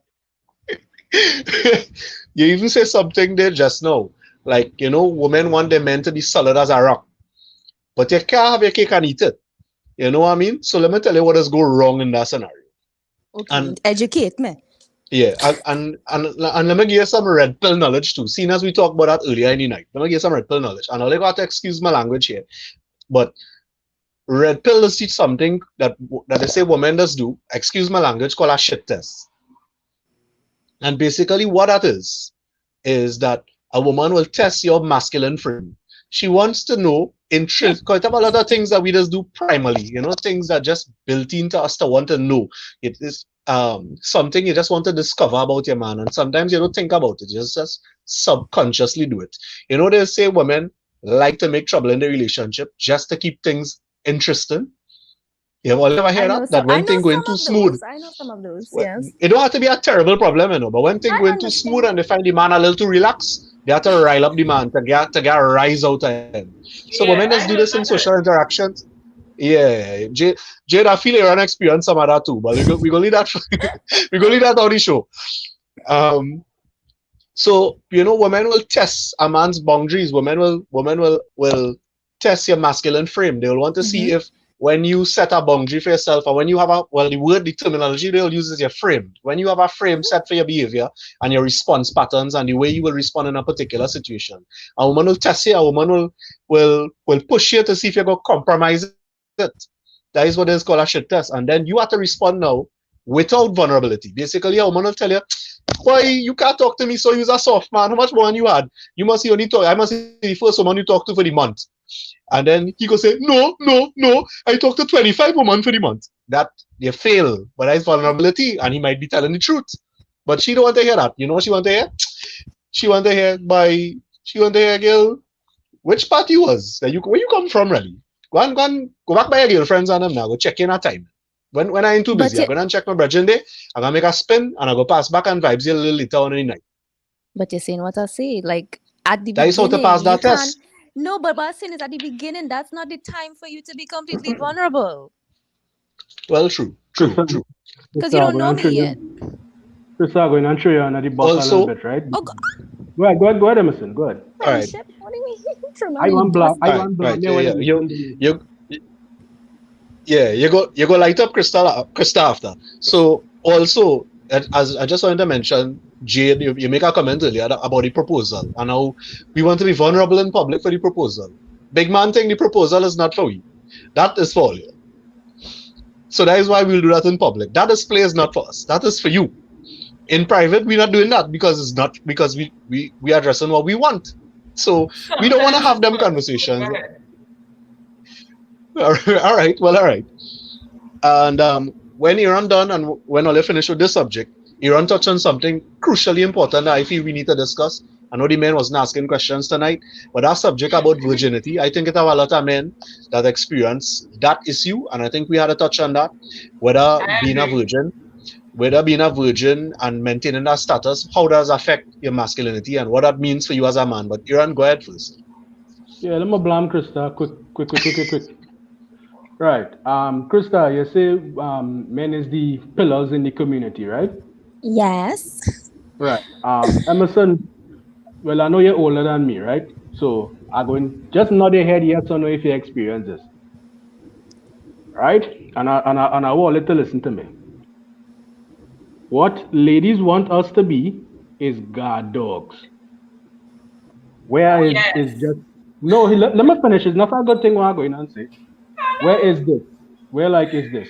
You even say something there just now. Like, women want their men to be solid as a rock. But you can't have your cake and eat it. You know what I mean? So let me tell you what does go wrong in that scenario. Okay, And educate me. yeah, and let me give you some red pill knowledge too. Seeing as we talked about that earlier in the night. Let me give you some red pill knowledge. And I'll got to excuse my language here. But red pill is teach something that they say women does do, excuse my language, called a shit test. And basically what that is that a woman will test your masculine frame. She wants to know quite a lot of things that we just do primarily, things that just built into us to want to know. It is something you just want to discover about your man, and sometimes you don't think about it, you just subconsciously do it. They say women like to make trouble in the relationship just to keep things interesting. You have all ever I heard know that? so That I when know things going some too of smooth, those. I know some of those. well, Yes. it don't have to be a terrible problem, but when things I going too smooth understand. and they find the man a little too relaxed, they have to rile up the man to get a rise out of him. So women Yeah, just do I this know in social that. interactions. Yeah, Jade, I feel you're experience some of that too, but we gonna leave that we gonna leave that on the show. Um, so women will test a man's boundaries. Women will test your masculine frame. They'll want to see Mm-hmm. if when you set a boundary for yourself, or when you have the terminology they'll use is your frame. When you have a frame set for your behavior and your response patterns and the way you will respond in a particular situation, a woman will test you. A woman will push you to see if you're gonna compromise it. That is what is called a shit test, and then you have to respond now without vulnerability. Basically, a woman will tell you, why you can't talk to me, so you're a soft man. How much money you had? You must see only talk. I must see the first woman you talk to for the month. And then he could say, no, no, no. I talked to 25 women for the month. That you fail. But that's vulnerability, and he might be telling the truth. But she don't want to hear that. You know what she want to hear? She want to hear she want to hear, girl, which part you was? That you where you come from really? Go back by your girlfriends and them now. Go check in at time. When I ain't too But busy, I you, go and check my brethren day. I gonna make a spin and I go pass back and vibes you a little later on in the night. but you're saying what I say. Like at the That is how to pass beginning, you that can't. test. No, but what I'm saying is at the beginning, that's not the time for you to be completely vulnerable Well, true, true, Krista, true. because you Krista, I'm don't going know to throw me you. yet. Krista, I'm going to throw you under the bus a little Also, bit, right? Oh, Go ahead, Emerson. Go ahead. all right, friendship? What do you mean? Throw me under the bus? I all right, want right. blame me Yeah, when yeah. Emerson do this. You go light up Krista after. So also, as I just wanted to mention, Jade, you make a comment earlier about the proposal and how we want to be vulnerable in public for the proposal. Big man thing, the proposal is not for you. That is for you. So that is why we'll do that in public. That display is not for us. That is for you. In private, we're not doing that because it's not because we are addressing what we want. So we don't want to Sometimes have it's them for us. Go conversations. ahead. All right, well, all right. And when you're done and when all you finish with this subject, Aaron touched on something crucially important that I feel we need to discuss. I know the men wasn't asking questions tonight, but that subject about virginity, I think it have a lot of men that experience that issue, and I think we had a touch on that. Whether I being a agree. virgin, whether being a virgin and maintaining that status, how does affect your masculinity and what that means for you as a man. But Aaron, go ahead first. Yeah, let me blame Krista. Quick. Right. Krista, you say men is the pillars in the community, right? Yes. Right. Emerson, well, I know you're older than me, right? So I'm going just nod your head yes or no if you experience this, right? And I want you to listen to me. What ladies want us to be is guard dogs. Oh Where is yes. just no? Let me finish. It's not a good thing what I'm going to say. Where is this? Where like is this?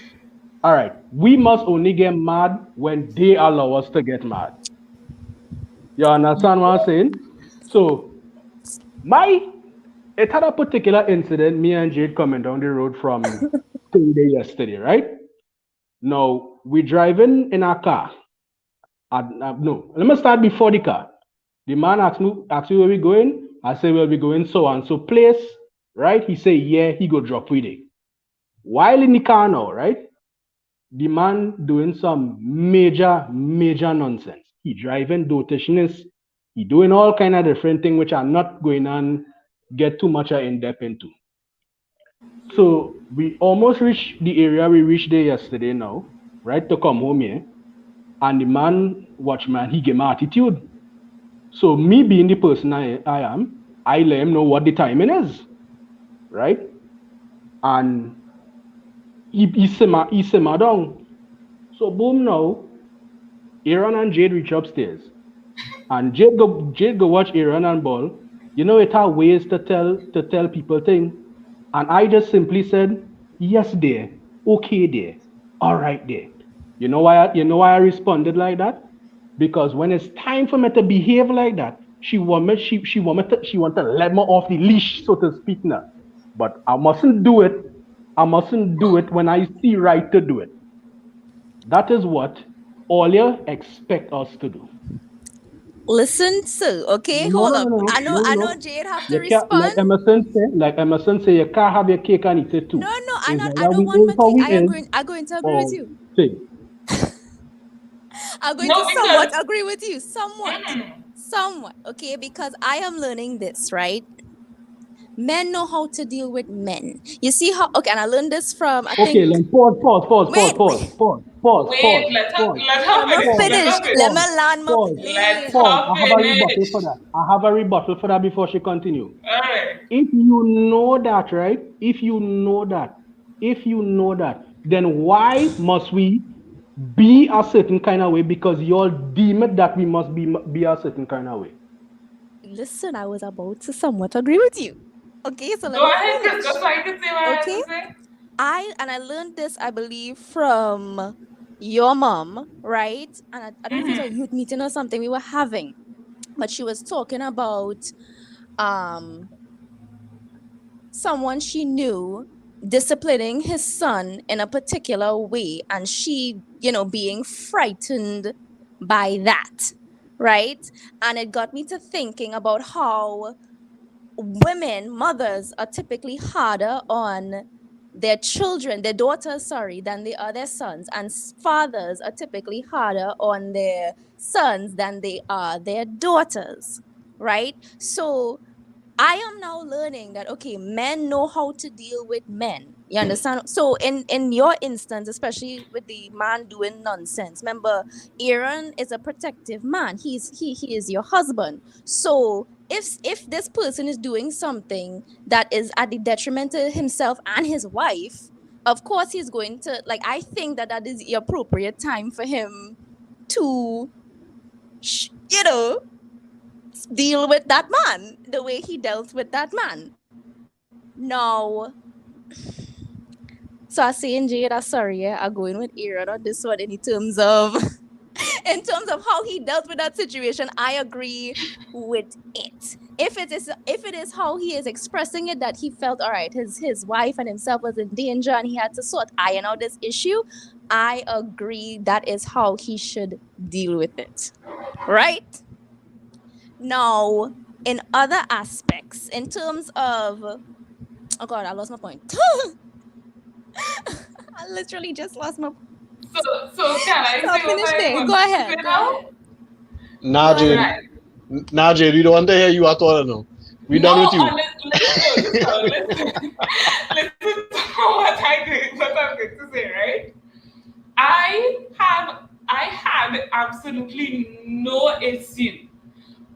All right. We must only get mad when they allow us to get mad. You understand what I'm saying? So my it had a particular incident. Me and Jade coming down the road from Sunday yesterday, right? Now we driving in our car. No, let me start before the car. The man asked me where we going. I say well we going so and so place, right? He say yeah, he go drop with it. While in the car now, right? The man doing some major nonsense. He driving dotationist. He doing all kind of different thing which I'm not going on get too much in depth into. So we almost reached the area we reached there yesterday now, right? To come home here. And the man, watchman, he gave me attitude. So me being the person I am, I let him know what the timing is, right? And he simmer down. So boom now, Aaron and Jade reach upstairs. And Jade go watch Aaron and Ball. You know it are ways to tell people things. And I just simply said, yes, dear, okay, dear, all right, dear. You know why I responded like that? Because when it's time for me to behave like that, she want to let me off the leash, so to speak now. But I mustn't do it. I mustn't do it when I see right to do it. That is what all you expect us to do. Listen, sir. Okay, No, hold no, up. no, no, no, I know no. Jade have to You can't, respond. like Emerson say, you can't have your cake and eat it No, too. no, It's I either don't we want is my how cake. we is, I'm going to agree with or you. thing. I'm going No, to somewhat because agree with you. Somewhat. Somewhat. Okay, because I am learning this, right? Men know how to deal with men. You see how okay, and I learned this from I Okay, think then pause, pause, pause, pause, wait, pause, wait. pause, pause, wait, pause, pause, let her Let me finish. pause, Let finish. her Let finish. me pause, land my pause, Let plane. pause. her I have a rebuttal for finish. that. I have a rebuttal for that before she continue. Alright. If you know that, right? If you know that, then why must we be a certain kind of way? Because you all deem it that we must be a certain kind of way. Listen, I was about to somewhat agree with you. Okay, so let Go me ahead, Krista, finish. so I can say what I have Okay? to say. I learned this, I believe, from your mom, right? And I don't know if it was a youth meeting or something we were having, but she was talking about um someone she knew disciplining his son in a particular way and she, being frightened by that, right? And it got me to thinking about how women, mothers, are typically harder on their children, their daughters, sorry, than they are their sons. And fathers are typically harder on their sons than they are their daughters, right? So I am now learning that okay, men know how to deal with men. You understand? So in your instance, especially with the man doing nonsense, remember, Aaron is a protective man. He is your husband. So if this person is doing something that is at the detriment to himself and his wife, of course he's going to like. I think that is the appropriate time for him to, deal with that man the way he dealt with that man. Now, so I say in Jada, sorry, yeah, I'm going with Aaron on this one in terms of in terms of how he dealt with that situation. I agree with it. If it is how he is expressing it that he felt all right, his wife and himself was in danger and he had to sort iron out this issue. I agree that is how he should deal with it. Right? Now, in other aspects, in terms of, oh God, I lost my point. I literally just lost my. So can I So I'll say what finish I there. Go wanted to say ahead. Go now? ahead. Go Nah, Jade. ahead. Right. Nah, Jade, we don't want to hear you at all now. We No, done with you. listen, no, just now, listen. Listen to what I'm going to say, right? I had absolutely no issue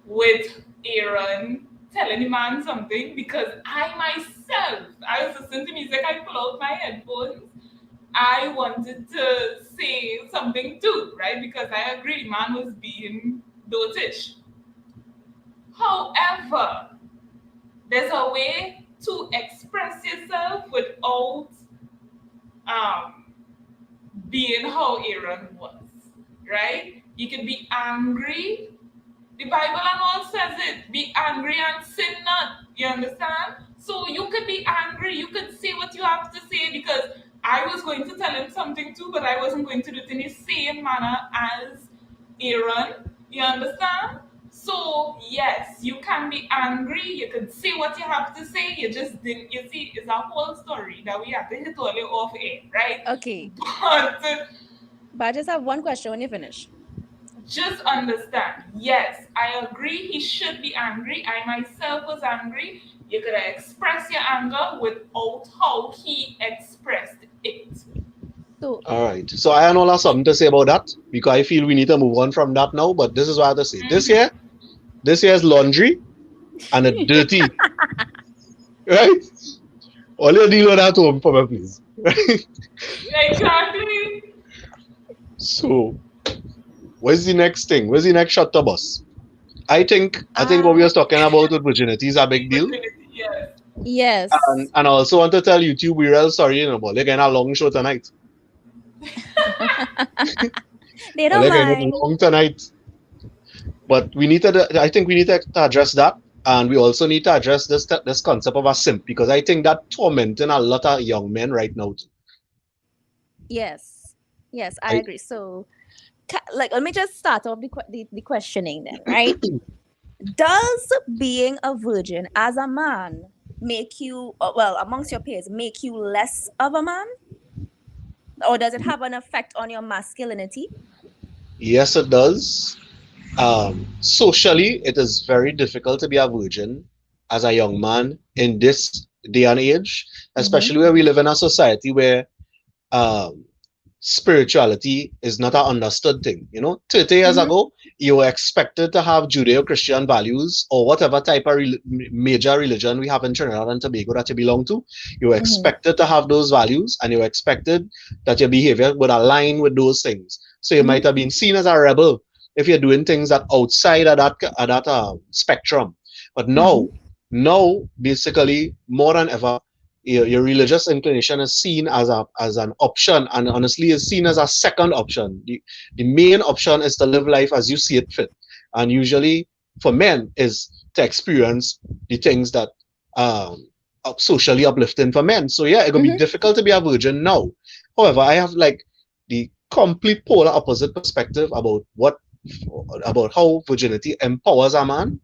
with Aaron telling the man something because I was listening to music, I pull out my headphones. I wanted to say something too, right? Because I agree, man was being dotish. However, there's a way to express yourself without um, being how Aaron was, right? You can be angry. The Bible and all says it. Be angry and sin not. You understand? So you could be angry. You could say what you have to say because I was going to tell him something too, but I wasn't going to do it in the same manner as Aaron. You understand? So yes, you can be angry. You could say what you have to say. You just didn't. You see, it's a whole story that we have to hit all it off air, right? Okay. But But I just have one question when you finish. just understand, yes, I agree he should be angry. I myself was angry. You could express your anger without how he expressed it. So, All right. So I know have something to say about that because I feel we need to move on from that now. But this is what I have to say. This here is laundry and a dirty, right? All you deal with that home for me, please. Right? Exactly. So where's the next thing? Where's the next shot to bus? I think what we uh, was talking about with virginity is a big deal. Virginity, yes. yes. And I also want to tell YouTube we're real sorry, but they're getting a long show tonight. They Well, don't they're getting mind. long tonight. But I think we need to address that. And we also need to address this concept of a simp because I think that tormenting a lot of young men right now. Yes. Yes, I I agree. So, like, let me just start off the questioning then, right? Does being a virgin as a man make you, well, amongst your peers, make you less of a man? Or does it have an effect on your masculinity? Yes, it does. Socially, it is very difficult to be a virgin as a young man in this day and age, Mm-hmm. especially where we live in a society where um, spirituality is not an understood thing. 30 years Mm-hmm. ago, you were expected to have Judeo Christian values or whatever type of major religion we have in Trinidad and Tobago that you belong to. You were Mm-hmm. expected to have those values and you were expected that your behavior would align with those things. So you might Mm-hmm. have been seen as a rebel if you're doing things that outside of that spectrum. But Mm-hmm. now, basically, more than ever, your religious inclination is seen as an option and honestly is seen as a second option. The main option is to live life as you see it fit. And usually for men is to experience the things that are socially uplifting for men. So yeah, it could be Mm-hmm. difficult to be a virgin now. However, I have like the complete polar opposite perspective about how virginity empowers a man.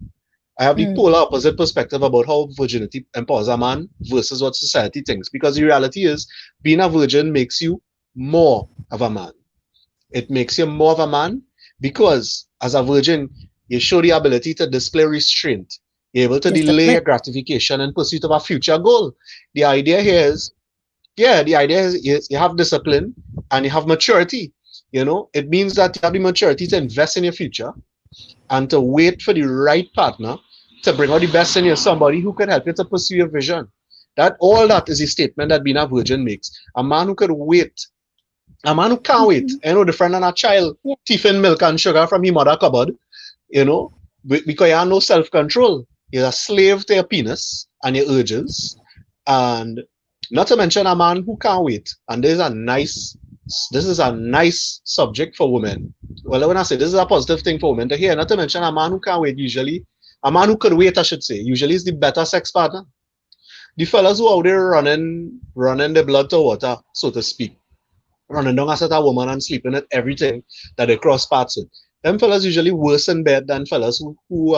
I have the Mm. polar opposite perspective about how virginity empowers a man versus what society thinks. Because the reality is, being a virgin makes you more of a man. It makes you more of a man because as a virgin, you show the ability to display restraint. You're able to delay Discipline. gratification in pursuit of a future goal. The idea here is, yeah, the idea is you have discipline and you have maturity. It means that you have the maturity to invest in your future and to wait for the right partner to bring out the best in you, somebody who can help you to pursue your vision. That is a statement that being a virgin makes. A man who could wait, a man who can't wait, Mhm. different than a child, Yeah. thieving milk and sugar from his mother cupboard, you know, because you have no self-control. You're a slave to your penis and your urges. And not to mention a man who can't wait. And this is a nice subject for women. Well, when I say this is a positive thing for women to hear, not to mention a man who can't wait usually, a man who could wait, I should say, usually is the better sex partner. The fellas who out there running the blood to water, so to speak. running down at a woman and sleeping at everything that they cross paths with. Them fellas usually worse in bed than fellas who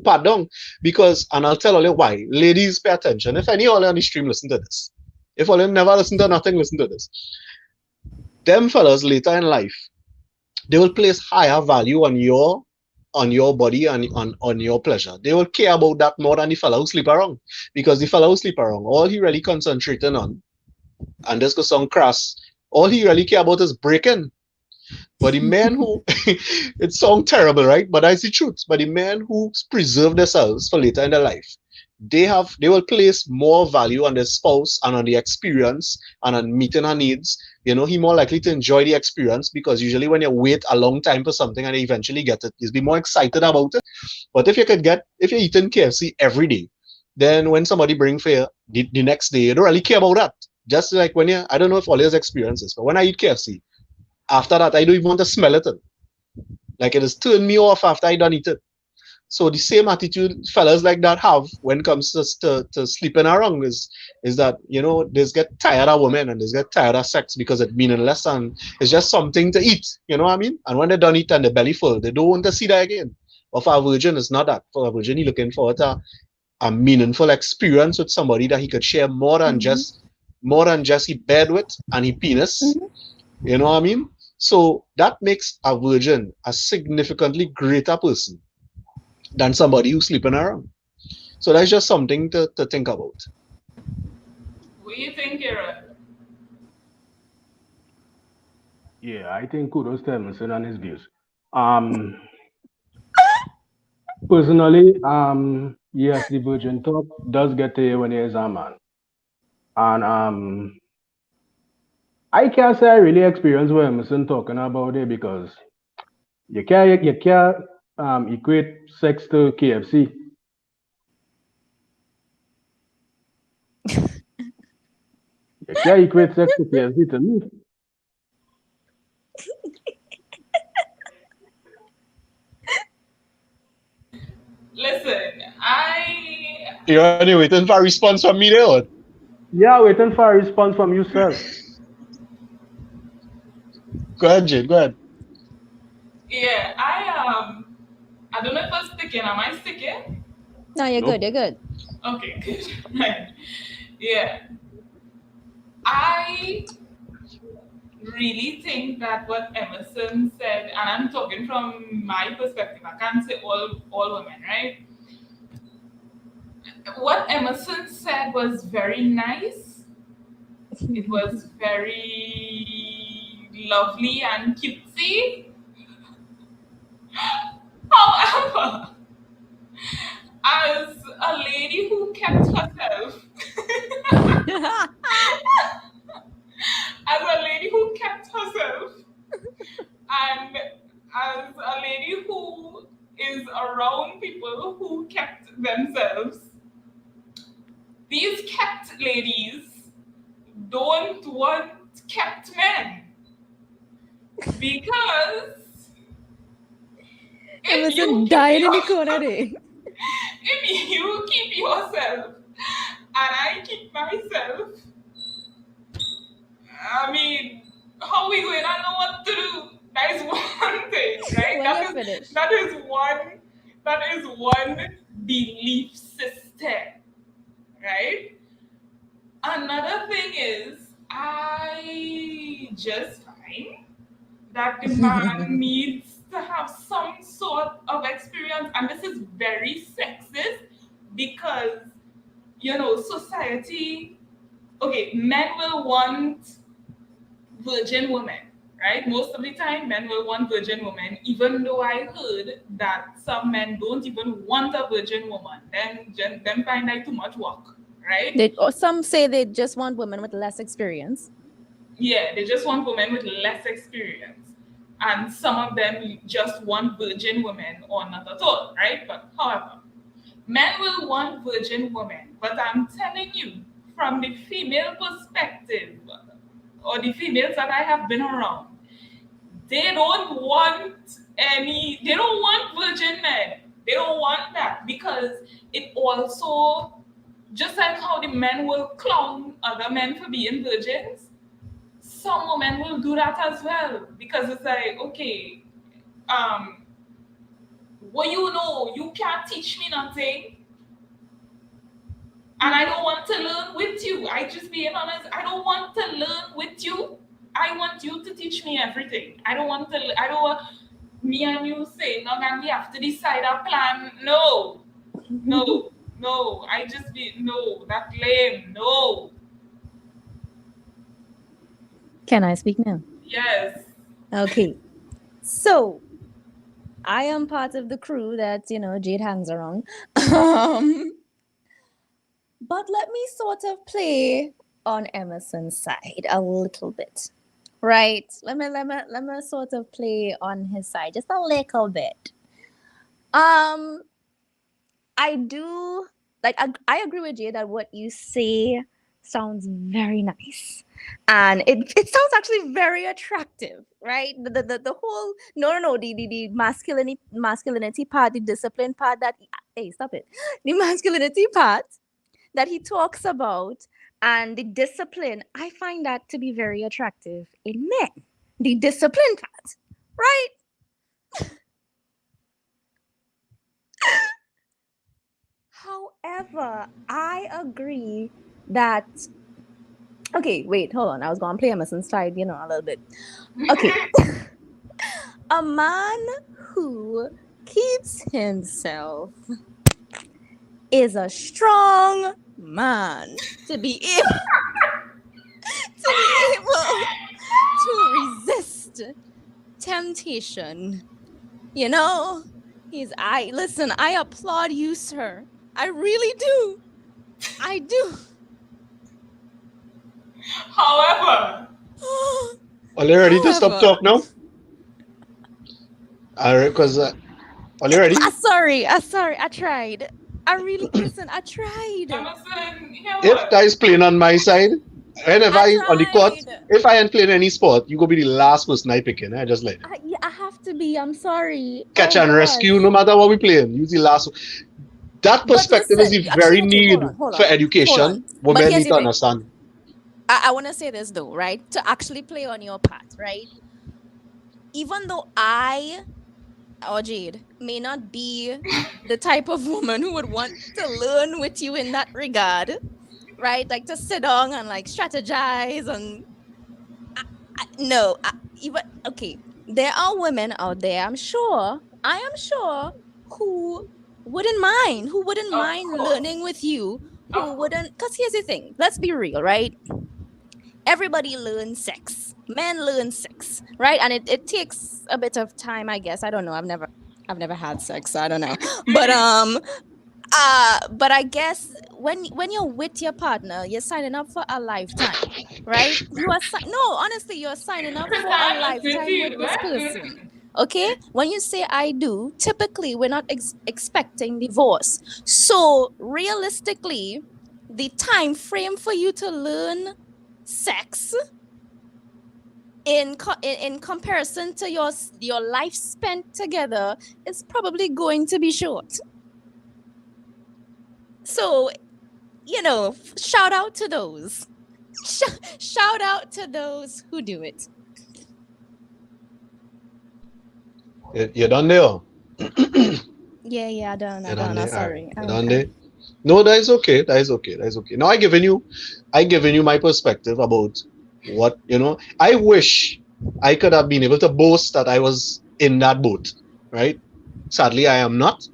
pat down. Because, and I'll tell you why. Ladies, pay attention. If any of you on the stream listen to this, if all you never listen to nothing, listen to this. Them fellas later in life, they will place higher value on your body and on your pleasure. They will care about that more than the fellow who sleep around. Because the fellow who sleep around, all he really concentrating on, and this goes sound crass, all he really care about is breaking. But the men who, it sounds terrible, right? But that's the truth. But the men who preserve themselves for later in their life, they will place more value on their spouse and on the experience and on meeting her needs. He more likely to enjoy the experience, because usually when you wait a long time for something and you eventually get it, you'll be more excited about it. But if you're eating KFC every day, then when somebody bring fare the next day, you don't really care about that. Just like I don't know if all your experiences, but when I eat KFC, after that, I don't even want to smell it. Like it has turned me off after I done eat it. So the same attitude fellas like that have when it comes to sleeping around is that, they get tired of women and they get tired of sex because it's meaningless and it's just something to eat. You know what I mean? And when they done eat and their belly full, they don't want to see that again. But for a virgin, it's not that. For a virgin, he's looking forward to a meaningful experience with somebody that he could share more than just he bed with and he penis. You know what I mean? So that makes a virgin a significantly greater person than somebody who's sleeping around. So that's just something to think about. What do you think, Aaron? Yeah, I think kudos to Emerson and his views. Um, Personally, yes, the virgin talk does get to you when there's a man, and I can't say I really experienced what Emerson talking about it because you can't equate sex to KFC. You can't equate sex to KFC to me. Listen, You're only waiting for a response from me there. Yeah, waiting for a response from you, sir. Go ahead, Jade. Go ahead. yeah, I don't know if I'm sticking. Am I sticking? No, you're good. Nope. You're good. Okay, good. Right. Yeah. I really think that what Emerson said, and I'm talking from my perspective, I can't say all women, right? What Emerson said was very nice. It was very lovely and cutesy. However, as a lady who kept herself, as a lady who kept herself, and as a lady who is around people who kept themselves, these kept ladies don't want kept men because if you Emerson keep died in the your, corner there. if you keep yourself and I keep myself, I mean, how we going to know what to do? That is one thing, right? When you're finished. That is one belief system, right? Another thing is I just find that the man needs to have some sort of experience, and this is very sexist because society. Okay, men will want virgin women, right? Most of the time, men will want virgin women, even though I heard that some men don't even want a virgin woman. Then them find like too much work, right? Or some say they just want women with less experience. Yeah, they just want women with less experience. And some of them just want virgin women or not at all, right? But however, men will want virgin women. But I'm telling you, from the female perspective, or the females that I have been around, they don't want virgin men. They don't want that because it also, just like how the men will clown other men for being virgins, some women will do that as well because it's like, okay, um, well, you know, you can't teach me nothing, and I don't want to learn with you. I just being honest, I don't want to learn with you. I want you to teach me everything. I don't want to. I don't want me and you say no, and we have to decide a plan. No, no, no. I just be no. That lame. No. Can I speak now? Yes. Okay. So I am part of the crew that, Jade hangs around. But let me sort of play on Emerson's side a little bit. Right. Let me sort of play on his side just a little bit. I do like I agree with Jay that what you say sounds very nice. And it sounds actually very attractive, right? The whole the masculinity part, the discipline part that hey, stop it. The masculinity part that he talks about and the discipline, I find that to be very attractive in men. The discipline part, right? However, I agree that okay, wait, hold on. I was going to play Emerson's side, a little bit. Okay. A man who keeps himself is a strong man to be able to resist temptation. Listen, I applaud you, sir. I really do. I do. However, Are you ready to stop talk now? Because are you ready? Sorry. I tried. I tried. Emerson, If that is playing on my side, and if I on the court, if I ain't playing any sport, you go be the last person I picking. I just like I have to be. I'm sorry. Catch and rescue, no matter what we playing. Use the last. That perspective is the very need for education. Women need to understand. I want to say this though, right? To actually play on your part, right? Even though I or Jade may not be the type of woman who would want to learn with you in that regard, right? Like to sit down and like strategize and okay. There are women out there, I am sure, who wouldn't mind learning with you, because here's the thing, let's be real, right? Everybody learns sex. Men learn sex, right? And it takes a bit of time, I guess. I don't know. I've never had sex, so I don't know. But I guess when you're with your partner, you're signing up for a lifetime, right? Honestly, you're signing up for a lifetime with this person. Okay? When you say I do, typically we're not expecting divorce. So realistically, the time frame for you to learn sex in comparison to your life spent together is probably going to be short. So, shout out to those. Shout out to those who do it. You done there? Yeah, done. Sorry. You done there? No, that is okay. Now I given you my perspective about what I wish I could have been able to boast that I was in that boat, right? Sadly, I am not,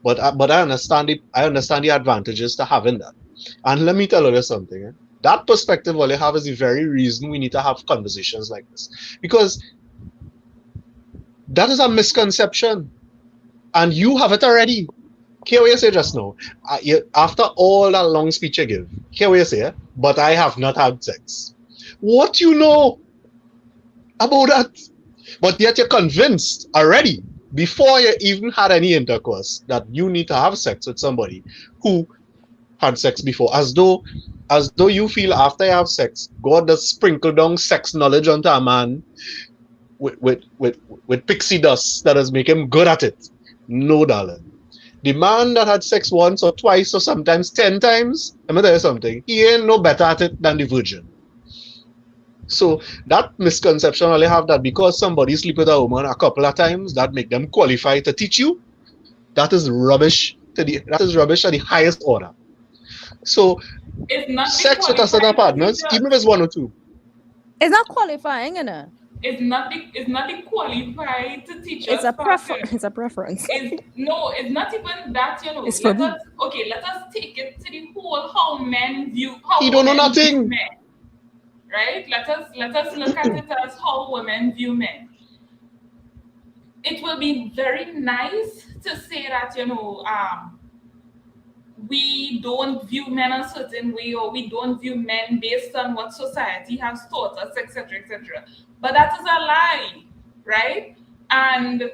but I understand the advantages to having that. And let me tell you something. That perspective all you have is the very reason we need to have conversations like this, because that is a misconception, and you have it already. Hear what you say just now. After all that long speech you give, hear what you say, but I have not had sex. What you know about that? But yet you're convinced already, before you even had any intercourse, that you need to have sex with somebody who had sex before, as though you feel after you have sex, God does sprinkle down sex knowledge onto a man with pixie dust that does make him good at it. No, darling. The man that had sex once or twice or sometimes 10 times, let me tell you something, he ain't no better at it than the virgin. So that misconception only have that because somebody sleep with a woman a couple of times, that make them qualify to teach you. That is rubbish. That is rubbish at the highest order. So It's not the sex with a set of qualified to teach partners, even if us. it's one or two, It's not qualifying, you know. It's not the qualified to teach It's us a part, prefer. It's a preference. is no, it's not even that, It's for let me. us okay, let us take it to the whole he how don't know women view nothing. men, right? Let us look at it as how women view men. It will be very nice to say that, we don't view men a certain way, or we don't view men based on what society has taught us, etc., etc. But that is a lie, right? And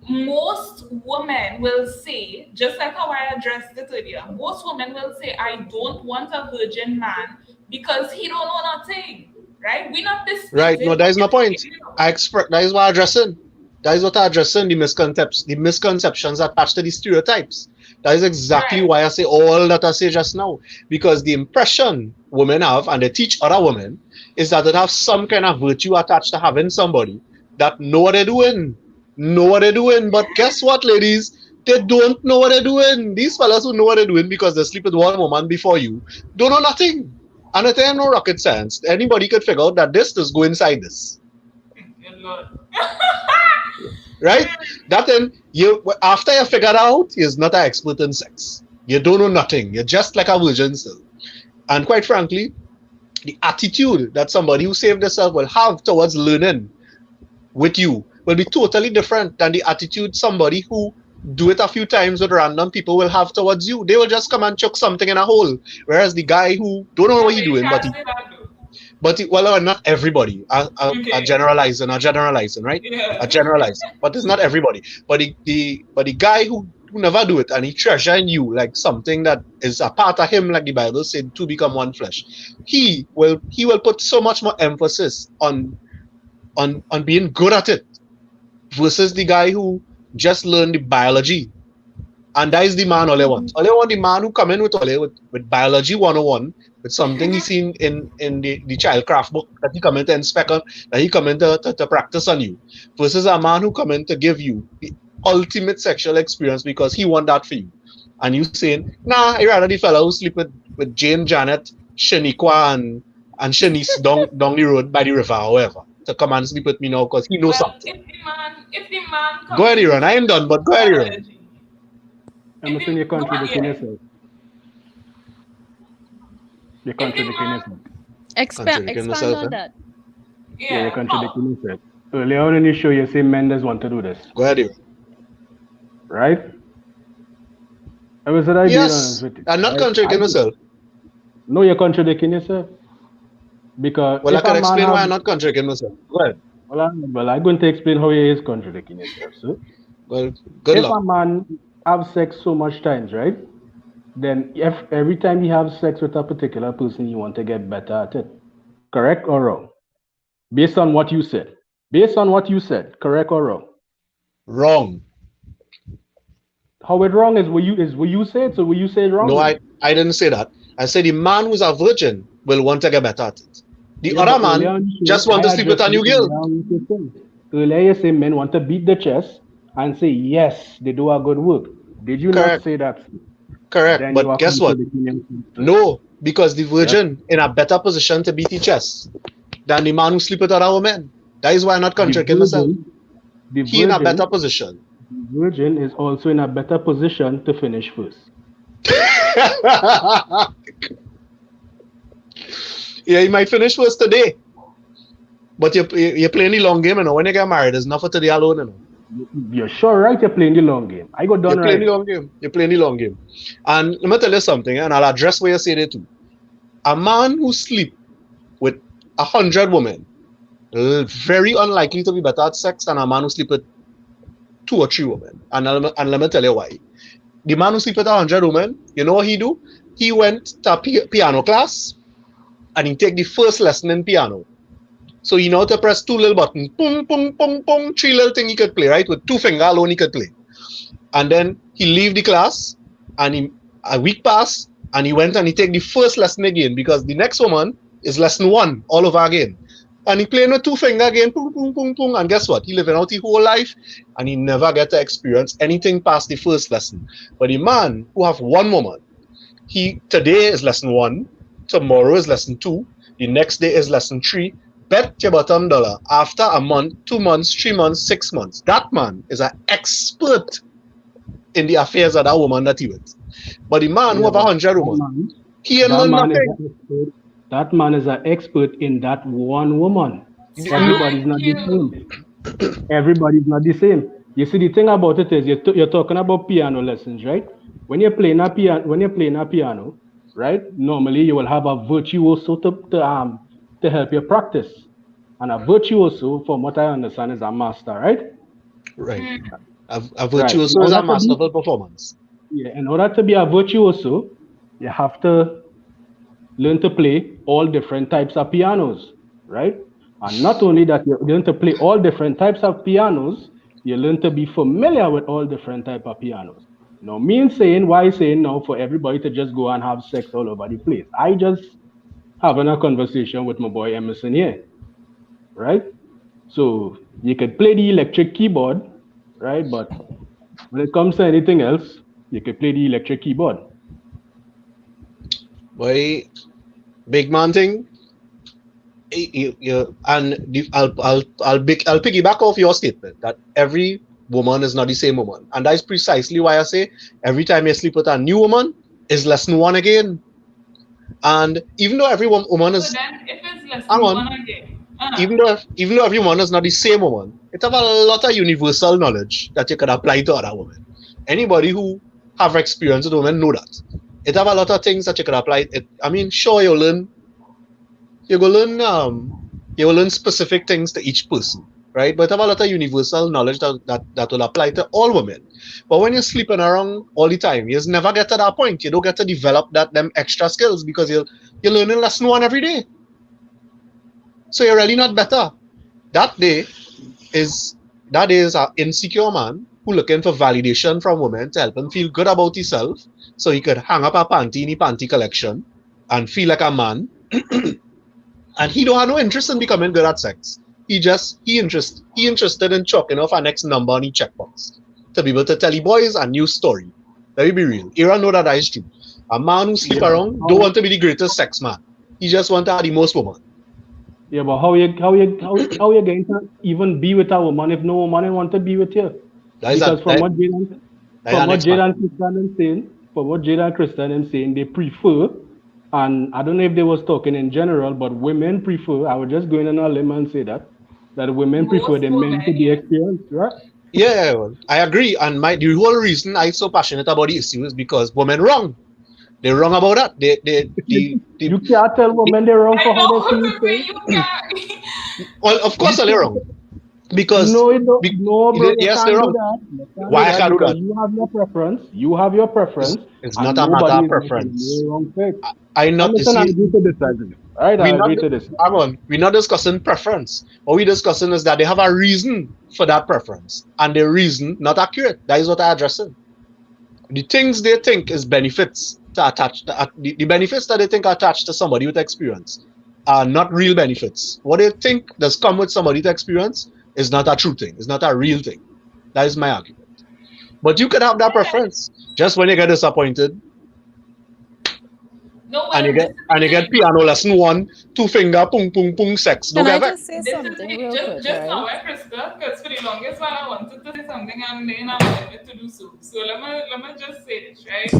most women will say, just like how I addressed it earlier, most women will say, I don't want a virgin man because he don't know nothing, right? We're not Right? No, disputing, that is my point. you know, That is what I'm addressing. That is what I'm addressing, the misconceptions attached to the stereotypes. That is exactly right? why I say all that I say just now. Because the impression women have, and they teach other women, is that they have some kind of virtue attached to having somebody that know what they're doing. Know what they're doing. But guess what, ladies? They don't know what they're doing. These fellas who know what they're doing because they sleep with one woman before you don't know nothing. And it ain't no rocket science. Anybody could figure out that this does go inside this. Good Lord. Right? That then you after you figure out you're not an expert in sex. You don't know nothing. You're just like a virgin still. And quite frankly, the attitude that somebody who saved themselves will have towards learning with you will be totally different than the attitude somebody who do it a few times with random people will have towards you. They will just come and chuck something in a hole. Whereas the guy who don't know No, what but he's you doing, can't say that though. well, not everybody. A Okay. generalizing, right? A Yeah. generalizing, but it's not everybody. But the guy who never do it and he treasure in you like something that is a part of him, like the Bible said, to become one flesh. He will put so much more emphasis on being good at it versus the guy who just learned the biology. And that is the man Ole wants. Ole want the man who come in with Ole with biology 101, with something he seen in the childcraft book that he come in to inspect on, that he come in to practice on you, versus a man who come in to give you the ultimate sexual experience because he want that for you. And you saying, nah, I rather the fellow who sleep with Jane, Janet, Shaniqua, and Shanice down the road by the river, however, to come and sleep with me now because he knows Well, something. if the man Go comes ahead, in Iran. I with ain't done, but go ahead, Iran. biology, I'm if saying you're the go on, contradicting yeah, yourself. You're if the contradicting yourself. man, Contradicting Expand myself, eh? on that. Yeah, you're yeah, how? contradicting yourself. Earlier on in the show, you say men does want to do this, Go ahead, Iran. right? I was that I being honest Yes, with you, I'm not right? I contradicting myself. know you're contradicting yourself because Well, I if can a man explain have why I'm not contradicting myself. Go ahead. I'm going to explain how he is contradicting himself. So, Well, good if luck. a man have sex so much times, right? Then if every time he have sex with a particular person, you want to get better at it. Correct or wrong? Based on what you said. Based on what you said, correct or wrong? Wrong. How it wrong is what you said, so what you say is wrong No, then. I didn't say that. I said the man who's a virgin will want to get better at it. The Yeah, other but earlier man on the just show, want I to sleep with addressed a you new earlier girl. on with your thing. Earlier you say men want to beat the chest and say yes, they do a good work. Did you not Correct. say that? Correct. Then you But are guess what? contradicting yourself, sir. No, because the Yes. virgin in a better position to beat the chest than the man who sleep with other women. That is why I'm not The contradicting myself. virgin, the He in a better virgin, position. the virgin is also in a better position to finish first. Yeah, he might finish first today, but you're playing the long game, When you get married, it's not for today alone. You're sure right you're playing the long game. I got You're done playing right. the long game. You're playing the long game. And let me tell you something, and I'll address where you say it too. A man who sleep with 100 women very unlikely to be better at sex than a man who sleep with 2 or 3 women. And let me tell you why. The man who sleep with 100 women, you know what he do? He went to piano class and he take the first lesson in piano. So he know to press 2 little buttons, pung, pung, pung, pung, 3 little thing he could play, right? With 2 finger alone he could play. And then he leave the class and a week passed and he went and he take the first lesson again because the next woman is lesson one all over again. And he playing with two finger again, boom, boom, boom, boom. And guess what? He living out his whole life and he never get to experience anything past the first lesson. But the man who have one woman, he today is lesson one, tomorrow is lesson two, the next day is lesson three. Bet your bottom dollar after a month, 2 months, 3 months, 6 months, that man is an expert in the affairs of that woman that he with. But the man who Yeah, have but 100 that women, man, he ain't that learn man is nothing. an expert. That man is an expert in that one woman. Everybody's Thank not the you. same. Everybody's not the same. You see, the thing about it is you're talking about piano lessons, right? When you're playing a piano, right? Normally you will have a virtuoso to help you practice, and a virtuoso, from what I understand, is a master, right? Right. A Right. virtuoso is a masterful performance. In order to be a virtuoso, you have to learn to play all different types of pianos, right? And not only that, you learn to play all different types of pianos, you learn to be familiar with all different type of pianos. Now, me and saying, why saying now for everybody to just go and have sex all over the place? I just having a conversation with my boy Emerson here, right? So you could play the electric keyboard, right? But when it comes to anything else, you could play the electric keyboard. Boy, big man thing. I'll piggyback off your statement that every woman is not the same woman, and that is precisely why I say every time you sleep with a new woman is lesson one again. And even though every woman So is, then, if it's hang lesson on, one again, even though every woman is not the same woman, it have a lot of universal knowledge that you can apply to other women. Anybody who have experience with women know that. It have a lot of things that you can apply. I mean, sure, you go learn you will learn specific things to each person, right? But have a lot of universal knowledge that will apply to all women. But when you're sleeping around all the time, you just never get to that point. You don't get to develop them extra skills because you're learning lesson one every day. So you're really not better. That day is that is an insecure man who looking for validation from women to help him feel good about himself so he could hang up a panty in the panty collection and feel like a man. And he don't have no interest in becoming good at sex. He interested in chalking off our next number on the checkbox to be able to tell the boys a new story. Let me be real. Aaron know that is true. A man who sleep Yeah, but around don't want to be the greatest sex man. He just want to have the most woman. how you going to even be with a woman if no woman want to be with you? That is Because a that, that is from our what next man. Jade and Christian is saying, they prefer, and I don't know if they was talking in general, but women prefer. I was just going on a limb and say that women prefer most the men to women, be yes. experienced, right? Yeah, well, I agree. And the whole reason I so passionate about the issue is because women wrong. They're wrong about that. You can't tell The, women they're wrong I for how they know, feel but things. you can't. well, of You course they're can't. wrong because No, you don't. No, bro, you yes, they're can't do wrong. that. You can't do Why I that can't do because that? you have your preference. You have your preference, It's not and a matter nobody of is making preference. any wrong pick. I not you Listen, I see agree to disagree. Right, we I not agree to this. hang on. We're not discussing preference. What we're discussing is that they have a reason for that preference, and the reason not accurate. That is what I'm addressing. The things they think is benefits to attach the benefits that they think are attached to somebody with experience are not real benefits. What they think does come with somebody with experience is not a true thing. It's not a real thing. That is my argument. But you could have that preference. Just when you get disappointed, No, and you well, get this is and the you get thing. piano lesson one, two finger, pung pung pung sex. Don't Can I get vexed. just say This is something it. real quick, Just right? now, Krista, because for the longest while I wanted to say something and then I'm unable to do so. So let me just say this, right?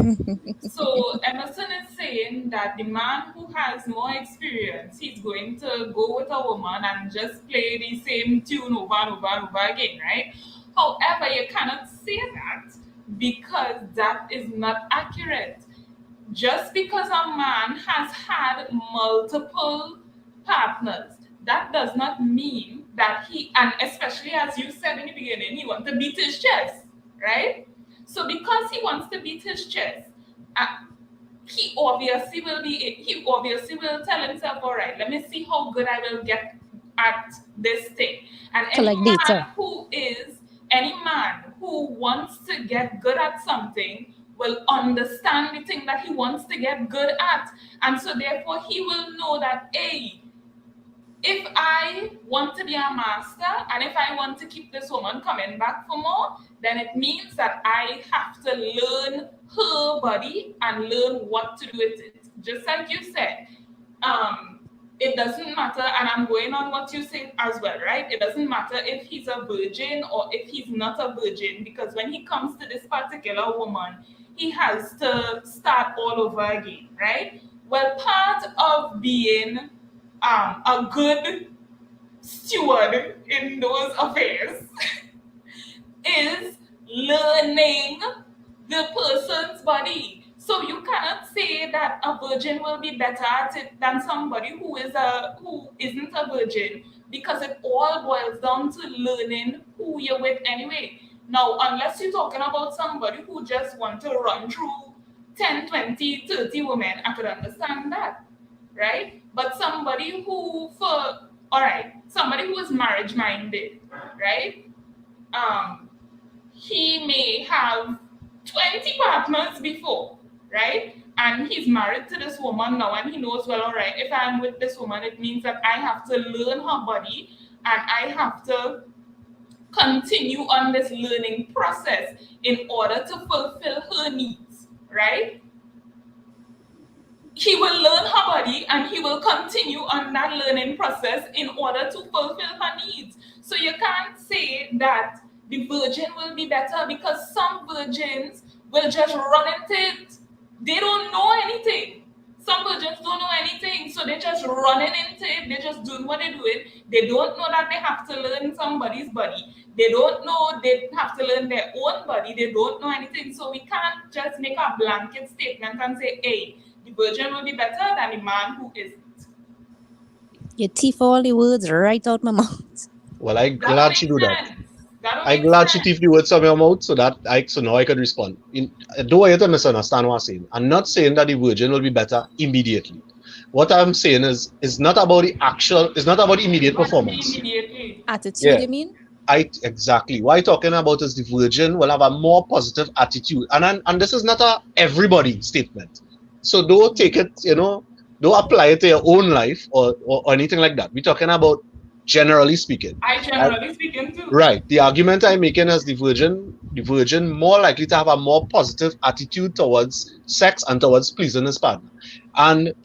So Emerson is saying that the man who has more experience, he's going to go with a woman and just play the same tune over and over and over again, right? However, you cannot say that because that is not accurate. Just because a man has had multiple partners, that does not mean that and especially as you said in the beginning, he wants to beat his chest, right? So because he wants to beat his chest, uh, he obviously will tell himself, all right, let me see how good I will get at this thing. And Collect data. any man who wants to get good at something will understand the thing that he wants to get good at. And so therefore he will know that, hey, if I want to be a master and if I want to keep this woman coming back for more, then it means that I have to learn her body and learn what to do with it. Just like you said, it doesn't matter, and I'm going on what you said as well, right? It doesn't matter if he's a virgin or if he's not a virgin, because when he comes to this particular woman, he has to start all over again, right? Well, part of being a good steward in those affairs is learning the person's body. So you cannot say that a virgin will be better at it than somebody who isn't a virgin, because it all boils down to learning who you're with anyway. Now, unless you're talking about somebody who just want to run through 10, 20, 30 women, I could understand that, right? But somebody who somebody who is marriage minded, right? He may have 20 partners before, right? And he's married to this woman now, and he knows, well, all right, if I'm with this woman, it means that I have to learn her body and I have to continue on this learning process in order to fulfill her needs, right? He will learn her body and he will continue on that learning process in order to fulfill her needs. So you can't say that the virgin will be better, because some virgins will just run into it. They don't know anything. Some virgins don't know anything, so they're just running into it. They're just doing what they're doing. They don't know that they have to learn somebody's body. They don't know they have to learn their own body. They don't know anything. So we can't just make a blanket statement and say, hey, the virgin will be better than the man who isn't. You teeth all the words right out my mouth. Well, I'm That don't glad make she do that. sense. That don't I'm make glad she sense. teeth the words from your mouth so now I could respond. Don't want you to misunderstand what I'm saying. I'm not saying that the virgin will be better immediately. What I'm saying is not about the actual, it's not about immediate What performance. immediately? Attitude, Yeah. you mean? Exactly. What I'm talking about is the virgin will have a more positive attitude. And this is not a everybody statement. So don't take it, don't apply it to your own life or anything like that. We're talking about generally speaking. I generally speaking too. Right. The argument I'm making is the virgin more likely to have a more positive attitude towards sex and towards pleasing his partner. And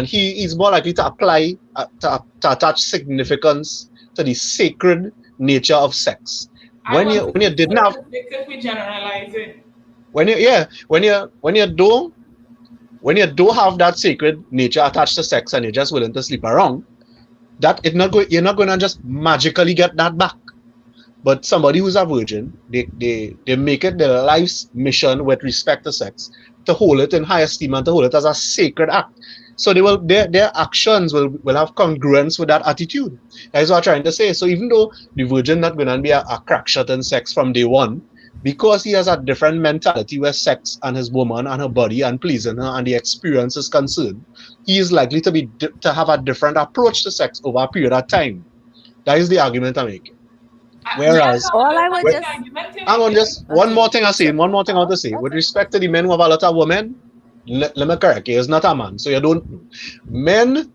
he is more likely to apply to attach significance to the sacred nature of sex. I When want you to be didn't have simplistic if we generalize it. when you don't have that sacred nature attached to sex and you're just willing to sleep around, you're not gonna just magically get that back. But somebody who's a virgin, they make it their life's mission with respect to sex to hold it in high esteem and to hold it as a sacred act. So their actions will have congruence with that attitude. That's what I'm trying to say. So even though the virgin not gonna be a crack shot in sex from day one, because he has a different mentality where sex and his woman and her body and pleasing her and the experience is concerned, he is likely to have a different approach to sex over a period of time. That is the argument I'm making. Yes, Whereas, All I I would understand where, the just argument you're hang on, making. just one more thing so one more thing I want to say. With respect to the men who have a lot of women, let me correct you, it's not a man, so you don't know. Men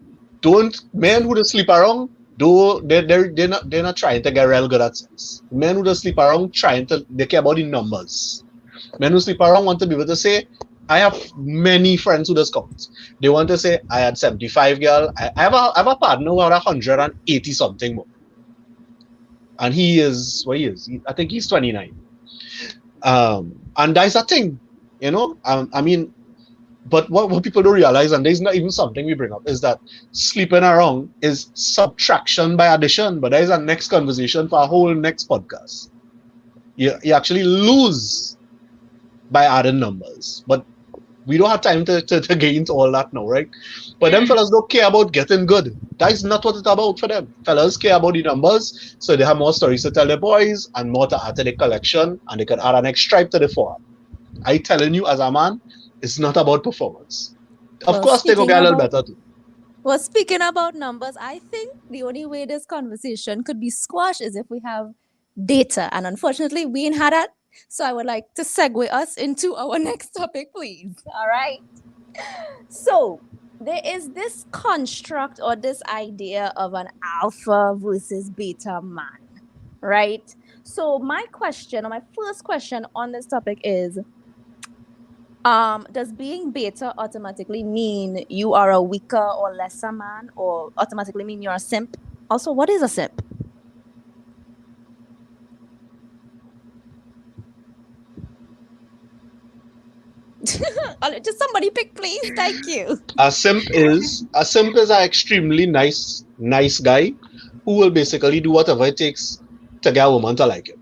who just sleep around, they're not trying to get real good at sex. Men who just sleep around they care about the numbers. Men who sleep around want to be able to say, I have many friends who just count. They want to say, I had 75 girl. I have a partner who had 180 something more. And he is what he is. I think he's 29. And that's a thing, I mean, but what people don't realize, and there's not even something we bring up, is that sleeping around is subtraction by addition. But there's a next conversation for a whole next podcast. You actually lose by adding numbers. But we don't have time to get into all that now, right? But them fellas don't care about getting good. That is not what it's about for them. Fellas care about the numbers, so they have more stories to tell their boys and more to add to the collection, and they can add an extra stripe to the forearm. I telling you, as a man, it's not about performance. Of course, they go get a little better too. Well, speaking about numbers, I think the only way this conversation could be squashed is if we have data. And unfortunately, we ain't had that. So I would like to segue us into our next topic, please. All right. So there is this construct or this idea of an alpha versus beta man, right? So my question or my first question on this topic is does being beta automatically mean you are a weaker or lesser man or automatically mean you're a simp? Also, what is a simp? Just somebody pick, please. Thank you. A simp is an extremely nice guy who will basically do whatever it takes to get a woman to like him.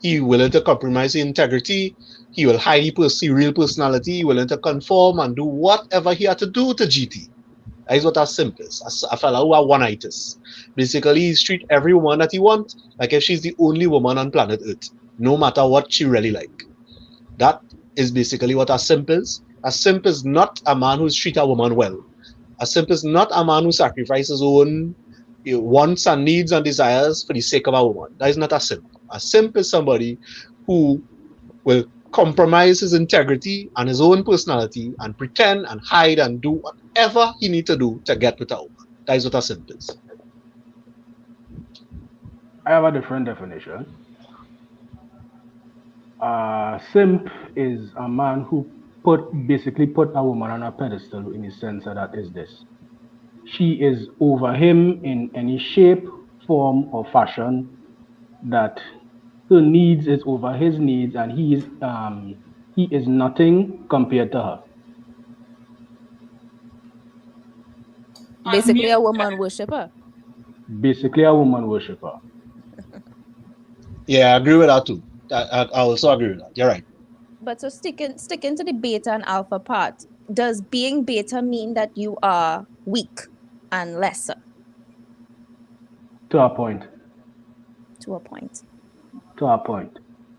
He willing to compromise his integrity. He will highly pursue real personality, willing to conform and do whatever he had to do to GT. That is what a simp is. A fella who are one-itis. Basically, he treat every woman that he want like if she's the only woman on planet Earth, no matter what she really like. That is basically what a simp is. A simp is not a man who's treat a woman well. A simp is not a man who sacrifices his own wants and needs and desires for the sake of a woman. That is not a simp. A simp is somebody who will compromise his integrity and his own personality and pretend and hide and do whatever he need to do to get with a woman. That is what a simp is. I have a different definition. Simp is a man who basically put a woman on a pedestal in the sense that is this. She is over him in any shape, form, or fashion that her needs is over his needs, and he is nothing compared to her. Basically, a Unmute. woman worshiper. Basically, a woman worshiper. Yeah, I agree with that too. I also agree with that. You're right. But so sticking to the beta and alpha part, does being beta mean that you are weak and lesser To a point. to a point? To a point.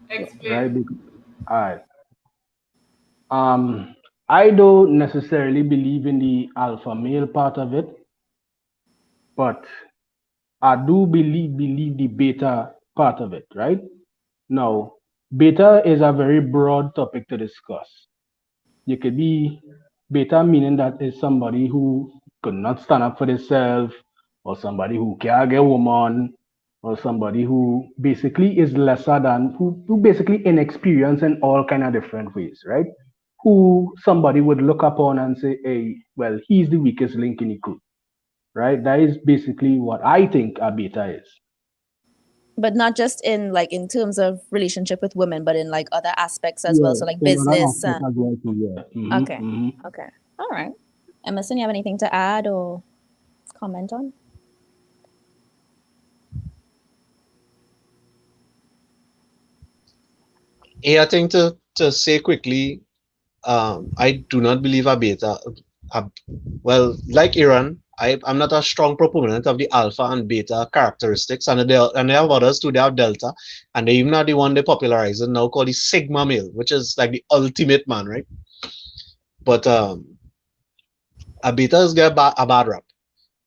Right? Explain. All right. I don't necessarily believe in the alpha male part of it, but I do believe the beta part of it, right? Now, beta is a very broad topic to discuss. You could be beta meaning that is somebody who could not stand up for themselves, or somebody who can't get woman, or somebody who basically is lesser than who basically inexperienced in all kind of different ways, right? Who somebody would look upon and say, hey, well, he's the weakest link in the crew, right? That is basically what I think a beta is. But not just in like in terms of relationship with women, but in like other aspects as well. Yeah, So like in other business. aspects as well too, yeah. Okay. Okay. All right. Emerson, you have anything to add or comment on? Yeah, I think to say quickly, I do not believe a beta. A, well, like Iran, I'm not a strong proponent of the alpha and beta characteristics, and they have others too. They have delta, and they even have the one they popularized now called the sigma male, which is like the ultimate man, right? But a beta is get a bad rap.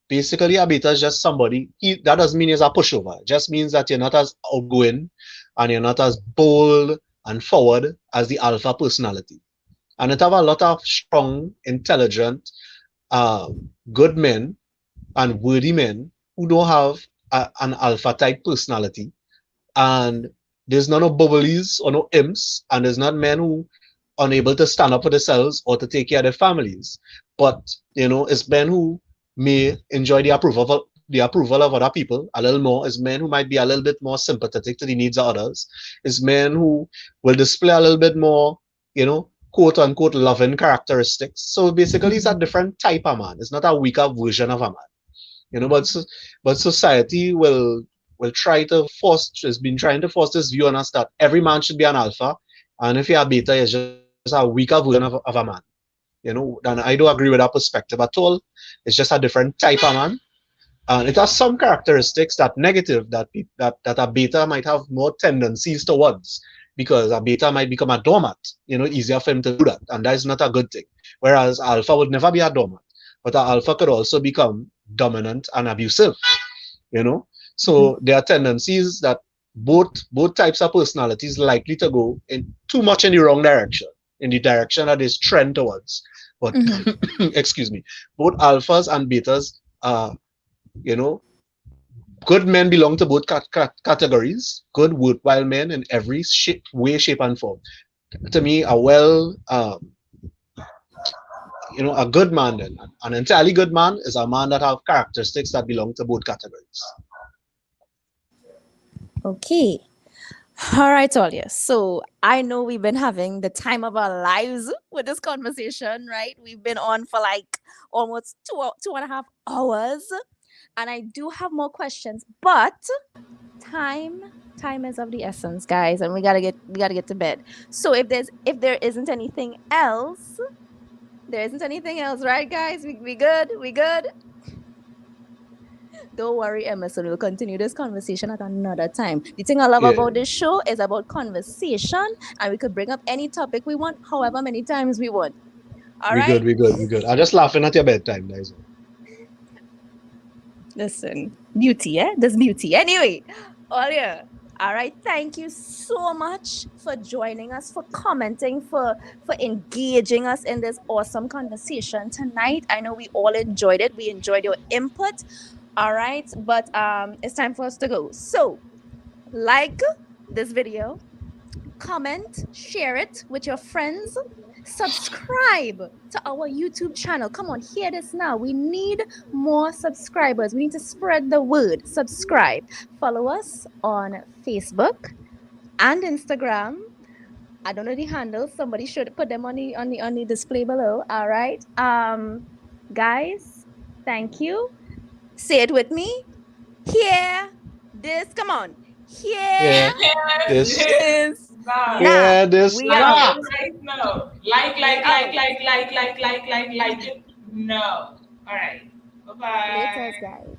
Basically, a beta is just somebody. That doesn't mean he's a pushover. It just means that you're not as outgoing and you're not as bold and forward as the alpha personality. And it have a lot of strong, intelligent, good men and worthy men who don't have an alpha type personality. And there's none of bubblies or no imps, and there's not men who unable to stand up for themselves or to take care of their families. But it's men who may enjoy the approval of other people a little more. It's men who might be a little bit more sympathetic to the needs of others. It's men who will display a little bit more, quote unquote loving characteristics. So basically it's a different type of man. It's not a weaker version of a man. But society will try to has been trying to force this view on us that every man should be an alpha, and if you're a beta, you're just a weaker version of a man. And I don't agree with that perspective at all. It's just a different type of man, and it has some characteristics that negative that a beta might have more tendencies towards, because a beta might become a doormat. Easier for him to do that, and that is not a good thing. Whereas alpha would never be a doormat, but an alpha could also become dominant and abusive. So there are tendencies that both types of personalities likely to go in too much in the wrong direction, in the direction that is trend towards. But Mm-hmm. excuse me, both alphas and betas are, you know, good men belong to both categories. Good worthwhile men in every way, shape, and form. To me, a well, a good man, then an entirely good man is a man that have characteristics that belong to both categories. Okay. All right, Talia. So I know we've been having the time of our lives with this conversation, right? We've been on for like almost 2.5 hours, and I do have more questions, but time time is of the essence, guys, and we gotta get to bed. So if there isn't anything else, there isn't anything else, right, guys? We good? We good? Don't worry, Emerson. We'll continue this conversation at another time. The thing I love Yeah, about this show is about conversation, and we could bring up any topic we want, however many times we want. All we good, right? we good, we good. I'm just laughing at your bedtime, guys. Listen, beauty, eh? There's beauty. Anyway, Olia. All right. Thank you so much for joining us, for commenting, for engaging us in this awesome conversation tonight. I know we all enjoyed it. We enjoyed your input. All right, but it's time for us to go. So, like this video, comment, share it with your friends, subscribe to our YouTube channel. Come on, hear this now. We need more subscribers. We need to spread the word. Subscribe. Follow us on Facebook and Instagram. I don't know the handles. Somebody should put them on the display below. All right. Guys, thank you. Say it with me. Hear this. Come on. Hear Yeah, Yes, this, yes, this now. now. yeah, this, We Like out. nah. it right now. Like, We like, like, out. like, like, like, like, like it. No. All right. Bye Laters, bye. guys.